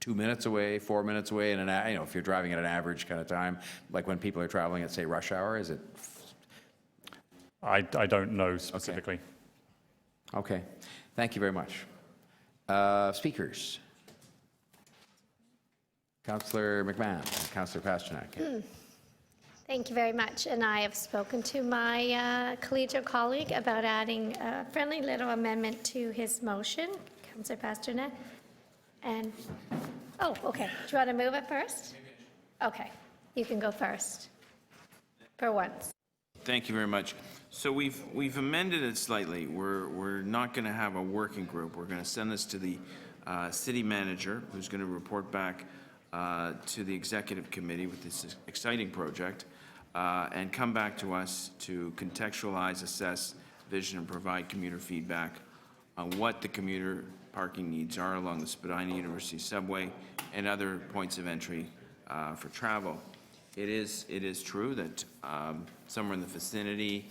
2 minutes away, 4 minutes away, and if you're driving at an average kind of time, like when people are traveling at, say, rush hour, is it? I don't know specifically. Okay. Thank you very much. Speakers. Councillor McMahon, Councillor Pasternak. Thank you very much. And I have spoken to my collegial colleague about adding a friendly little amendment to his motion, Councillor Pasternak. And, oh, okay. Do you want to move it first? Okay. You can go first. For once. Thank you very much. So we've amended it slightly. We're not going to have a working group. We're going to send this to the city manager, who's going to report back to the executive committee with this exciting project, and come back to us to contextualize, assess, vision, and provide commuter feedback on what the commuter parking needs are along the Spadina University subway and other points of entry for travel. It is true that somewhere in the vicinity,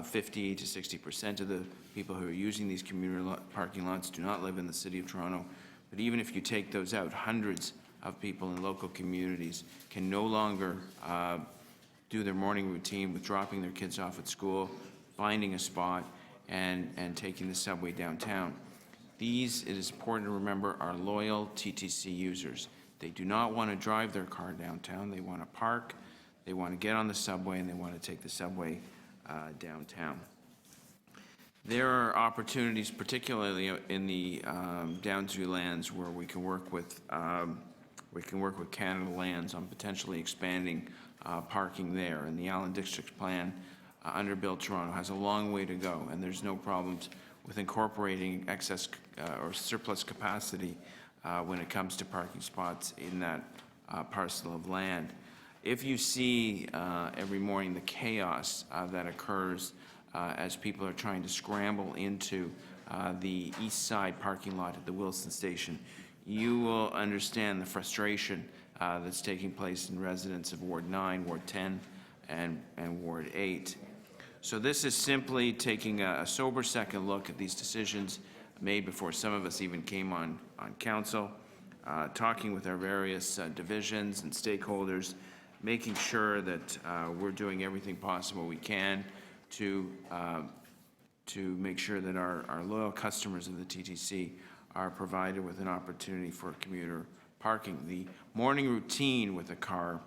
50 to 60% of the people who are using these commuter parking lots do not live in the City of Toronto. But even if you take those out, hundreds of people in local communities can no longer do their morning routine with dropping their kids off at school, finding a spot, and taking the subway downtown. These, it is important to remember, are loyal TTC users. They do not want to drive their car downtown. They want to park, they want to get on the subway, and they want to take the subway downtown. There are opportunities, particularly in the down-through lands, where we can work with Canada Lands on potentially expanding parking there. And the Allen District Plan under Build Toronto has a long way to go, and there's no problems with incorporating excess or surplus capacity when it comes to parking spots in that parcel of land. If you see every morning the chaos that occurs as people are trying to scramble into the east side parking lot at the Wilson Station, you will understand the frustration that's taking place in residents of Ward 9, Ward 10, and Ward 8. So this is simply taking a sober second look at these decisions made before some of us even came on council, talking with our various divisions and stakeholders, making sure that we're doing everything possible we can to make sure that our loyal customers of the TTC are provided with an opportunity for commuter parking. The morning routine with a car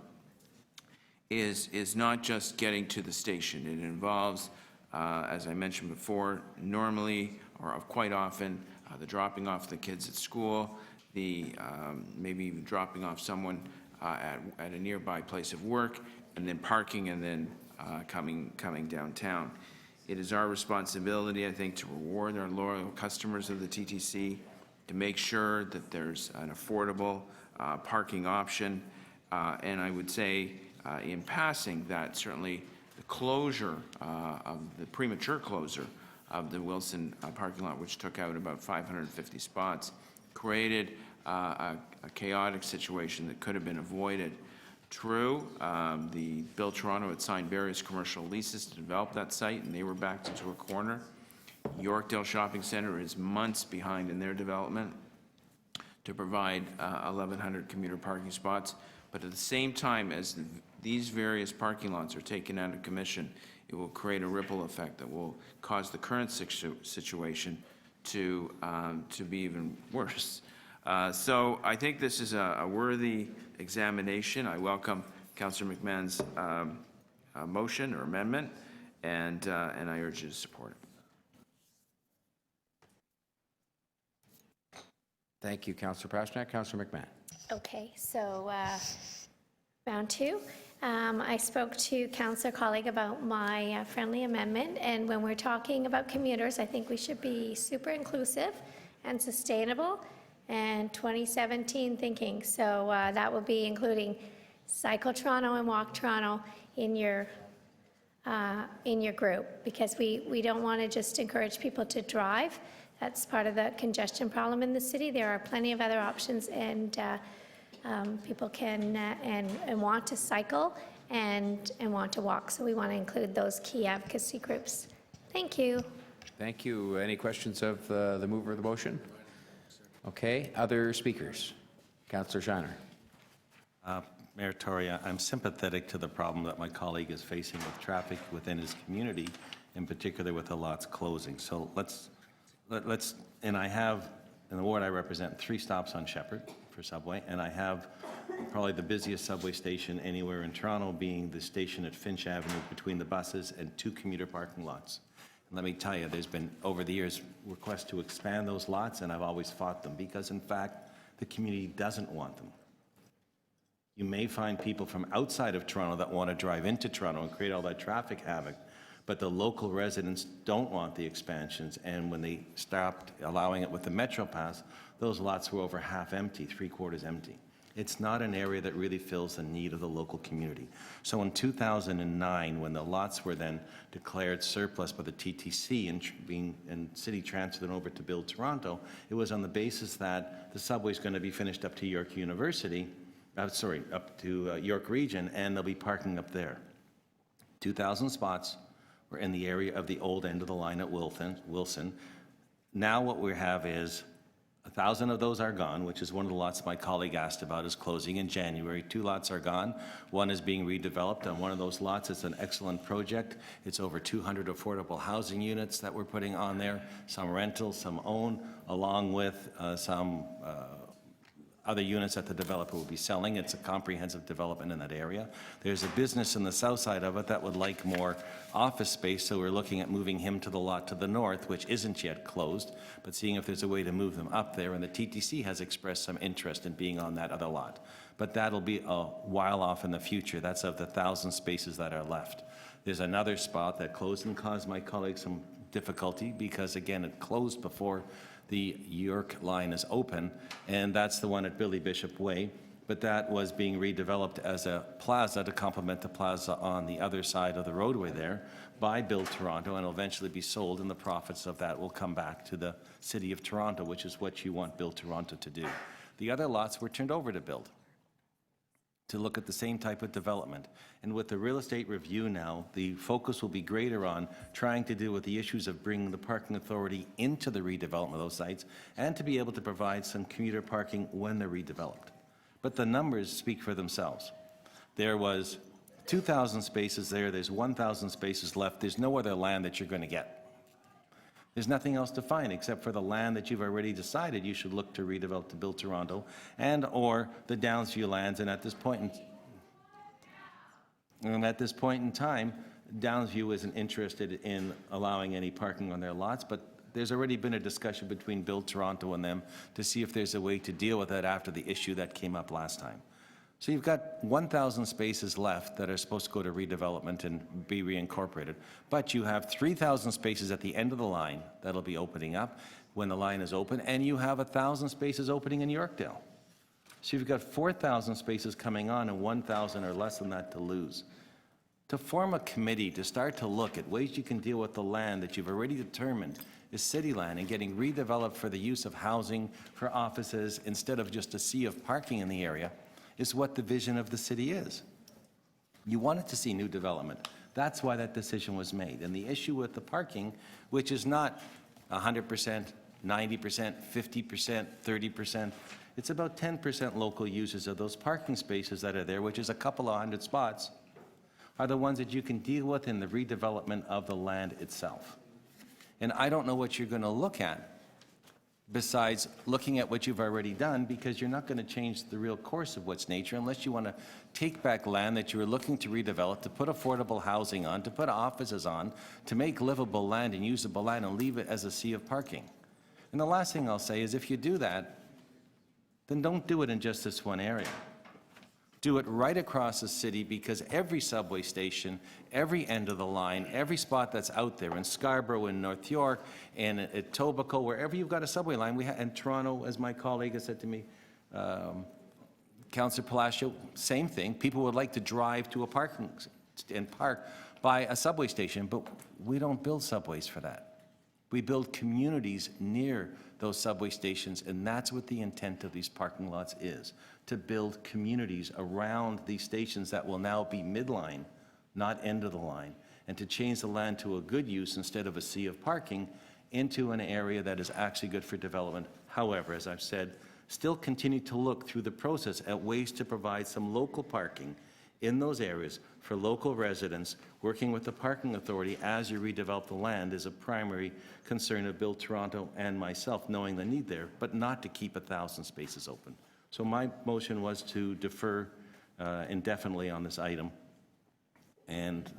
is not just getting to the station. It involves, as I mentioned before, normally or quite often the dropping off the kids at school, the maybe even dropping off someone at a nearby place of work, and then parking, and then coming downtown. It is our responsibility, I think, to reward our loyal customers of the TTC, to make sure that there's an affordable parking option, and I would say in passing that certainly the closure of the premature closure of the Wilson parking lot, which took out about 550 spots, created a chaotic situation that could have been avoided. True, the Build Toronto had signed various commercial leases to develop that site, and they were backed into a corner. Yorkdale Shopping Centre is months behind in their development to provide 1,100 commuter parking spots. But at the same time as these various parking lots are taken out of commission, it will create a ripple effect that will cause the current situation to be even worse. So I think this is a worthy examination. I welcome Councillor McMahon's motion or amendment, and I urge you to support it. Thank you, Councillor Pasternak. Councillor McMahon. Okay, so round two. I spoke to councillor colleague about my friendly amendment, and when we're talking about commuters, I think we should be super inclusive and sustainable and 2017 thinking. So that will be including Cycle Toronto and Walk Toronto in your in your group, because we don't want to just encourage people to drive. That's part of the congestion problem in the city. There are plenty of other options, and people can and want to cycle and want to walk. So we want to include those key advocacy groups. Thank you. Thank you. Any questions of the mover of the motion? Okay. Other speakers? Councillor Shiner. Mayor Toria, I'm sympathetic to the problem that my colleague is facing with traffic within his community, in particular with the lots closing. So and I have, in the ward I represent, 3 stops on Shepherd for subway, and I have probably the busiest subway station anywhere in Toronto, being the station at Finch Avenue between the buses and 2 commuter parking lots. And let me tell you, there's been, over the years, requests to expand those lots, and I've always fought them because, in fact, the community doesn't want them. You may find people from outside of Toronto that want to drive into Toronto and create all that traffic havoc, but the local residents don't want the expansions, and when they stopped allowing it with the Metro Pass, those lots were over half empty, 3/4 empty. It's not an area that really fills the need of the local community. So in 2009, when the lots were then declared surplus by the TTC and City transferred them over to Build Toronto, it was on the basis that the subway's going to be finished up to York University, up to York Region, and they'll be parking up there. 2,000 spots were in the area of the old end of the line at Wilson. Now what we have is 1,000 of those are gone, which is one of the lots my colleague asked about, is closing in January. 2 lots are gone. 1 is being redeveloped on one of those lots. It's an excellent project. It's over 200 affordable housing units that we're putting on there, some rental, some own, along with some other units that the developer will be selling. It's a comprehensive development in that area. There's a business in the south side of it that would like more office space, so we're looking at moving him to the lot to the north, which isn't yet closed, but seeing if there's a way to move them up there, and the TTC has expressed some interest in being on that other lot. But that'll be a while off in the future. That's of the 1,000 spaces that are left. There's another spot that closed and caused my colleague some difficulty because, again, it closed before the York line is open, and that's the one at Billy Bishop Way. But that was being redeveloped as a plaza to complement the plaza on the other side of the roadway there by Build Toronto, and will eventually be sold, and the profits of that will come back to the City of Toronto, which is what you want Build Toronto to do. The other lots were turned over to Build to look at the same type of development. And with the real estate review now, the focus will be greater on trying to deal with the issues of bringing the parking authority into the redevelopment of those sites and to be able to provide some commuter parking when they're redeveloped. But the numbers speak for themselves. There was 2,000 spaces there. There's 1,000 spaces left. There's no other land that you're going to get. There's nothing else to find except for the land that you've already decided you should look to redevelop to Build Toronto and or the Downsview lands. And at this point in time, Downsview isn't interested in allowing any parking on their lots, but there's already been a discussion between Build Toronto and them to see if there's a way to deal with that after the issue that came up last time. So you've got 1,000 spaces left that are supposed to go to redevelopment and be reincorporated, but you have 3,000 spaces at the end of the line that'll be opening up when the line is open, and you have 1,000 spaces opening in Yorkdale. So you've got 4,000 spaces coming on and 1,000 or less than that to lose. To form a committee to start to look at ways you can deal with the land that you've already determined is city land and getting redeveloped for the use of housing, for offices, instead of just a sea of parking in the area, is what the vision of the city is. You wanted to see new development. That's why that decision was made. And the issue with the parking, which is not 100%, 90%, 50%, 30%, it's about 10% local users of those parking spaces that are there, which is a couple of hundred spots, are the ones that you can deal with in the redevelopment of the land itself. And I don't know what you're going to look at besides looking at what you've already done, because you're not going to change the real course of what's nature unless you want to take back land that you were looking to redevelop, to put affordable housing on, to put offices on, to make livable land and usable land and leave it as a sea of parking. And the last thing I'll say is if you do that, then don't do it in just this one area. Do it right across the city, because every subway station, every end of the line, every spot that's out there in Scarborough, in North York, and at Etobicoke, wherever you've got a subway line, and Toronto, as my colleague has said to me, Councillor Palacio, same thing. People would like to drive to a parking and park by a subway station, but we don't build subways for that. We build communities near those subway stations, and that's what the intent of these parking lots is, to build communities around these stations that will now be midline, not end of the line, and to change the land to a good use instead of a sea of parking into an area that is actually good for development. However, as I've said, still continue to look through the process at ways to provide some local parking in those areas for local residents. Working with the parking authority as you redevelop the land is a primary concern of Bill Toronto and myself, knowing the need there, but not to keep 1,000 spaces open. So my motion was to defer indefinitely on this item. And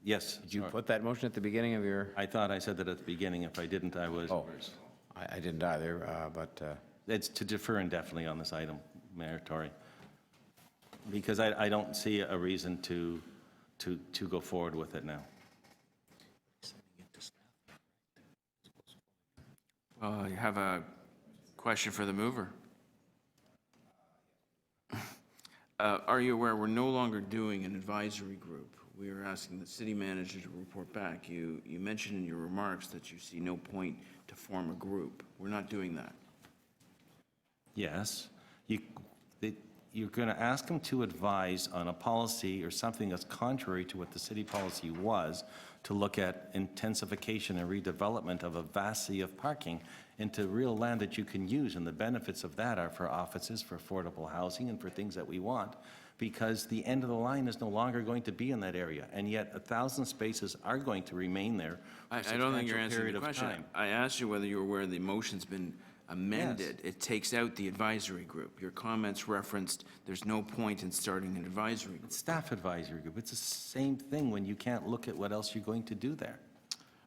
yes. Did you put that motion at the beginning of your? I thought I said that at the beginning. If I didn't, I was. Oh, I didn't either, but. It's to defer indefinitely on this item, Mayor Tory, because I don't see a reason to go forward with it now. Well, you have a question for the mover. Are you aware we're no longer doing an advisory group? We are asking the city manager to report back. You mentioned in your remarks that you see no point to form a group. We're not doing that. Yes, you're going to ask them to advise on a policy or something that's contrary to what the city policy was, to look at intensification and redevelopment of a vast sea of parking into real land that you can use, and the benefits of that are for offices, for affordable housing, and for things that we want, because the end of the line is no longer going to be in that area, and yet 1,000 spaces are going to remain there for I don't think you're answering period the of question. time. I asked you whether you were aware the motion's been amended. Yes. It takes out the advisory group. Your comments referenced there's no point in starting an advisory group. It's staff advisory group. It's the same thing when you can't look at what else you're going to do there.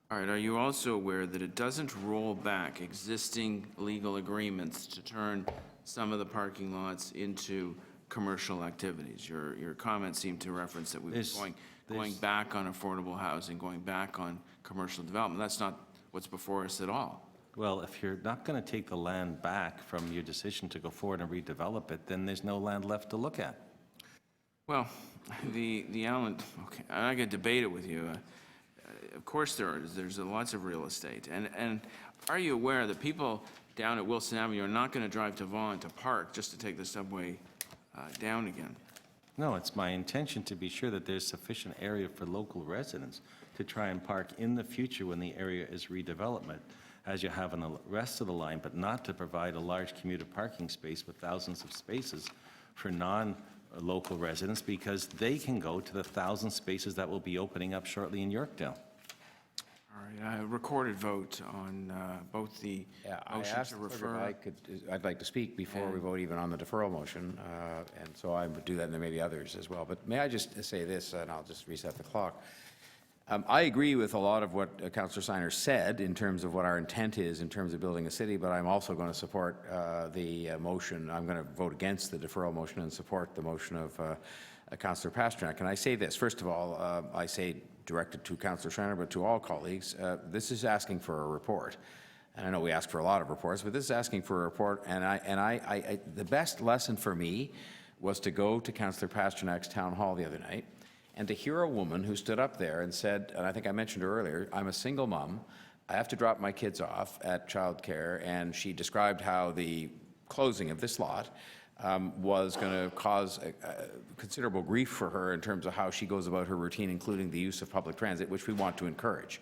All right, are you also aware that it doesn't roll back existing legal agreements to turn some of the parking lots into commercial activities? Your comments seem to reference that we're going back on affordable housing, going back on commercial development. That's not what's before us at all. Well, if you're not going to take the land back from your decision to go forward and redevelop it, then there's no land left to look at. Well, the element, okay, I could debate it with you. Of course there's lots of real estate. And are you aware that people down at Wilson Avenue are not going to drive to Vaughan to park just to take the subway down again? No, it's my intention to be sure that there's sufficient area for local residents to try and park in the future when the area is redevelopment, as you have on the rest of the line, but not to provide a large commuter parking space with thousands of spaces for non-local residents, because they can go to the 1,000 spaces that will be opening up shortly in Yorkdale. All right, a recorded vote on both the I motion asked to the clerk refer. if I'd like to speak before we vote even on the deferral motion, and so I would do that, and there may be others as well. But may I just say this, and I'll just reset the clock. I agree with a lot of what Councillor Signer said in terms of what our intent is in terms of building a city, but I'm also going to support the motion. I'm going to vote against the deferral motion and support the motion of Councillor Pasternak. And I say this, first of all, I say directed to Councillor Signer, but to all colleagues, this is asking for a report. And I know we ask for a lot of reports, but this is asking for a report. And the best lesson for me was to go to Councillor Pasternak's town hall the other night, and to hear a woman who stood up there and said, and I think I mentioned her earlier, I'm a single mom, I have to drop my kids off at childcare, and she described how the closing of this lot was going to cause considerable grief for her in terms of how she goes about her routine, including the use of public transit, which we want to encourage.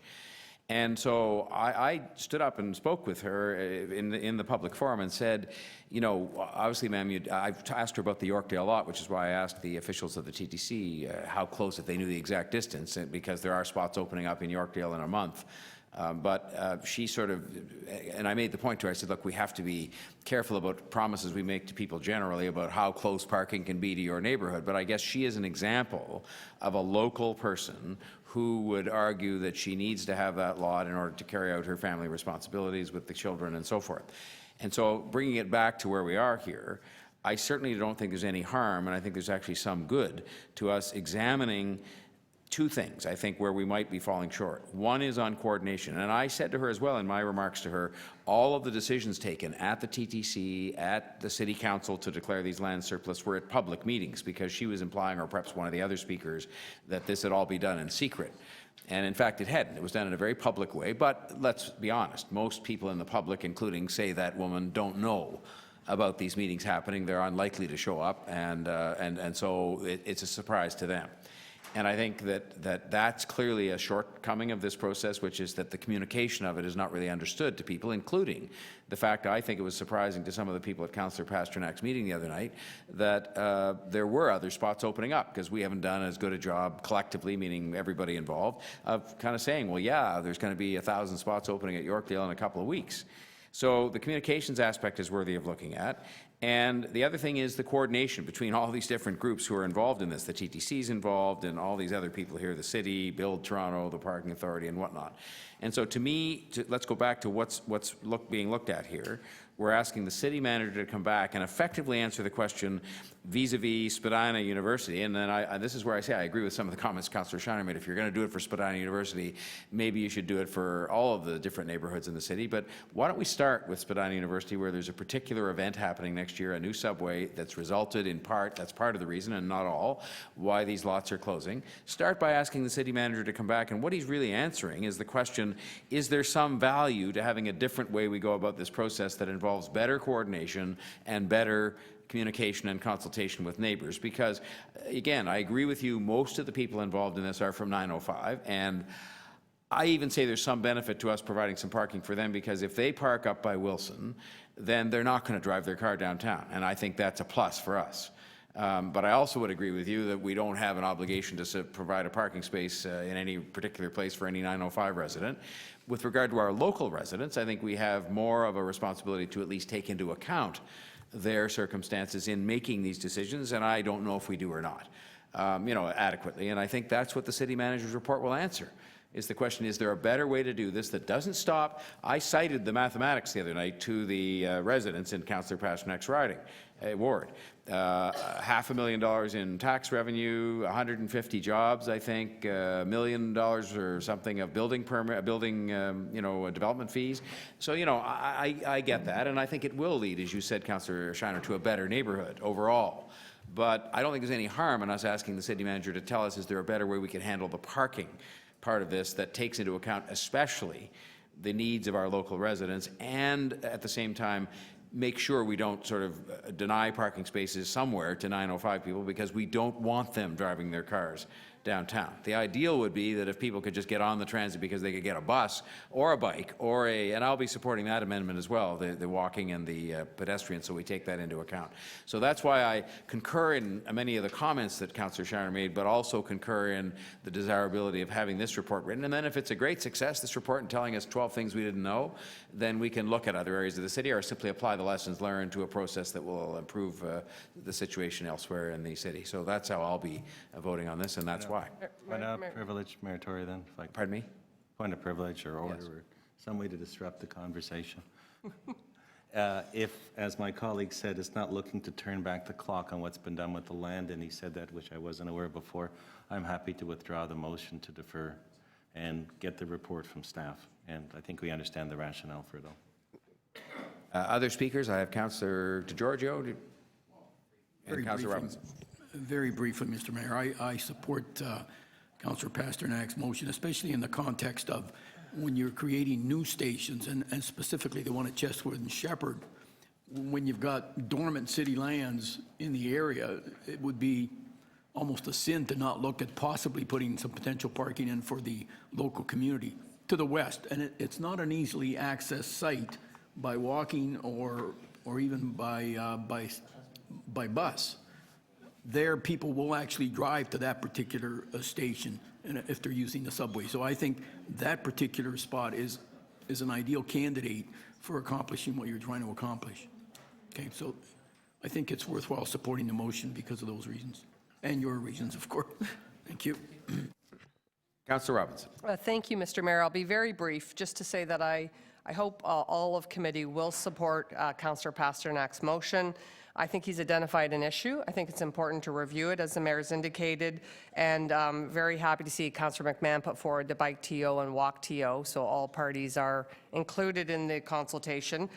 And so I stood up and spoke with her in the public forum and said, you know, obviously, ma'am, I've asked her about the Yorkdale lot, which is why I asked the officials of the TTC how close, if they knew the exact distance, because there are spots opening up in Yorkdale in a month. But she sort of, and I made the point to her, I said, look, we have to be careful about promises we make to people generally about how close parking can be to your neighborhood. But I guess she is an example of a local person who would argue that she needs to have that lot in order to carry out her family responsibilities with the children and so forth. And so bringing it back to where we are here, I certainly don't think there's any harm, and I think there's actually some good to us examining two things, I think, where we might be falling short. One is on coordination, and I said to her as well in my remarks to her, all of the decisions taken at the TTC, at the City Council to declare these lands surplus were at public meetings, because she was implying, or perhaps one of the other speakers, that this had all be done in secret. And in fact, it hadn't. It was done in a very public way, but let's be honest, most people in the public, including, say, that woman, don't know about these meetings happening. They're unlikely to show up, and so it's a surprise to them. And I think that's clearly a shortcoming of this process, which is that the communication of it is not really understood to people, including the fact, I think it was surprising to some of the people at Councillor Pasternak's meeting the other night, that there were other spots opening up, because we haven't done as good a job collectively, meaning everybody involved, of kind of saying, well, yeah, there's going to be 1,000 spots opening at Yorkdale in a couple of weeks. So the communications aspect is worthy of looking at. And the other thing is the coordination between all these different groups who are involved in this. The TTC's involved, and all these other people here, the city, Build Toronto, the Parking Authority, and whatnot. And so to me, let's go back to what's being looked at here. We're asking the city manager to come back and effectively answer the question vis-a-vis Spadina University. And then this is where I say I agree with some of the comments Councillor Shiner made. If you're going to do it for Spadina University, maybe you should do it for all of the different neighborhoods in the city. But why don't we start with Spadina University, where there's a particular event happening next year, a new subway that's resulted in part, that's part of the reason and not all, why these lots are closing. Start by asking the city manager to come back, and what he's really answering is the question, is there some value to having a different way we go about this process that involves better coordination and better communication and consultation with neighbors? Because, again, I agree with you, most of the people involved in this are from 905, and I even say there's some benefit to us providing some parking for them, because if they park up by Wilson, then they're not going to drive their car downtown, and I think that's a plus for us. But I also would agree with you that we don't have an obligation to provide a parking space in any particular place for any 905 resident. With regard to our local residents, I think we have more of a responsibility to at least take into account their circumstances in making these decisions, and I don't know if we do or not, adequately. And I think that's what the city manager's report will answer. Is the question, is there a better way to do this that doesn't stop? I cited the mathematics the other night to the residents in Councillor Pasternak's ward. $500,000 in tax revenue, 150 jobs, I think, $1 million or something of building development fees. So, I get that, and I think it will lead, as you said, Councillor Shiner, to a better neighborhood overall. But I don't think there's any harm in us asking the city manager to tell us, is there a better way we can handle the parking part of this that takes into account especially the needs of our local residents, and at the same time make sure we don't sort of deny parking spaces somewhere to 905 people, because we don't want them driving their cars downtown. The ideal would be that if people could just get on the transit because they could get a bus or a bike or and I'll be supporting that amendment as well, the walking and the pedestrian, so we take that into account. So that's why I concur in many of the comments that Councillor Shiner made, but also concur in the desirability of having this report written. And then if it's a great success, this report, and telling us 12 things we didn't know, then we can look at other areas of the city or simply apply the lessons learned to a process that will improve the situation elsewhere in the city. So that's how I'll be voting on this, and that's why. Point of privilege, Mayor Tory, then? Pardon me? Point of privilege or order, or some way to disrupt the conversation. If, as my colleague said, it's not looking to turn back the clock on what's been done with the land, and he said that, which I wasn't aware of before, I'm happy to withdraw the motion to defer and get the report from staff. And I think we understand the rationale for it all. Other speakers, I have Councillor DeGiorgio and Councillor Robinson. Very briefly, Mr. Mayor, I support Councillor Pasternak's motion, especially in the context of when you're creating new stations, and specifically the one at Chestwood and Shepherd, when you've got dormant city lands in the area, it would be almost a sin to not look at possibly putting some potential parking in for the local community to the west. And it's not an easily accessed site by walking or even by bus. There, people will actually drive to that particular station if they're using the subway. So I think that particular spot is an ideal candidate for accomplishing what you're trying to accomplish. Okay, so I think it's worthwhile supporting the motion because of those reasons, and your reasons, of course. Thank you. Councillor Robinson. Thank you, Mr. Mayor. I'll be very brief, just to say that I I hope all of committee will support Councillor Pasternak's motion. I think he's identified an issue. I think it's important to review it, as the mayor's indicated, and I'm very happy to see Councillor McMahon put forward the bike TO and walk TO, so all parties are included in the consultation.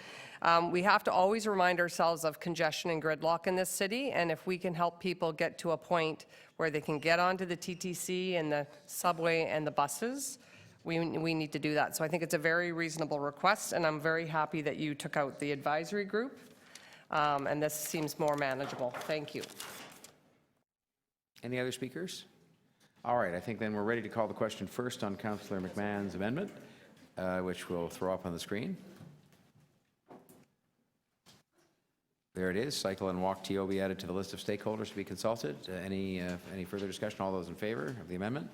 We have to always remind ourselves of congestion and gridlock in this city, and if we can help people get to a point where they can get onto the TTC and the subway and the buses, we need to do that. So I think it's a very reasonable request, and I'm very happy that you took out the advisory group. And this seems more manageable. Thank you. Any other speakers? All right, I think then we're ready to call the question first on Councillor McMahon's amendment, which we'll throw up on the screen. There it is. Cycle and walk TO be added to the list of stakeholders to be consulted. Any further discussion? All those in favor of the amendment?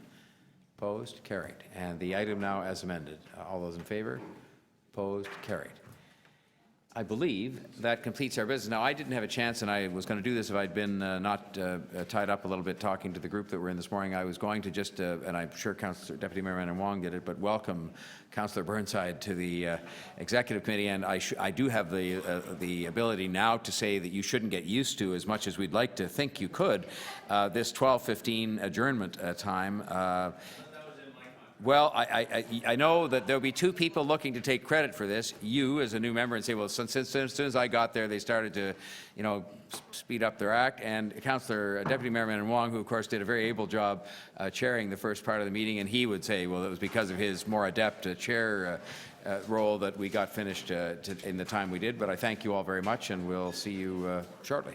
Opposed? Carried. And the item now as amended. All those in favor? Opposed? Carried. I believe that completes our business. Now, I didn't have a chance, and I was going to do this if I'd been not tied up a little bit talking to the group that were in this morning. I was going to just, and I'm sure Deputy Mayor Manon Wong did it, but welcome Councillor Burnside to the Executive Committee. And I do have the ability now to say that you shouldn't get used to, as much as we'd like to think you could, this 12:15 adjournment time. Well, I know that there'll be two people looking to take credit for this. You, as a new member, and say, well, as soon as I got there, they started to, speed up their act. And Deputy Mayor Manon Wong, who of course did a very able job chairing the first part of the meeting, and he would say, well, it was because of his more adept chair role that we got finished in the time we did. But I thank you all very much, and we'll see you shortly.